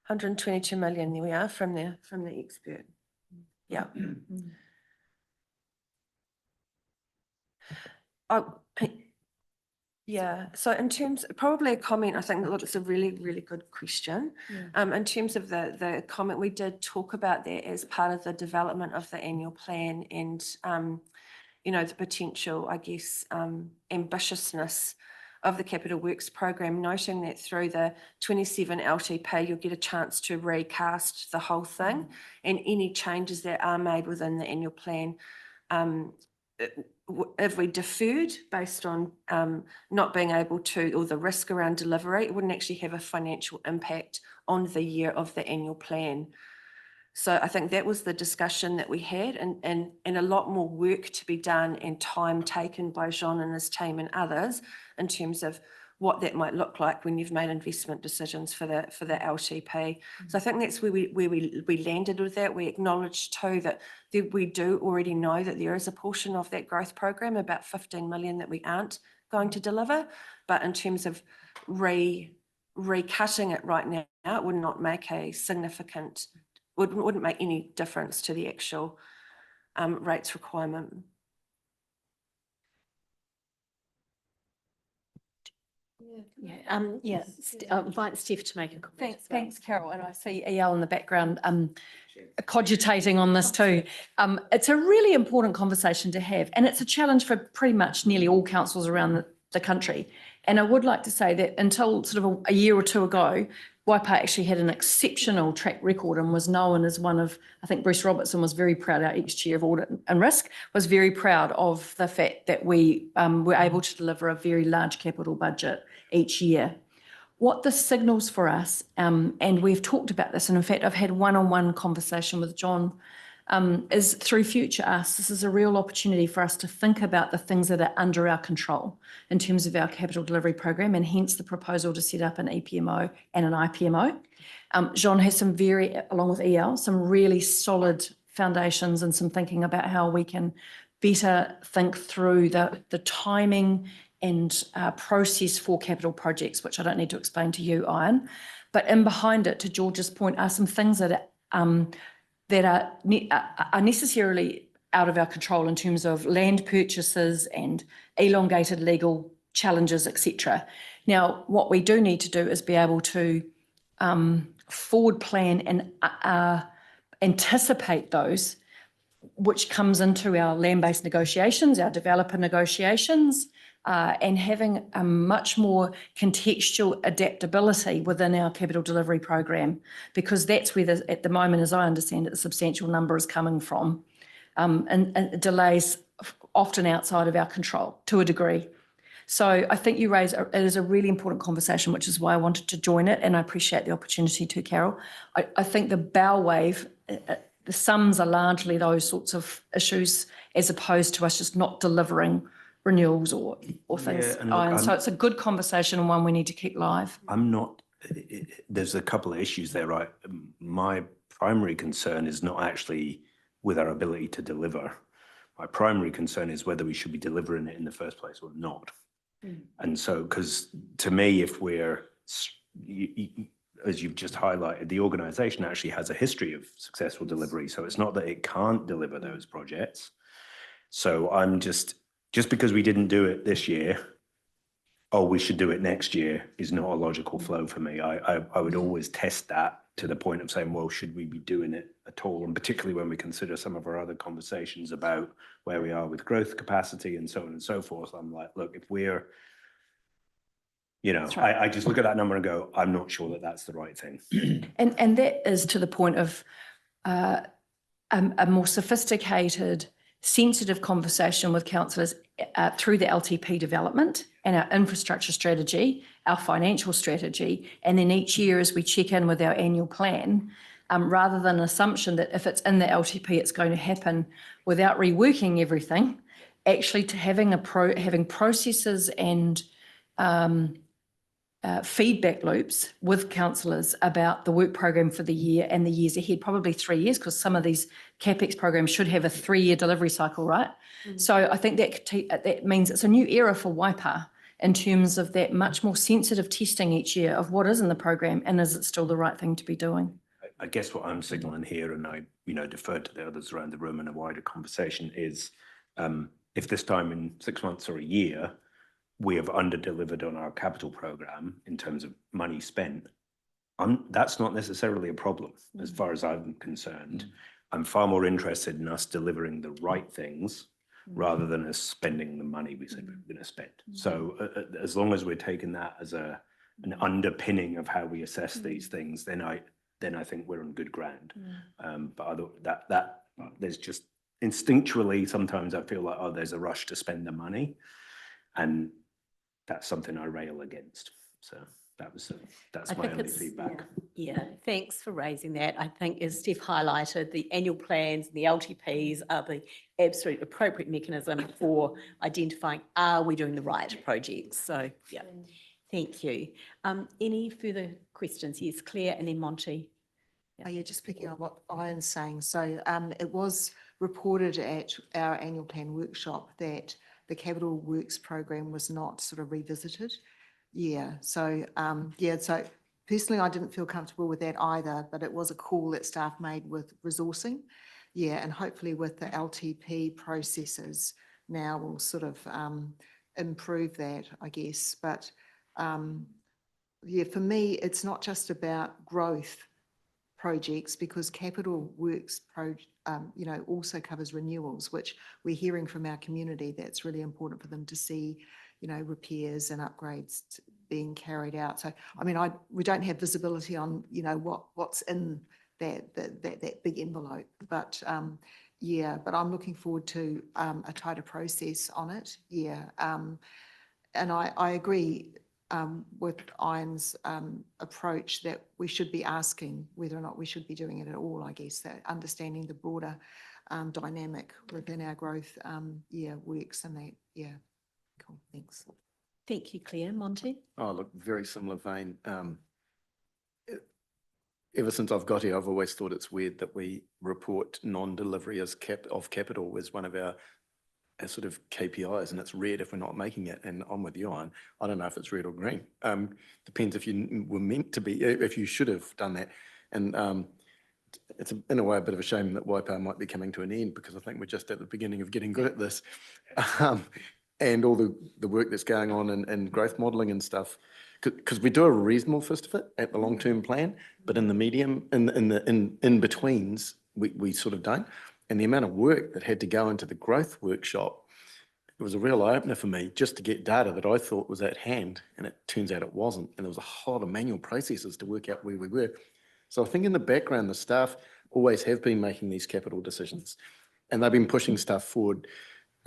122 million, there we are, from the expert. Yeah. Yeah, so in terms, probably a comment, I think, look, it's a really, really good question. In terms of the comment, we did talk about that as part of the development of the annual plan and, you know, the potential, I guess, ambitiousness of the Capital Works program, noting that through the 27 LTP, you'll get a chance to recast the whole thing and any changes that are made within the annual plan. If we deferred based on not being able to, or the risk around delivery, it wouldn't actually have a financial impact on the year of the annual plan. So I think that was the discussion that we had, and a lot more work to be done and time taken by Jean and his team and others in terms of what that might look like when you've made investment decisions for the LTP. So I think that's where we landed with that. We acknowledged too that we do already know that there is a portion of that growth program, about 15 million, that we aren't going to deliver. But in terms of recutting it right now, it would not make a significant, wouldn't make any difference to the actual rates requirement. I'll invite Steph to make a comment. Thanks, Carol. And I see EL in the background cogitating on this too. It's a really important conversation to have, and it's a challenge for pretty much nearly all councils around the country. And I would like to say that until sort of a year or two ago, Waipa actually had an exceptional track record and was known as one of, I think Bruce Robertson was very proud, our ex-chair of Audit and Risk, was very proud of the fact that we were able to deliver a very large capital budget each year. What this signals for us, and we've talked about this, and in fact I've had one-on-one conversation with John, is through Future Us, this is a real opportunity for us to think about the things that are under our control in terms of our capital delivery program, and hence the proposal to set up an EPMO and an IPMO. Jean has some along with EL, some really solid foundations and some thinking about how we can better think through the timing and process for capital projects, which I don't need to explain to you, Ian. But in behind it, to George's point, are some things that are necessarily out of our control in terms of land purchases and elongated legal challenges, etc. Now, what we do need to do is be able to forward plan and anticipate those, which comes into our land-based negotiations, our developer negotiations, and having a much more contextual adaptability within our capital delivery program, because that's where, at the moment, as I understand it, the substantial number is coming from, and delays often outside of our control to a degree. So I think you raise, it is a really important conversation, which is why I wanted to join it, and I appreciate the opportunity to, Carol. I think the bow wave, the sums are largely those sorts of issues, as opposed to us just not delivering renewals or things. Yeah, and look, so it's a good conversation and one we need to keep live. I'm not there's a couple of issues there, right? My primary concern is not actually with our ability to deliver. My primary concern is whether we should be delivering it in the first place or not. And so, because to me, if we're, as you've just highlighted, the organization actually has a history of successful delivery. So it's not that it can't deliver those projects. So I'm just because we didn't do it this year, oh, we should do it next year is not a logical flow for me. I would always test that to the point of saying, well, should we be doing it at all? And particularly when we consider some of our other conversations about where we are with growth capacity and so on and so forth. I'm like, look, if we're, I just look at that number and go, I'm not sure that that's the right thing. And that is to the point of a more sophisticated, sensitive conversation with councillors through the LTP development and our infrastructure strategy, our financial strategy, and then each year as we check in with our annual plan, rather than an assumption that if it's in the LTP, it's going to happen without reworking everything, actually to having processes and feedback loops with councillors about the work program for the year and the years ahead, probably 3 years, because some of these CapEx programs should have a 3-year delivery cycle, right? So I think that means it's a new era for Waipa in terms of that much more sensitive testing each year of what is in the program and is it still the right thing to be doing? I guess what I'm signaling here, and I, deferred to the others around the room in a wider conversation, is if this time in 6 months or a year, we have under-delivered on our capital program in terms of money spent, that's not necessarily a problem as far as I'm concerned. I'm far more interested in us delivering the right things rather than us spending the money we said we were going to spend. So as long as we're taking that as an underpinning of how we assess these things, then I think we're on good ground. But there's just instinctually, sometimes I feel like, oh, there's a rush to spend the money. And that's something I rail against. So that's my only feedback. Yeah, thanks for raising that. I think as Steph highlighted, the annual plans, the LTPs are the absolute appropriate mechanism for identifying, are we doing the right projects? So yeah, thank you. Any further questions? Yes, Claire and then Monty. Oh, yeah, just picking up what Ian's saying. So it was reported at our annual plan workshop that the capital works program was not sort of revisited. Yeah, so so personally, I didn't feel comfortable with that either, but it was a call that staff made with resourcing. Yeah, and hopefully with the LTP processes now we'll sort of improve that, I guess. But yeah, for me, it's not just about growth projects, because capital works also covers renewals, which we're hearing from our community that's really important for them to see, repairs and upgrades being carried out. So I mean, we don't have visibility on what's in that big envelope, but yeah, but I'm looking forward to a tighter process on it. Yeah, and I agree with Ian's approach that we should be asking whether or not we should be doing it at all, I guess, that understanding the broader dynamic within our growth works and that, yeah. Cool, thanks. Thank you, Claire. Monty? Oh, look, very similar vein. Ever since I've got here, I've always thought it's weird that we report non-delivery of capital as one of our sort of KPIs, and it's red if we're not making it. And I'm with you, Ian. I don't know if it's red or green. Depends if you were meant to be, if you should have done that. And it's in a way a bit of a shame that Waipa might be coming to an end, because I think we're just at the beginning of getting good at this. And all the work that's going on in growth modelling and stuff, because we do a reasonable fist of it at the long-term plan, but in the medium, in betweens, we sort of don't. And the amount of work that had to go into the growth workshop, it was a real eye-opener for me just to get data that I thought was at hand, and it turns out it wasn't. And there was a whole lot of manual processes to work out where we were. So I think in the background, the staff always have been making these capital decisions, and they've been pushing stuff forward,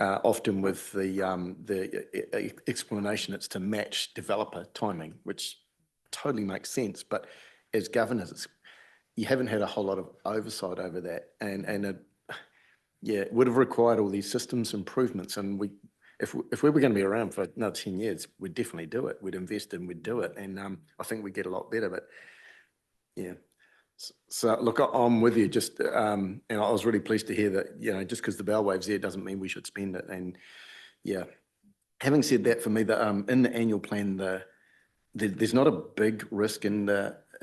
often with the explanation it's to match developer timing, which totally makes sense. But as governors, you haven't had a whole lot of oversight over that, and it would have required all these systems improvements. And if we were going to be around for another 10 years, we'd definitely do it. We'd invest and we'd do it. And I think we'd get a lot better, but yeah. So look, I'm with you just, and I was really pleased to hear that, just because the bow wave's there doesn't mean we should spend it. And yeah, having said that, for me, in the annual plan, there's not a big risk in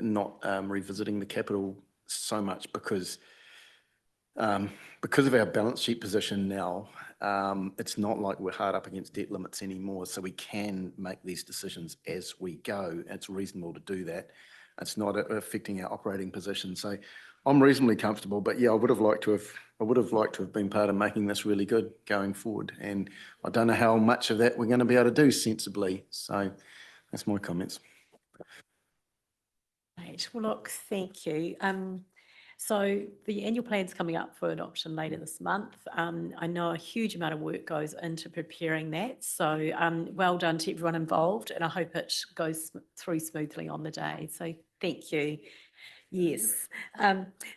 not revisiting the capital so much because of our balance sheet position now. It's not like we're hard up against debt limits anymore, so we can make these decisions as we go. It's reasonable to do that. It's not affecting our operating position. So I'm reasonably comfortable, but yeah, I would have liked to have been part of making this really good going forward. And I don't know how much of that we're going to be able to do sensibly. So that's my comments. Right. Well, look, thank you. So the annual plan's coming up for adoption later this month. I know a huge amount of work goes into preparing that. So well done to everyone involved, and I hope it goes through smoothly on the day. So thank you. Yes.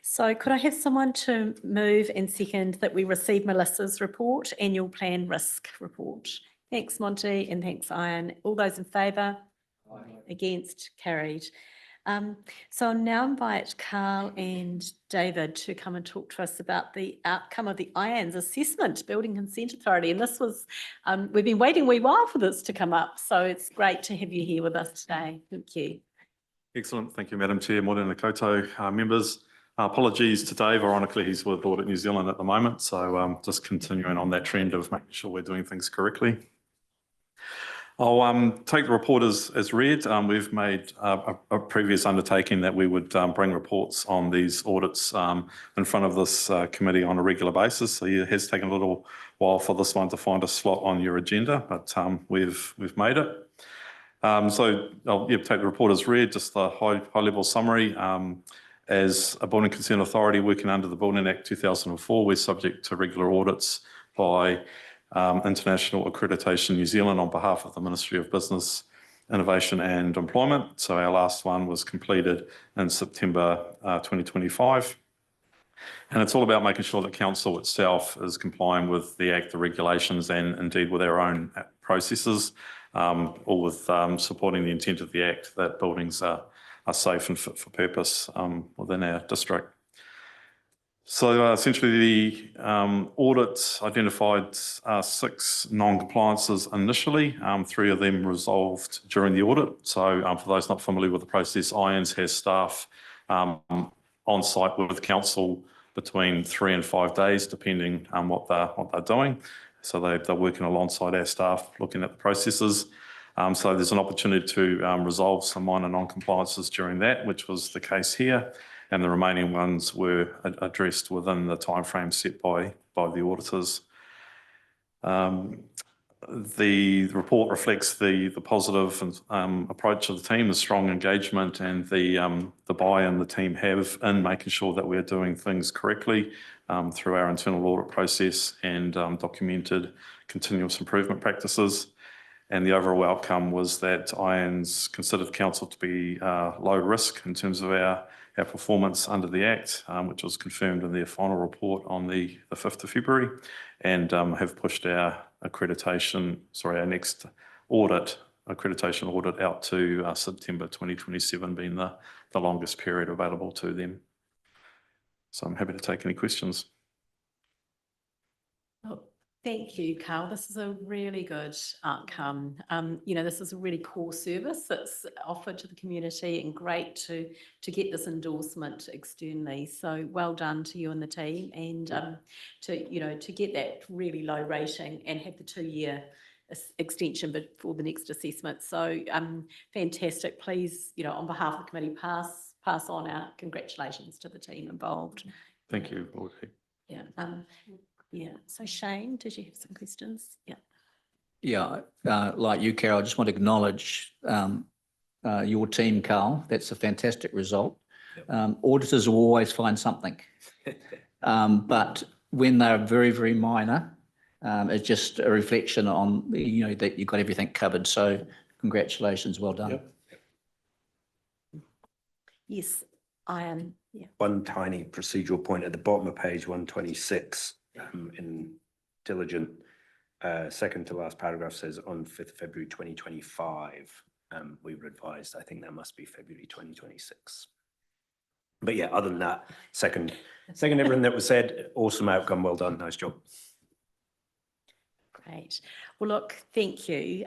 So could I have someone to move and second that we receive Melissa's report, annual plan risk report? Thanks, Monty, and thanks, Ian. All those in favour? Against? Carried. So I'll now invite Carl and David to come and talk to us about the outcome of the IANZ assessment, Building Consent Authority. And this was, we've been waiting a wee while for this to come up. So it's great to have you here with us today. Thank you. Excellent. Thank you, Madam Chair, Morena Koto, members. Apologies to Dave. Ironically, he's with Audit New Zealand at the moment. So just continuing on that trend of making sure we're doing things correctly. I'll take the report as read. We've made a previous undertaking that we would bring reports on these audits in front of this committee on a regular basis. So it has taken a little while for this one to find a slot on your agenda, but we've made it. So I'll take the report as read, just a high-level summary. As a Building Consent Authority working under the Building Act 2004, we're subject to regular audits by International Accreditation New Zealand on behalf of the Ministry of Business, Innovation and Employment. So our last one was completed in September 2025. And it's all about making sure that Council itself is complying with the Act, the regulations, and indeed with our own processes, all with supporting the intent of the Act that buildings are safe and fit for purpose within our district. So essentially the audit identified 6 non-compliances initially, 3 of them resolved during the audit. So for those not familiar with the process, IANZ has staff on site with Council between 3 and 5 days, depending on what they're doing. So they're working alongside our staff, looking at the processes. So there's an opportunity to resolve some minor non-compliances during that, which was the case here. And the remaining ones were addressed within the timeframe set by the auditors. The report reflects the positive approach of the team, the strong engagement and the buy-in the team have in making sure that we're doing things correctly through our internal audit process and documented continuous improvement practices. And the overall outcome was that IANZ considered Council to be low risk in terms of our performance under the Act, which was confirmed in their final report on the 5th of February, and have pushed our our next accreditation audit out to September 2027, being the longest period available to them. So I'm happy to take any questions. Oh, thank you, Carl. This is a really good outcome. This is a really core service that's offered to the community, and great to get this endorsement externally. So well done to you and the team, and to get that really low rating and have the 2-year extension before the next assessment. So fantastic. Please, on behalf of the committee, pass on our congratulations to the team involved. Thank you, Audrey. Yeah. Yeah. So Shane, did you have some questions? Yeah. Yeah, like you, Carol, I just want to acknowledge your team, Carl. That's a fantastic result. Yep. Auditors will always find something, but when they're very, very minor, it's just a reflection on that you've got everything covered. So congratulations, well done. Yep. Yes, Ian. Yeah. One tiny procedural point at the bottom of page 126 in diligent second to last paragraph says on 5th of February 2025. We were advised, I think that must be February 2026. But yeah, other than that, second everything that was said, awesome outcome, well done, nice job. Great. Well, look, thank you.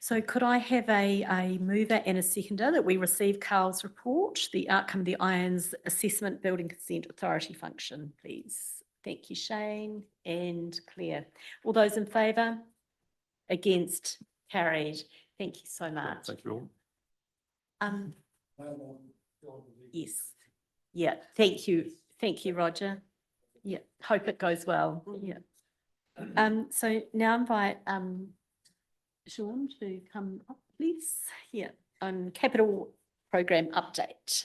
So could I have a mover and a seconder that we receive Carl's report, the outcome of the Irons Assessment Building Consent Authority function, please? Thank you, Shane and Claire. All those in favour? Against? Carried. Thank you so much. Thank you all. Yes. Yeah, thank you. Thank you, Roger. Yeah, hope it goes well. Yeah. So now invite Sean to come up, please. Yeah, on capital program update.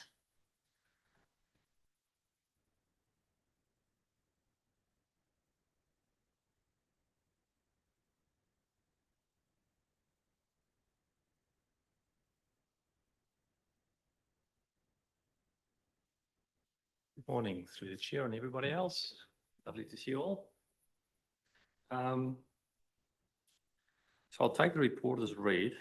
Good morning through the chair and everybody else. Lovely to see you all. So I'll take the report as read.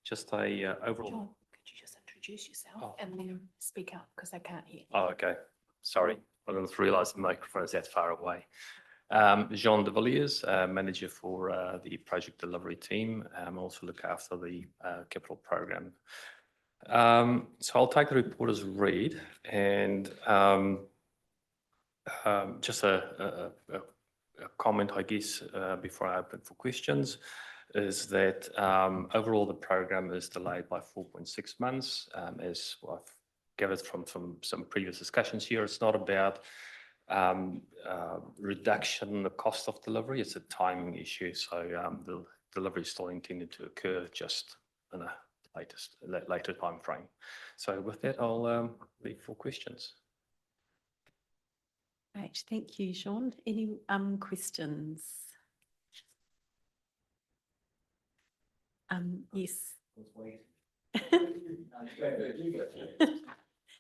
Just a overall. John, could you just introduce yourself and then speak up because I can't hear. Oh, okay. Sorry, I didn't realise the microphone is that far away. Jean de Villiers, manager for the project delivery team. Also look after the capital program. So I'll take the report as read, and just a comment, I guess, before I open for questions, is that overall the program is delayed by 4.6 months. As I've gathered from some previous discussions here, it's not about reduction in the cost of delivery, it's a timing issue. So the delivery is still intended to occur just in a later time frame. So with that, I'll leave for questions. Right, thank you, Sean. Any questions? Yes.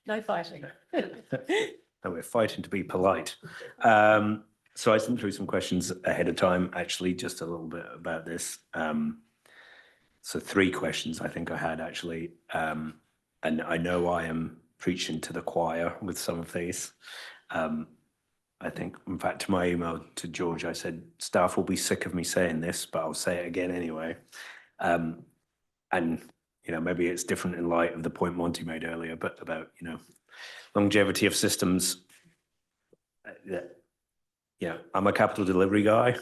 No fighting. No, we're fighting to be polite. So I sent through some questions ahead of time, actually, just a little bit about this. So 3 questions I think I had actually, and I know I am preaching to the choir with some of these. I think, in fact, to my email to George, I said, staff will be sick of me saying this, but I'll say it again anyway. And, you know, maybe it's different in light of the point Monty made earlier, but about, you know, longevity of systems. Yeah, I'm a capital delivery guy.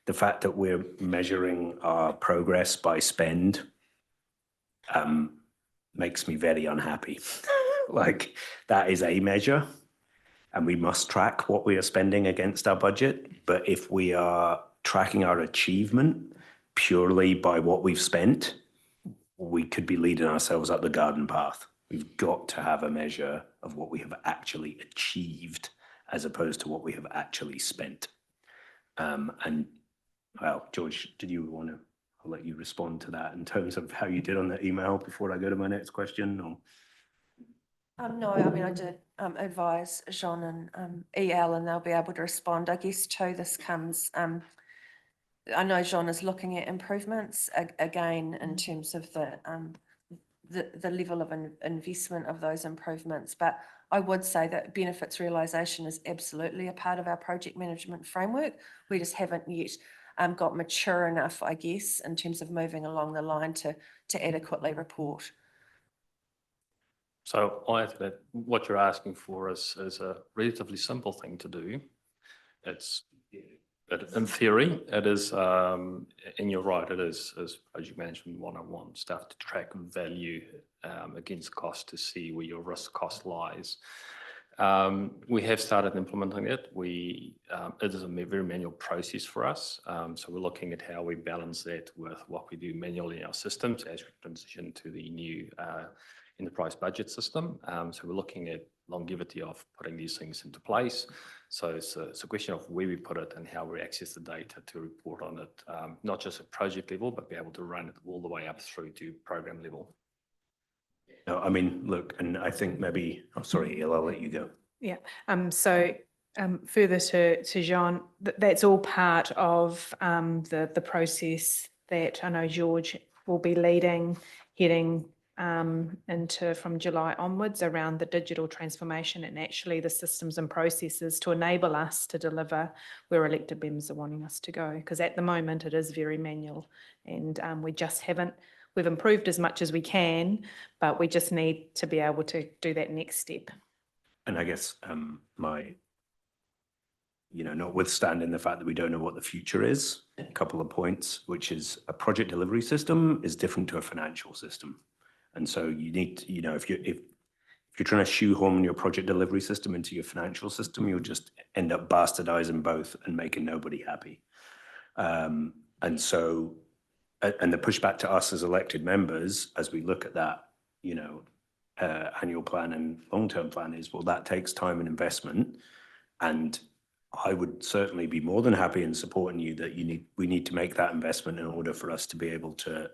The fact that we're measuring our progress by spend makes me very unhappy. Like, that is a measure, and we must track what we are spending against our budget. But if we are tracking our achievement purely by what we've spent, we could be leading ourselves up the garden path. We've got to have a measure of what we have actually achieved as opposed to what we have actually spent. And well, George, did you want to, I'll let you respond to that in terms of how you did on the email before I go to my next question, or? No, I mean, I did advise Jean and EL, and they'll be able to respond. I guess too, this comes, I know Jean is looking at improvements again in terms of the level of investment of those improvements, but I would say that benefits realisation is absolutely a part of our project management framework. We just haven't yet got mature enough, I guess, in terms of moving along the line to adequately report. So I think that what you're asking for is a relatively simple thing to do. It's, in theory, it is, and you're right, it is project management 101, stuff to track value against cost to see where your risk cost lies. We have started implementing it. It is a very manual process for us. So we're looking at how we balance that with what we do manually in our systems as we transition to the new enterprise budget system. So we're looking at longevity of putting these things into place. So it's a question of where we put it and how we access the data to report on it, not just at project level, but be able to run it all the way up through to program level. No, I mean, look, and I think maybe, oh, sorry, I'll let you go. Yeah, so Further to Jean, that's all part of the process that I know George will be leading, heading into from July onwards around the digital transformation and actually the systems and processes to enable us to deliver where elected members are wanting us to go. Because at the moment it is very manual and we just haven't, we've improved as much as we can, but we just need to be able to do that next step. And I guess notwithstanding the fact that we don't know what the future is, a couple of points, which is a project delivery system is different to a financial system. And so you need to, if you're trying to shoehorn your project delivery system into your financial system, you'll just end up bastardizing both and making nobody happy. And so, and the pushback to us as elected members, as we look at that, annual plan and long-term plan is, well, that takes time and investment. And I would certainly be more than happy in supporting you that we need to make that investment in order for us to be able to,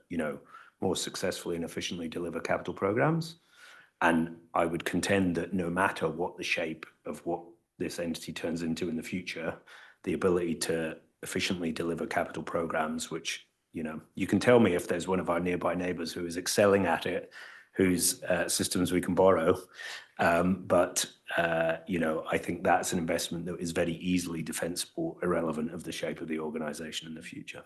more successfully and efficiently deliver capital programs. And I would contend that no matter what the shape of what this entity turns into in the future, the ability to efficiently deliver capital programs, which, you can tell me if there's one of our nearby neighbours who is excelling at it, whose systems we can borrow. I think that's an investment that is very easily defensible, irrelevant of the shape of the organisation in the future.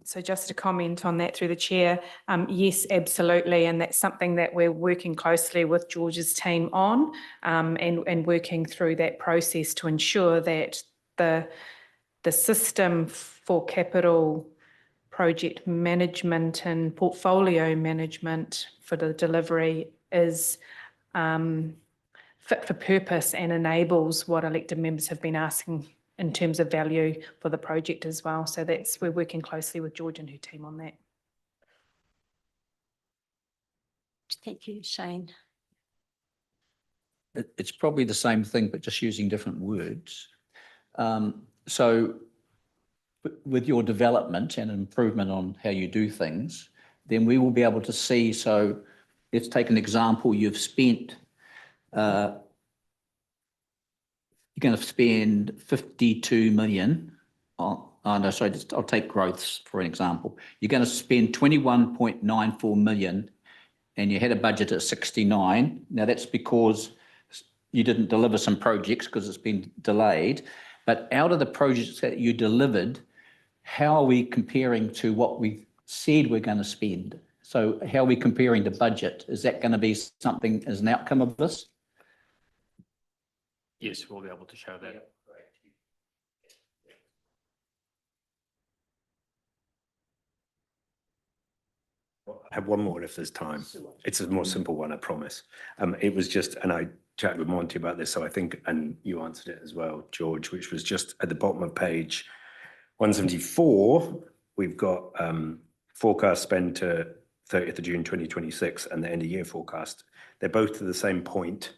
So just to comment on that through the chair, yes, absolutely. And that's something that we're working closely with George's team on and working through that process to ensure that the system for capital project management and portfolio management for the delivery is fit for purpose and enables what elected members have been asking in terms of value for the project as well. So we're working closely with George and her team on that. Thank you, Shane. It's probably the same thing, but just using different words. So with your development and improvement on how you do things, then we will be able to see. So let's take an example. You've spent, you're going to spend 52 million on, I'll take growths for an example. You're going to spend 21.94 million and you had a budget at 69. Now that's because you didn't deliver some projects because it's been delayed. But out of the projects that you delivered, how are we comparing to what we said we're going to spend? So how are we comparing the budget? Is that going to be something as an outcome of this? Yes, we'll be able to show that. I have one more if there's time. It's a more simple one, I promise. It was just, and I chatted with Monty about this, so I think, and you answered it as well, George, which was just at the bottom of page 174, we've got forecast spend to 30th of June 2026 and the end of year forecast. They're both to the same point.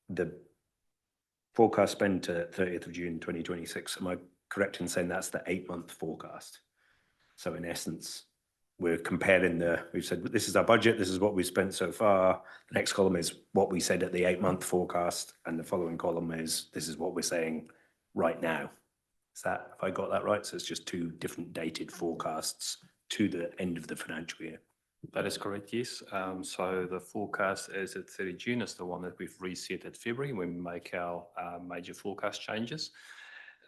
The forecast spend to 30th of June 2026, am I correct in saying that's the 8-month forecast? So in essence, we're comparing we've said, this is our budget, this is what we've spent so far. The next column is what we said at the 8-month forecast, and the following column is, this is what we're saying right now. Have I got that right? So it's just two different dated forecasts to the end of the financial year. That is correct, yes. So the forecast is at 30 June is the one that we've reset at February when we make our major forecast changes.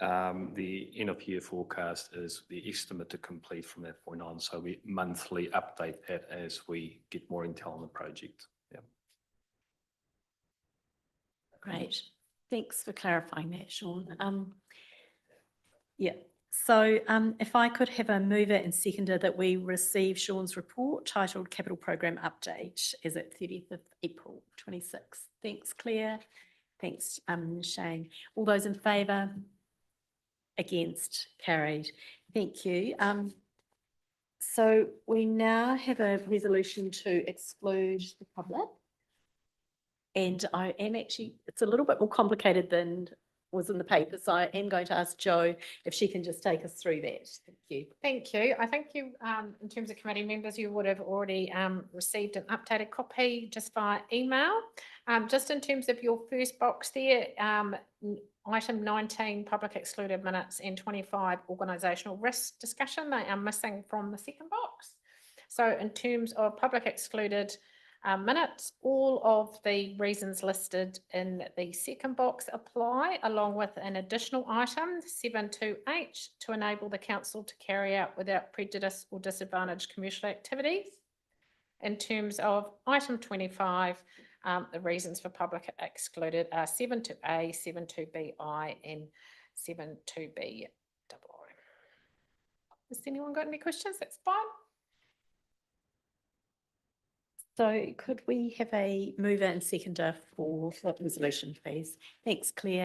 The end of year forecast is the estimate to complete from that point on. So we monthly update that as we get more intel on the project. Yeah. Great. Thanks for clarifying that, Sean. Yeah. So if I could have a mover and seconder that we receive Sean's report titled Capital Program Update as at 30th of April 26. Thanks, Claire. Thanks, Shane. All those in favour? Against? Carried. Thank you. So we now have a resolution to exclude the public. And I am actually, it's a little bit more complicated than was in the paper. So I am going to ask Jo if she can just take us through that. Thank you. Thank you. I think you, in terms of committee members, you would have already received an updated copy just via email. Just in terms of your first box there, item 19, public excluded minutes, and 25, organisational risk discussion, they are missing from the second box. So in terms of public excluded minutes, all of the reasons listed in the second box apply, along with an additional item 7.2H to enable the council to carry out without prejudice or disadvantage commercial activities. In terms of item 25, the reasons for public excluded are 7.2A, 7.2BI and 7.2BII. Has anyone got any questions? That's fine. So could we have a mover and seconder for the resolution, please? Thanks, Claire.